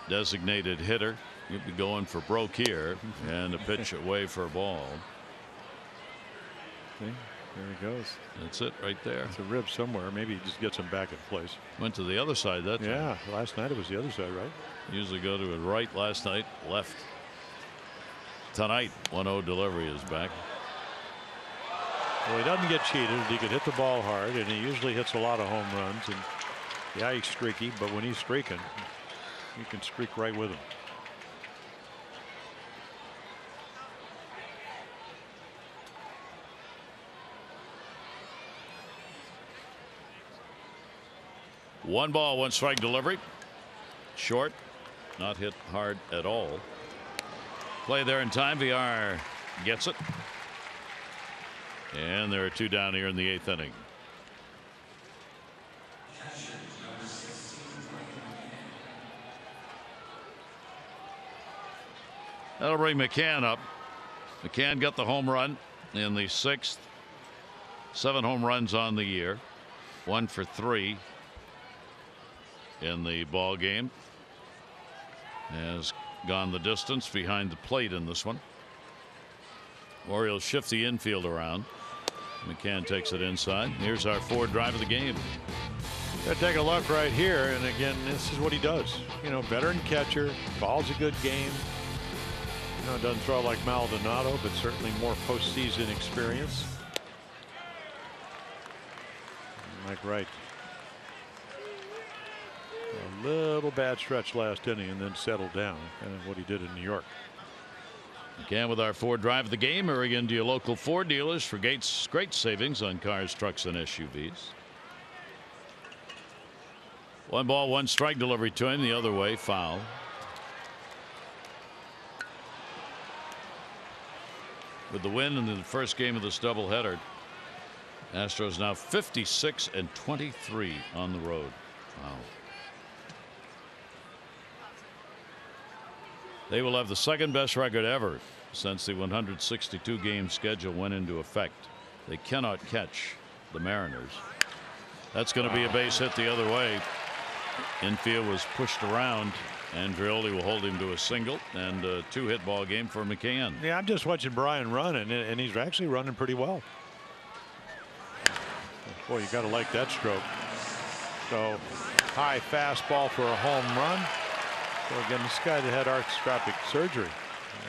Designated hitter, you'd be going for broke here, and a pitch away for a ball. See? There he goes. That's it right there. It's a rib somewhere. Maybe he just gets him back in place. Went to the other side that time. Yeah, last night it was the other side, right? Usually go to it right. Last night, left. Tonight, 1-0 delivery is back. Well, he doesn't get cheated. He could hit the ball hard, and he usually hits a lot of home runs. And yeah, he's streaky, but when he's streaking, you can streak right with him. One ball, 1 strike delivery. Short, not hit hard at all. Play there in time. VR gets it. And there are 2 down here in the 8th inning. That'll bring McCann up. McCann got the home run in the 6th. 7 home runs on the year. 1 for 3 in the ball game. Has gone the distance behind the plate in this one. Orioles shift the infield around. McCann takes it inside. Here's our 4th drive of the game. Gotta take a look right here, and again, this is what he does. You know, veteran catcher, ball's a good game. You know, doesn't throw like Maldonado, but certainly more postseason experience. Mike Wright. A little bad stretch last inning and then settled down, kind of what he did in New York. Again with our 4th drive of the game. Hurry into your local Ford dealers for great savings on cars, trucks, and SUVs. 1 ball, 1 strike delivery to him. The other way, foul. With the win in the first game of this doubleheader, Astros now 56-23 on the road. Wow. They will have the 2nd best record ever since the 162 game schedule went into effect. They cannot catch the Mariners. That's going to be a base hit the other way. Infield was pushed around, and Drioli will hold him to a single, and a 2-hit ball game for McCann. Yeah, I'm just watching Brian run, and he's actually running pretty well. Boy, you got to like that stroke. So high fastball for a home run. So again, this guy that had arthroscopic surgery,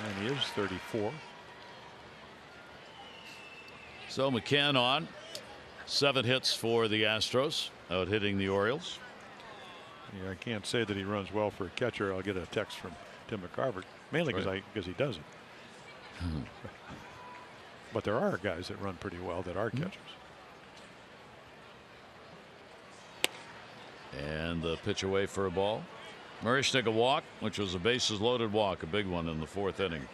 and he is 34. So McCann on 7 hits for the Astros, out hitting the Orioles. Yeah, I can't say that he runs well for a catcher. I'll get a text from Tim McCarver, mainly because he doesn't. But there are guys that run pretty well that are catchers. And the pitch away for a ball. Murishnik a walk, which was a bases loaded walk, a big one in the 4th inning.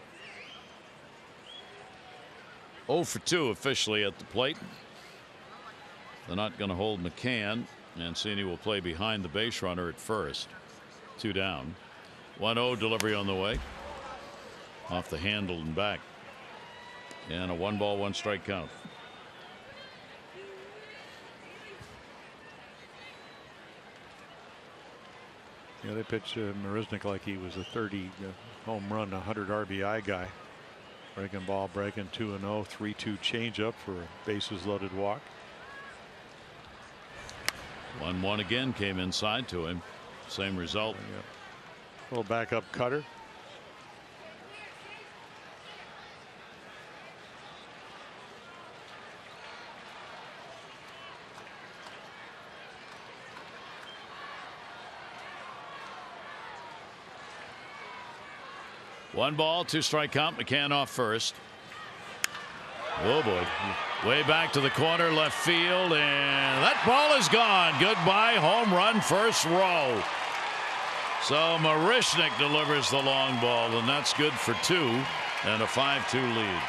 0 for 2 officially at the plate. They're not going to hold McCann. Mancini will play behind the base runner at first. 2 down. 1-0 delivery on the way. Off the handle and back. And a 1 ball, 1 strike count. Yeah, they pitched Marisnik like he was a 30 home run, 100 RBI guy. Breaking ball, breaking 2-0, 3-2 changeup for a bases loaded walk. 1-1 again came inside to him. Same result. Yeah. Little backup cutter. One ball, 2-strike count. McCann off first. Oh boy. Way back to the corner, left field, and that ball is gone. Goodbye, home run, first row. So Marishnik delivers the long ball, and that's good for 2 and a 5-2 lead.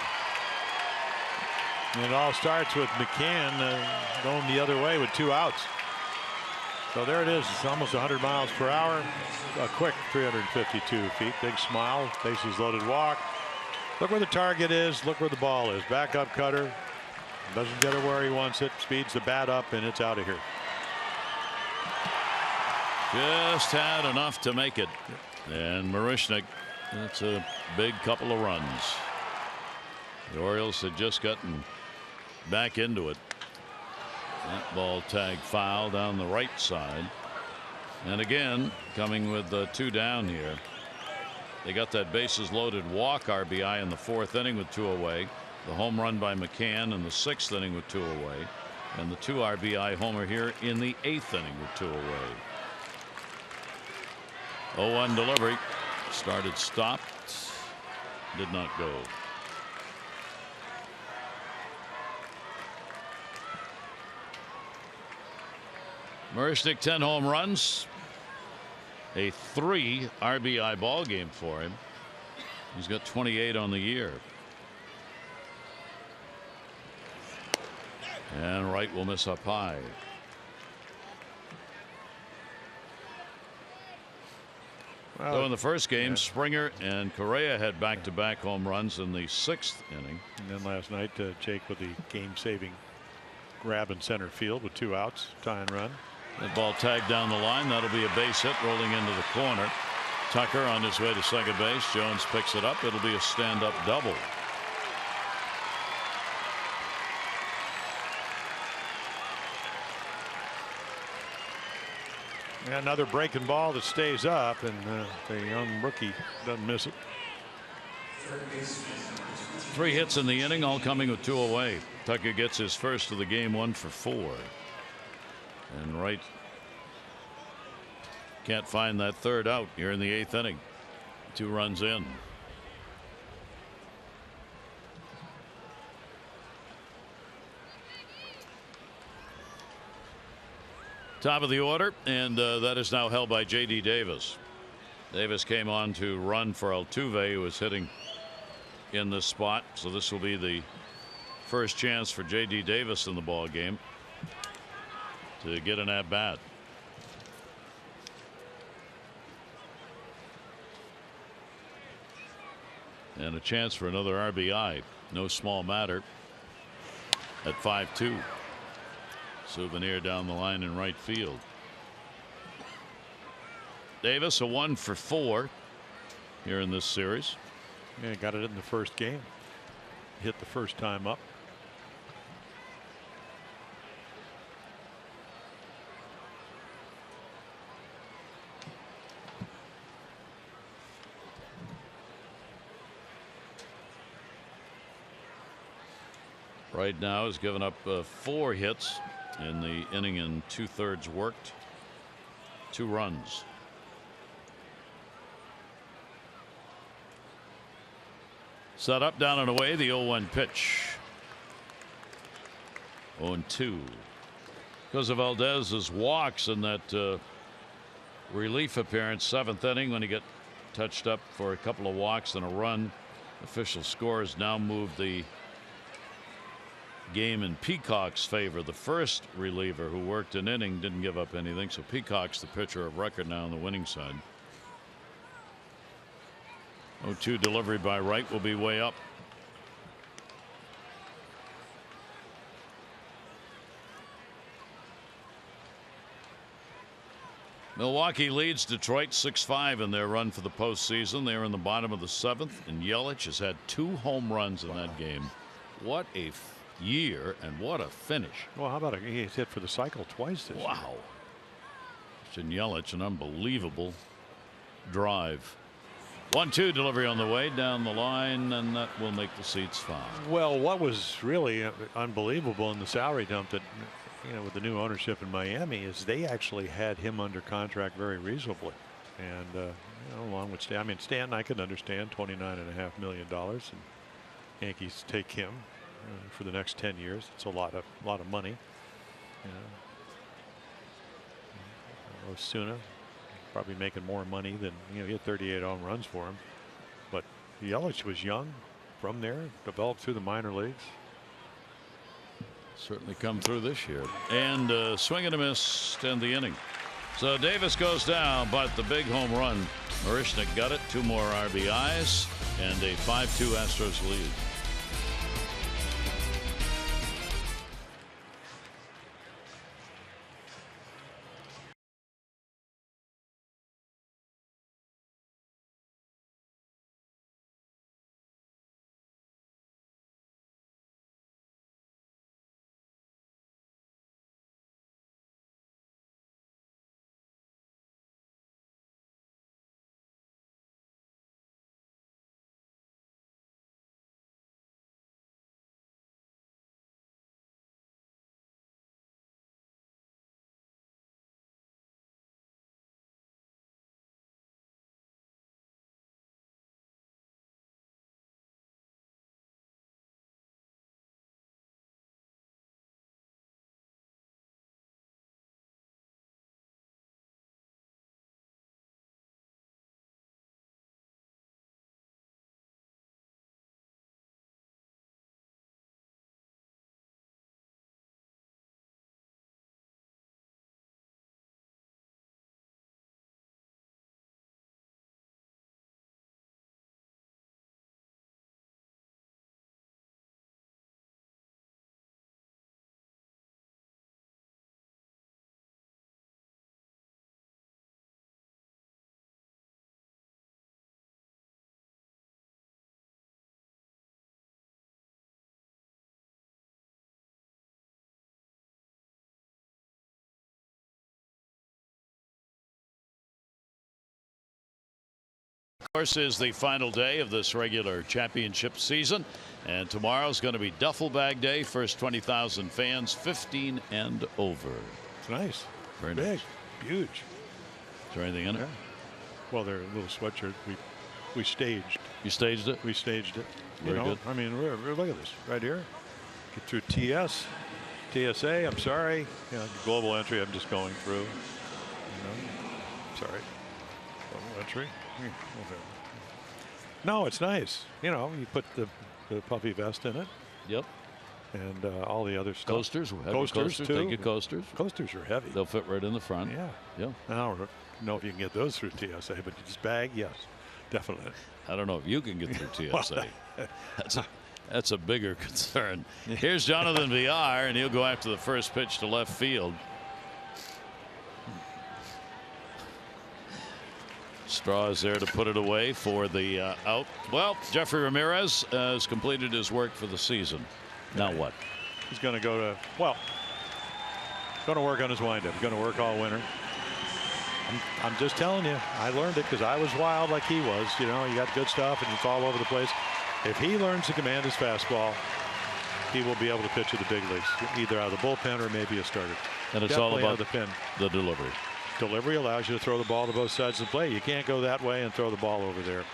And it all starts with McCann going the other way with 2 outs. So there it is. It's almost 100 miles per hour. A quick 352 feet. Big smile. Bases loaded walk. Look where the target is. Look where the ball is. Backup cutter. Doesn't get it where he wants it. Speeds the bat up, and it's out of here. Just had enough to make it. And Marishnik, that's a big couple of runs. The Orioles had just gotten back into it. That ball tag foul down the right side. And again, coming with 2 down here. They got that bases loaded walk RBI in the 4th inning with 2 away. The home run by McCann in the 6th inning with 2 away. And the 2 RBI homer here in the 8th inning with 2 away. 0-1 delivery. Started, stopped. Did not go. Marishnik 10 home runs. A 3 RBI ball game for him. He's got 28 on the year. And right will miss up high. Well, so in the first game, Springer and Correa had back-to-back home runs in the 6th inning. And then last night, Jake with the game-saving grab in center field with 2 outs, tie and run. That ball tagged down the line. That'll be a base hit rolling into the corner. Tucker on his way to second base. Jones picks it up. It'll be a stand-up double. Another breaking ball that stays up, and the young rookie doesn't miss it. 3 hits in the inning, all coming with 2 away. Tucker gets his first of the game, 1 for 4. And Wright can't find that 3rd out here in the 8th inning. 2 runs in. Top of the order, and that is now held by J.D. Davis. Davis came on to run for Altuve, who was hitting in this spot. So this will be the first chance for J.D. Davis in the ball game to get an at-bat. And a chance for another RBI. No small matter at 5-2. Souvenir down the line in right field. Davis a 1 for 4 here in this series. Yeah, got it in the first game. Hit the first time up. Right now has given up 4 hits in the inning and 2/3 worked. 2 runs. Set up, down and away, the 0-1 pitch. 0-2. Because of Valdez's walks in that relief appearance, 7th inning, when he got touched up for a couple of walks and a run. Official scores now moved the game in Peacock's favor. The first reliever who worked an inning didn't give up anything, so Peacock's the pitcher of record now on the winning side. 0-2 delivery by Wright will be way up. Milwaukee leads Detroit 6-5 in their run for the postseason. They're in the bottom of the 7th, and Yelich has had 2 home runs in that game. What a year, and what a finish. Well, how about he's hit for the cycle twice this year. Wow. Christian Yelich, an unbelievable drive. 1-2 delivery on the way down the line, and that will make the seats fine. Well, what was really unbelievable in the salary dump that, with the new ownership in Miami, is they actually had him under contract very reasonably. And, along with Stanton, I can understand $29.5 million, and Yankees take him for the next 10 years. It's a lot of money. Osuna probably making more money than, he had 38 home runs for him. But Yelich was young from there, developed through the minor leagues. Certainly come through this year. And swing and a miss to end the inning. So Davis goes down, but the big home run, Marishnik got it. 2 more RBIs and a 5-2 Astros lead. Of course, is the final day of this regular championship season, and tomorrow's going to be duffel bag day. First 20,000 fans, 15 and over. It's nice. Very big, nice. huge. Is there anything in it? Well, they're a little sweatshirt. We staged. You staged it? We staged it. Very good. I mean, look at this right here. Get through TSA. I'm sorry. Global entry. I'm just going through. Sorry. Global entry. No, it's nice. You put the puffy vest in it. Yep. And all the other stuff. Coasters. Coasters too. Take your coasters. Coasters are heavy. They'll fit right in the front. Yeah. Yeah. I don't know if you can get those through TSA, but just bag, yes, definitely. I don't know if you can get through TSA. That's a bigger concern. Here's Jonathan Villar, and he'll go after the first pitch to left field. Straw is there to put it away for the out. Well, Jeffrey Ramirez has completed his work for the season. Now what? He's going to going to work on his windup. Going to work all winter. I'm just telling you, I learned it because I was wild like he was. You got good stuff and it's all over the place. If he learns to command his fastball, he will be able to pitch at the big leagues, either out of the bullpen or maybe a starter. And it's definitely all about the delivery. Delivery allows you to throw the ball to both sides of the plate. You can't go that way and throw the ball over there.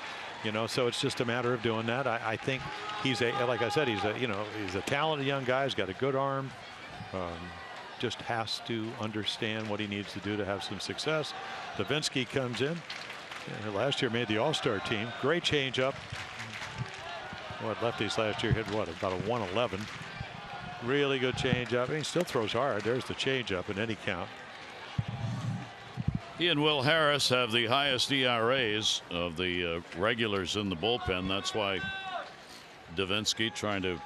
So it's just a matter of doing that. I think like I said, he's a talented young guy. He's got a good arm. Just has to understand what he needs to do to have some success. Davinsky comes in. Last year made the All-Star team. Great changeup. Lefties last year hit about a 111. Really good changeup. He still throws hard. There's the changeup in any count. He and Will Harris have the highest ERAs of the regulars in the bullpen. That's why Davinsky trying to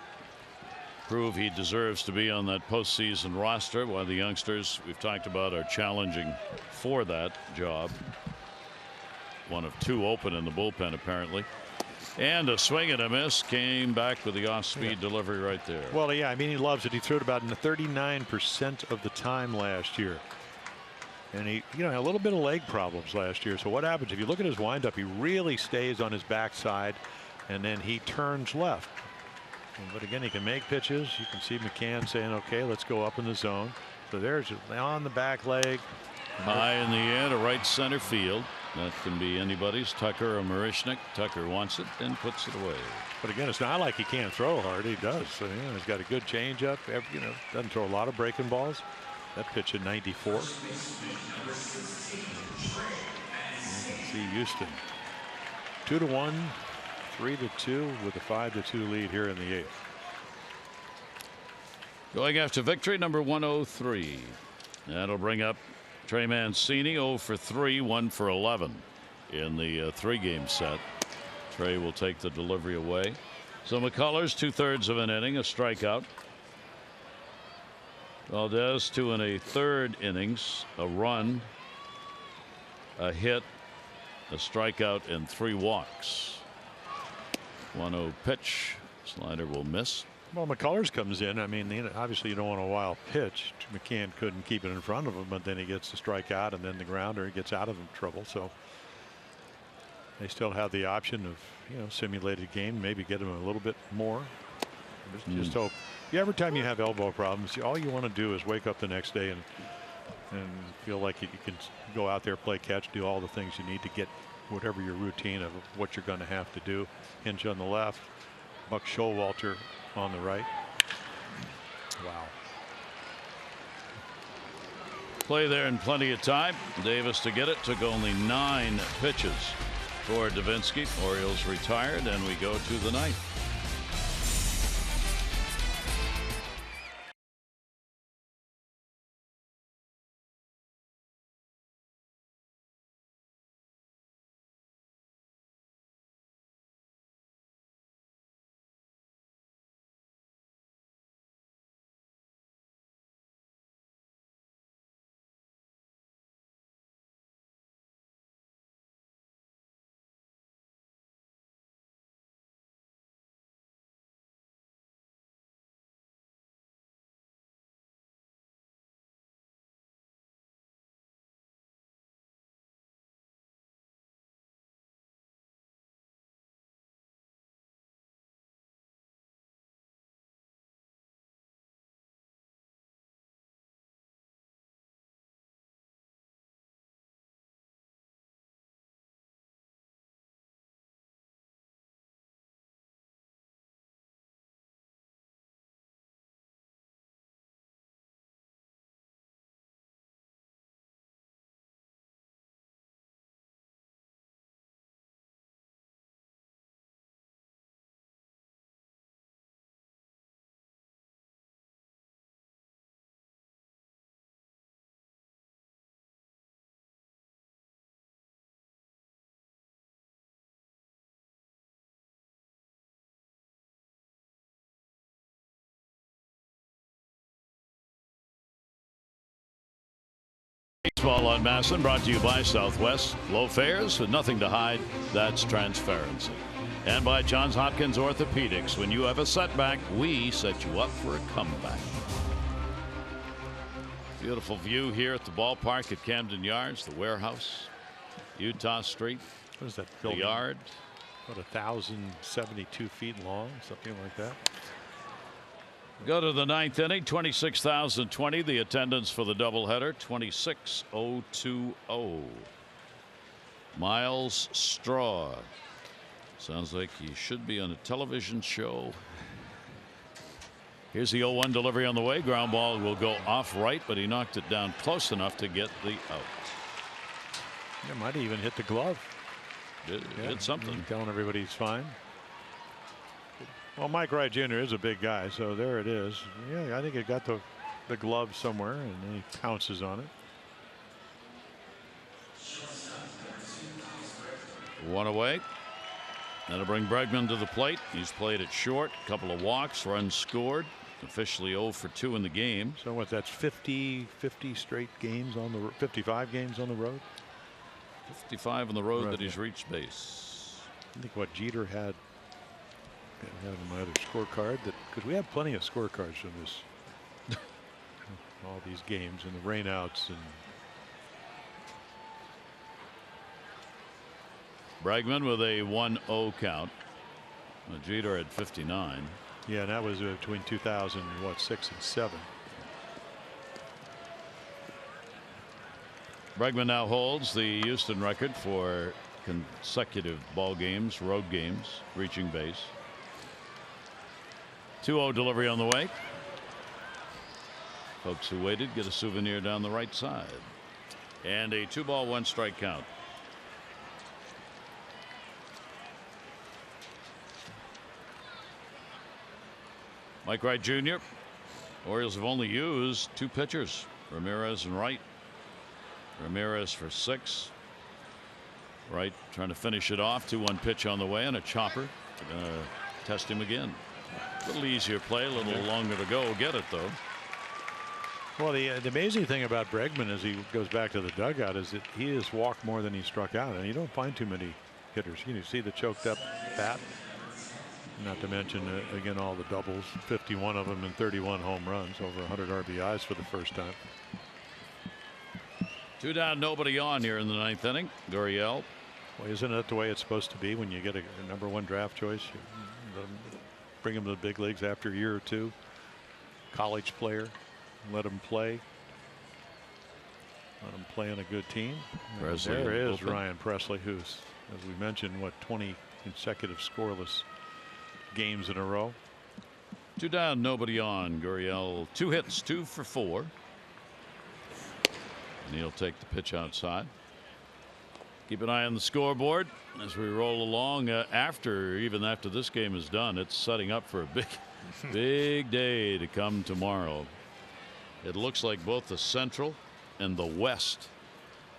prove he deserves to be on that postseason roster, while the youngsters we've talked about are challenging for that job. One of 2 open in the bullpen apparently. And a swing and a miss, came back with the off-speed delivery right there. Well, yeah, I mean, he loves it. He threw it about 39% of the time last year. And he, had a little bit of leg problems last year. So what happens if you look at his windup? He really stays on his backside, and then he turns left. But again, he can make pitches. You can see McCann saying, "Okay, let's go up in the zone." So there's on the back leg, high in the air to right center field. That can be anybody's. Tucker or Marishnik. Tucker wants it and puts it away. But again, it's not like he can't throw hard. He does. So, he's got a good changeup. Doesn't throw a lot of breaking balls. That pitch at 94. You can see Houston 2-1, 3-2 with a 5-2 lead here in the 8th. Going after victory number 103. That'll bring up Trey Mancini 0 for 3, 1 for 11 in the 3-game set. Trey will take the delivery away. So McCullers 2/3 of an inning, a strikeout. Valdez 2 1/3 innings, a run, a hit, a strikeout, and 3 walks. 1-0 pitch. Slider will miss. Well, McCullers comes in. I mean, obviously you don't want a wild pitch. McCann couldn't keep it in front of him, but then he gets the strikeout and then the grounder. He gets out of trouble. So they still have the option of, simulated game, maybe get him a little bit more. Just hope. Every time you have elbow problems, all you want to do is wake up the next day and feel like you can go out there, play catch, do all the things you need to get whatever your routine of what you're going to have to do. Hinch on the left, Buck Showalter on the right. Wow. Play there in plenty of time. Davis to get it. Took only 9 pitches for Davinsky. Orioles retired, and we go to the 9th. Baseball on Masson, brought to you by Southwest. Low fares with nothing to hide. That's transparency. And by Johns Hopkins Orthopedics. When you have a setback, we set you up for a comeback. Beautiful view here at the ballpark at Camden Yards, the warehouse, Utah Street. What is that building? The yard. About 1,072 feet long, something like that. Go to the 9th inning, 26,020. The attendance for the doubleheader, 26,020. Miles Straw. Sounds like he should be on a television show. Here's the 0-1 delivery on the way. Ground ball will go off right, but he knocked it down close enough to get the out. It might even hit the glove. Did something. Telling everybody he's fine. Well, Mike Wright Jr. is a big guy, so there it is. Yeah, I think it got the glove somewhere, and then he pounces on it. 1 away. That'll bring Bregman to the plate. He's played it short. A couple of walks, runs scored. Officially 0 for 2 in the game. So what? That's 50 straight games on the 55 games on the road. 55 on the road that he's reached base. I think what Jeter had in my other scorecard, that because we have plenty of scorecards from this, all these games and the rainouts and Bregman with a 1-0 count. Jeter had 59. Yeah, and that was between 2006 and 7. Bregman now holds the Houston record for consecutive ball games, road games, reaching base. 2-0 delivery on the way. Folks who waited get a souvenir down the right side. And a 2-ball, 1-strike count. Mike Wright Jr. Orioles have only used 2 pitchers, Ramirez and Wright. Ramirez for 6. Wright trying to finish it off. 2-1 pitch on the way and a chopper. Test him again. A little easier play, a little longer to go. Get it though. Well, the amazing thing about Bregman as he goes back to the dugout is that he has walked more than he struck out, and you don't find too many hitters. You see the choked up bat. Not to mention, again, all the doubles, 51 of them and 31 home runs, over 100 RBIs for the first time. 2 down, nobody on here in the 9th inning. Gurriel. Well, isn't that the way it's supposed to be when you get a #1 draft choice? You bring him to the big leagues after a year or 2. College player, let him play. Let him play on a good team. There is open. Ryan Presley, who's, as we mentioned, 20 consecutive scoreless games in a row. 2 down, nobody on. Gurriel, 2 hits, 2 for 4. And he'll take the pitch outside. Keep an eye on the scoreboard as we roll along. Even after this game is done, it's setting up for a big day to come tomorrow. It looks like both the Central and the West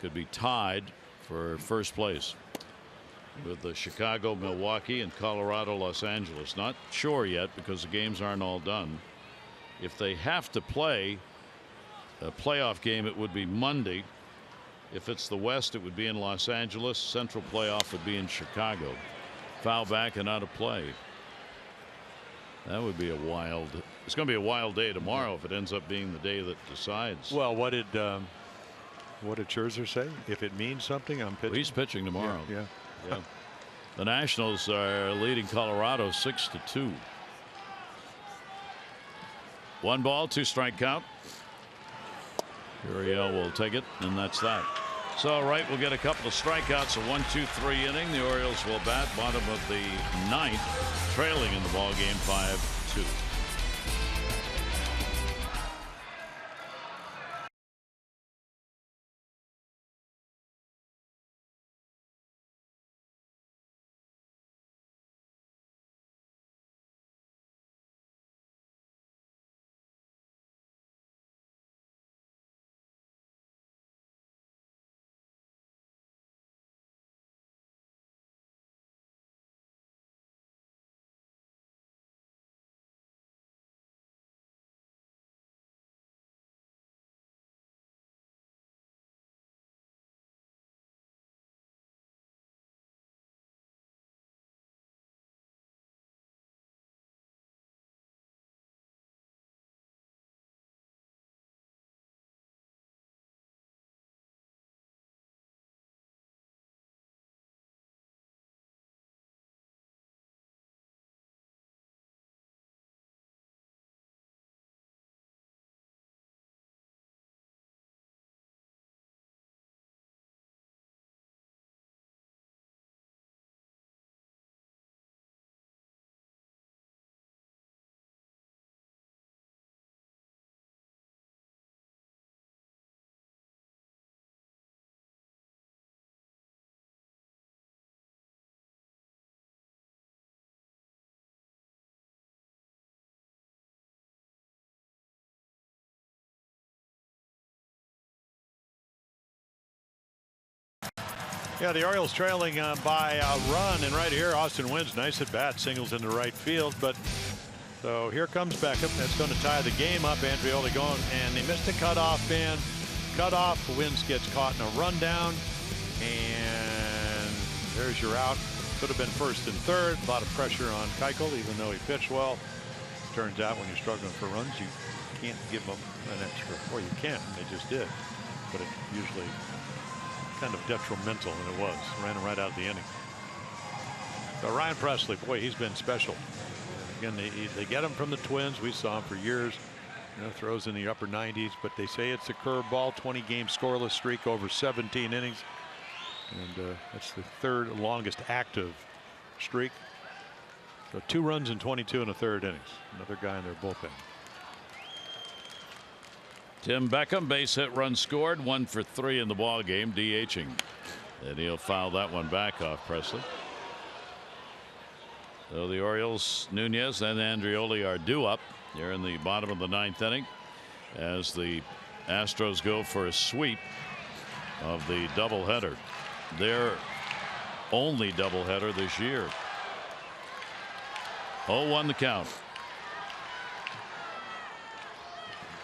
could be tied for first place, with the Chicago, Milwaukee, and Colorado, Los Angeles. Not sure yet because the games aren't all done. If they have to play a playoff game, it would be Monday. If it's the West, it would be in Los Angeles. Central playoff would be in Chicago. Foul back and out of play. That would be it's going to be a wild day tomorrow if it ends up being the day that decides. Well, what did Scherzer say? If it means something, I'm pitching. Well, he's pitching tomorrow. Yeah. The Nationals are leading Colorado 6-2. 1 ball, 2-strike count. Gurriel will take it, and that's that. So Wright will get a couple of strikeouts. A 1-2-3 inning. The Orioles will bat bottom of the 9th, trailing in the ball game 5-2. Yeah, the Orioles trailing by a run, and right here Austin Wynn's nice at bat, singles into right field. But so here comes Beckham. That's going to tie the game up. Andreoli going, and they missed the cutoff man. Cutoff. Wynn's gets caught in a rundown, and there's your out. Could have been first and third. A lot of pressure on Keuchel, even though he pitched well. Turns out when you're struggling for runs, you can't give them an extra, or you can. They just did, but it usually kind of detrimental, and it was. Ran right out of the inning. So Ryan Presley, boy, he's been special. Again, they get him from the Twins. We saw him for years. Throws in the upper 90s, but they say it's a curveball. 20-game scoreless streak over 17 innings. And that's the third longest active streak. So 2 runs in 22 and a third innings. Another guy in their bullpen. Tim Beckham, base hit, run scored, 1 for 3 in the ball game, DHing. And he'll foul that one back off Presley. So the Orioles, Nunez and Andreoli are due up. They're in the bottom of the 9th inning as the Astros go for a sweep of the doubleheader. Their only doubleheader this year. 0-1 the count.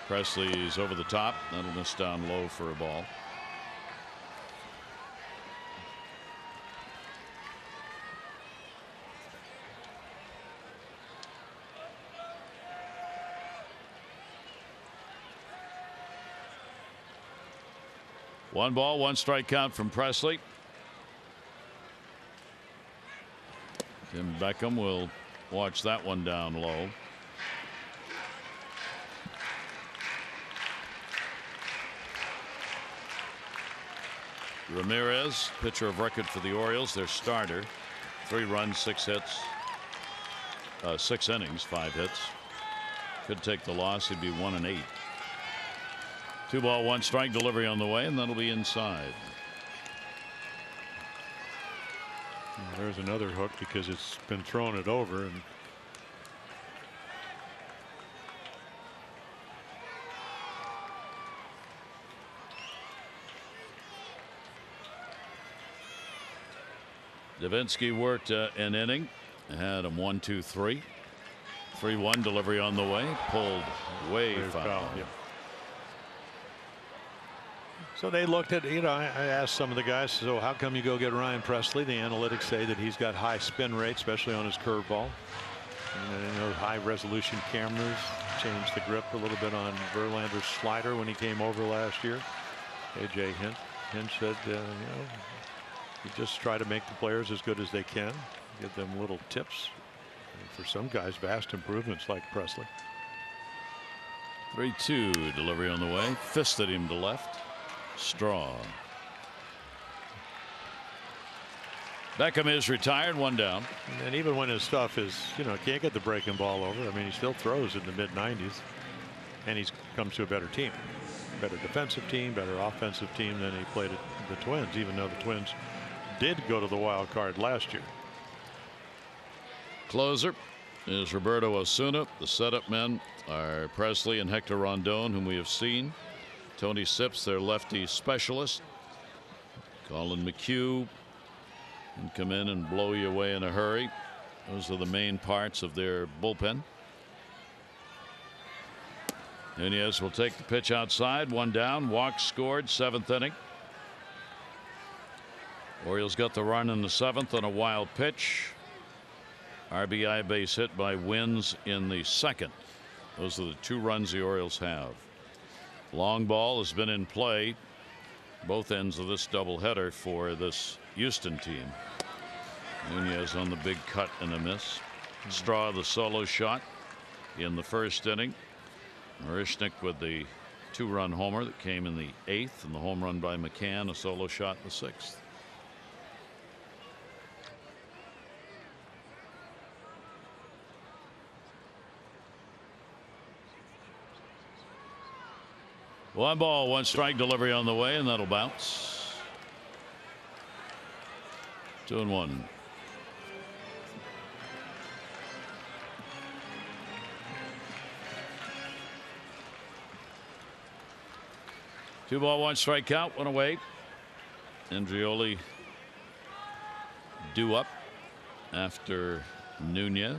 Presley's over the top. That'll miss down low for a ball. One ball, 1 strike count from Presley. Tim Beckham will watch that one down low. Ramirez, pitcher of record for the Orioles, their starter. 3 runs, 6 hits, 6 innings, 5 hits. Could take the loss. He'd be 1-8. 2 ball, 1 strike, delivery on the way, and that'll be inside. There's another hook because it's been thrown it over. And Davinsky worked an inning, had him 1-2-3. 3-1 delivery on the way, pulled way foul. Yeah. So they looked at, I asked some of the guys, so how come you go get Ryan Presley? The analytics say that he's got high spin rate, especially on his curveball. And high resolution cameras changed the grip a little bit on Verlander's slider when he came over last year. AJ Hinch said, you just try to make the players as good as they can, give them little tips. And for some guys, vast improvements like Presley. 3-2 delivery on the way, fisted him to left. Straw. Beckham is retired, 1 down. And even when his stuff is, can't get the breaking ball over. I mean, he still throws in the mid-90s, and he's comes to a better team, better defensive team, better offensive team than he played at the Twins, even though the Twins did go to the wild card last year. Closer is Roberto Osuna. The setup men are Presley and Hector Rondon, whom we have seen. Tony Sips, their lefty specialist. Colin McHugh can come in and blow you away in a hurry. Those are the main parts of their bullpen. Nunez will take the pitch outside. 1 down. Walk scored. 7th inning. Orioles got the run in the 7th on a wild pitch. RBI base hit by Wins in the 2nd. Those are the 2 runs the Orioles have. Long ball has been in play both ends of this doubleheader for this Houston team. Nunez on the big cut and a miss. Straw the solo shot in the 1st inning. Marishnik with the 2-run homer that came in the 8th, and the home run by McCann, a solo shot in the 6th. One ball, 1 strike, delivery on the way, and that'll bounce. 2-1. Two ball, 1 strike count, 1 away. Andreoli due up after Nunez.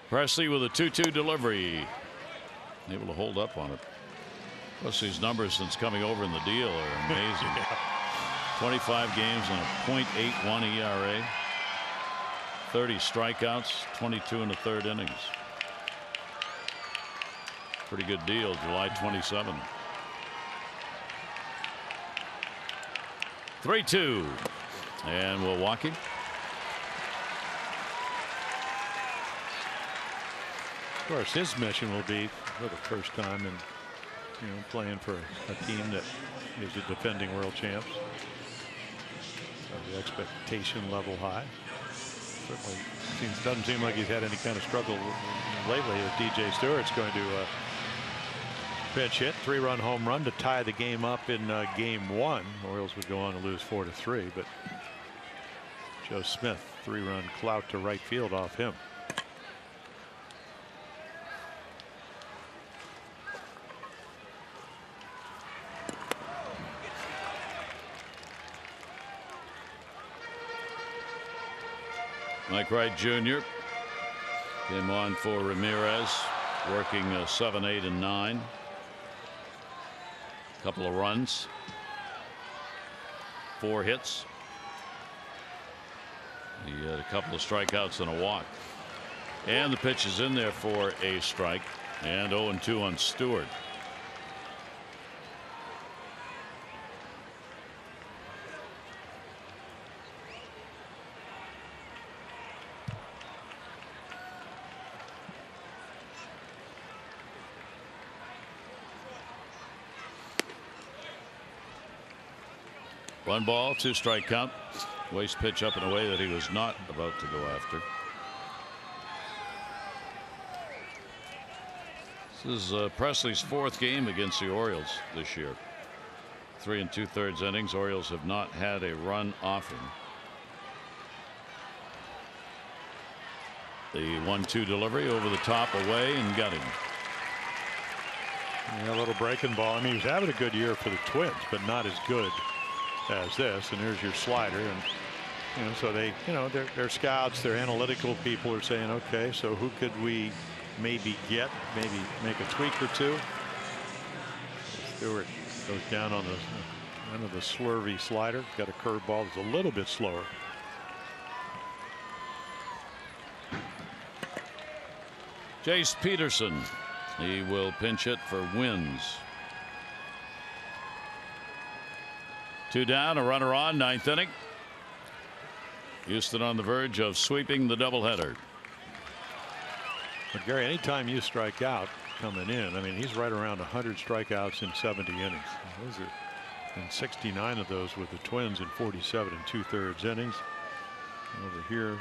Presley with a 2-2 delivery. Able to hold up on it. Plus, these numbers since coming over in the deal are amazing. 25 games and a .81 ERA. 30 strikeouts, 22 in the third innings. Pretty good deal, July 27. 3-2. And Milwaukee. Of course, his mission will be for the first time in, playing for a team that is the defending world champs. So the expectation level high. Certainly doesn't seem like he's had any kind of struggle lately. As DJ Stewart's going to pitch hit, 3-run home run to tie the game up in game 1. Orioles would go on to lose 4-3, but Joe Smith 3-run clout to right field off him. Mike Wright Jr. came on for Ramirez, working 7, 8, and 9. Couple of runs, 4 hits. He had a couple of strikeouts and a walk. And the pitch is in there for a strike. And 0-2 on Stewart. One ball, 2 strike count. Waste pitch up in a way that he was not about to go after. This is Presley's 4th game against the Orioles this year. 3 2/3 innings. Orioles have not had a run off him. The 1-2 delivery over the top, away, and got him. Yeah, a little breaking ball. I mean, he was having a good year for the Twins, but not as good as this. And there's your slider, and so they, their scouts, their analytical people are saying, okay, so who could we maybe get, maybe make a tweak or two. Stewart goes down on the slurvy slider. Got a curveball that's a little bit slower. Jace Peterson, he will pinch hit for Wins. 2 down, a runner on, 9th inning. Houston on the verge of sweeping the doubleheader. But Gary, anytime you strike out coming in, I mean, he's right around 100 strikeouts in 70 innings. Those are, and 69 of those with the Twins in 47 2/3 innings. And over here,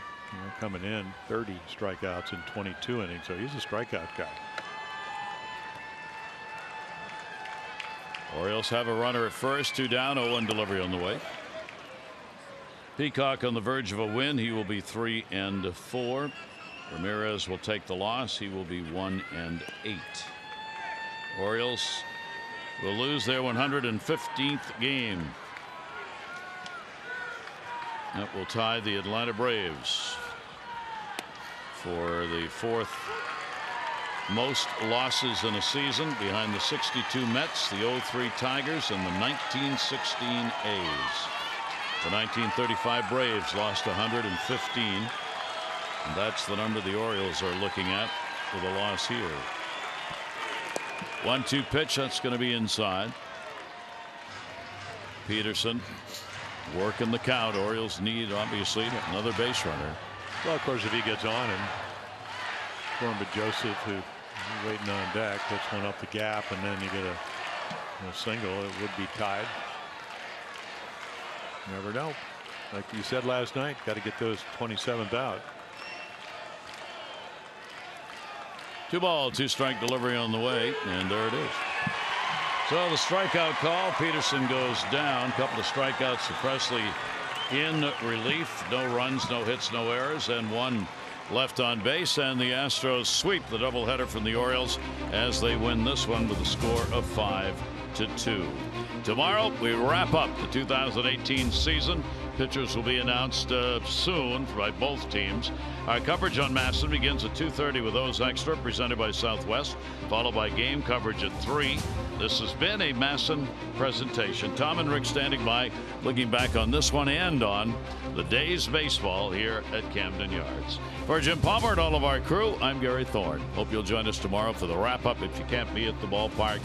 coming in 30 strikeouts in 22 innings. So he's a strikeout guy. Orioles have a runner at first, 2 down, 0-1 delivery on the way. Peacock on the verge of a win. He will be 3-4. Ramirez will take the loss. He will be 1-8. Orioles will lose their 115th game. That will tie the Atlanta Braves for the 4th most losses in a season, behind the 62 Mets, the 03 Tigers, and the 1916 A's. The 1935 Braves lost 115, and that's the number the Orioles are looking at with a loss here. 1-2 pitch, that's going to be inside. Peterson working the count. Orioles need, obviously, another base runner. Well, of course, if he gets on and Corbin Joseph, who waiting on deck, puts one up the gap, and then you get a single, it would be tied. Never know. Like you said last night, got to get those 27th out. 2 ball, 2 strike delivery on the way, and there it is. So the strikeout call. Peterson goes down. Couple of strikeouts for Presley in relief. No runs, no hits, no errors, and 1 left on base, and the Astros sweep the doubleheader from the Orioles as they win this one with a score of 5-2. Tomorrow we wrap up the 2018 season Pitchers will be announced soon by both teams. Our coverage on MASN begins at 2:30 with O's Extra, presented by Southwest, followed by game coverage at 3. This has been a MASN presentation. Tom and Rick standing by, looking back on this one and on the day's baseball here at Camden Yards. For Jim Palmer and all of our crew, I'm Gary Thorne. Hope you'll join us tomorrow for the wrap-up. If you can't be at the ballpark,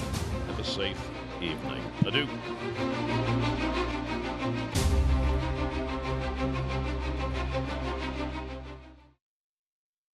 have a safe evening. Adieu.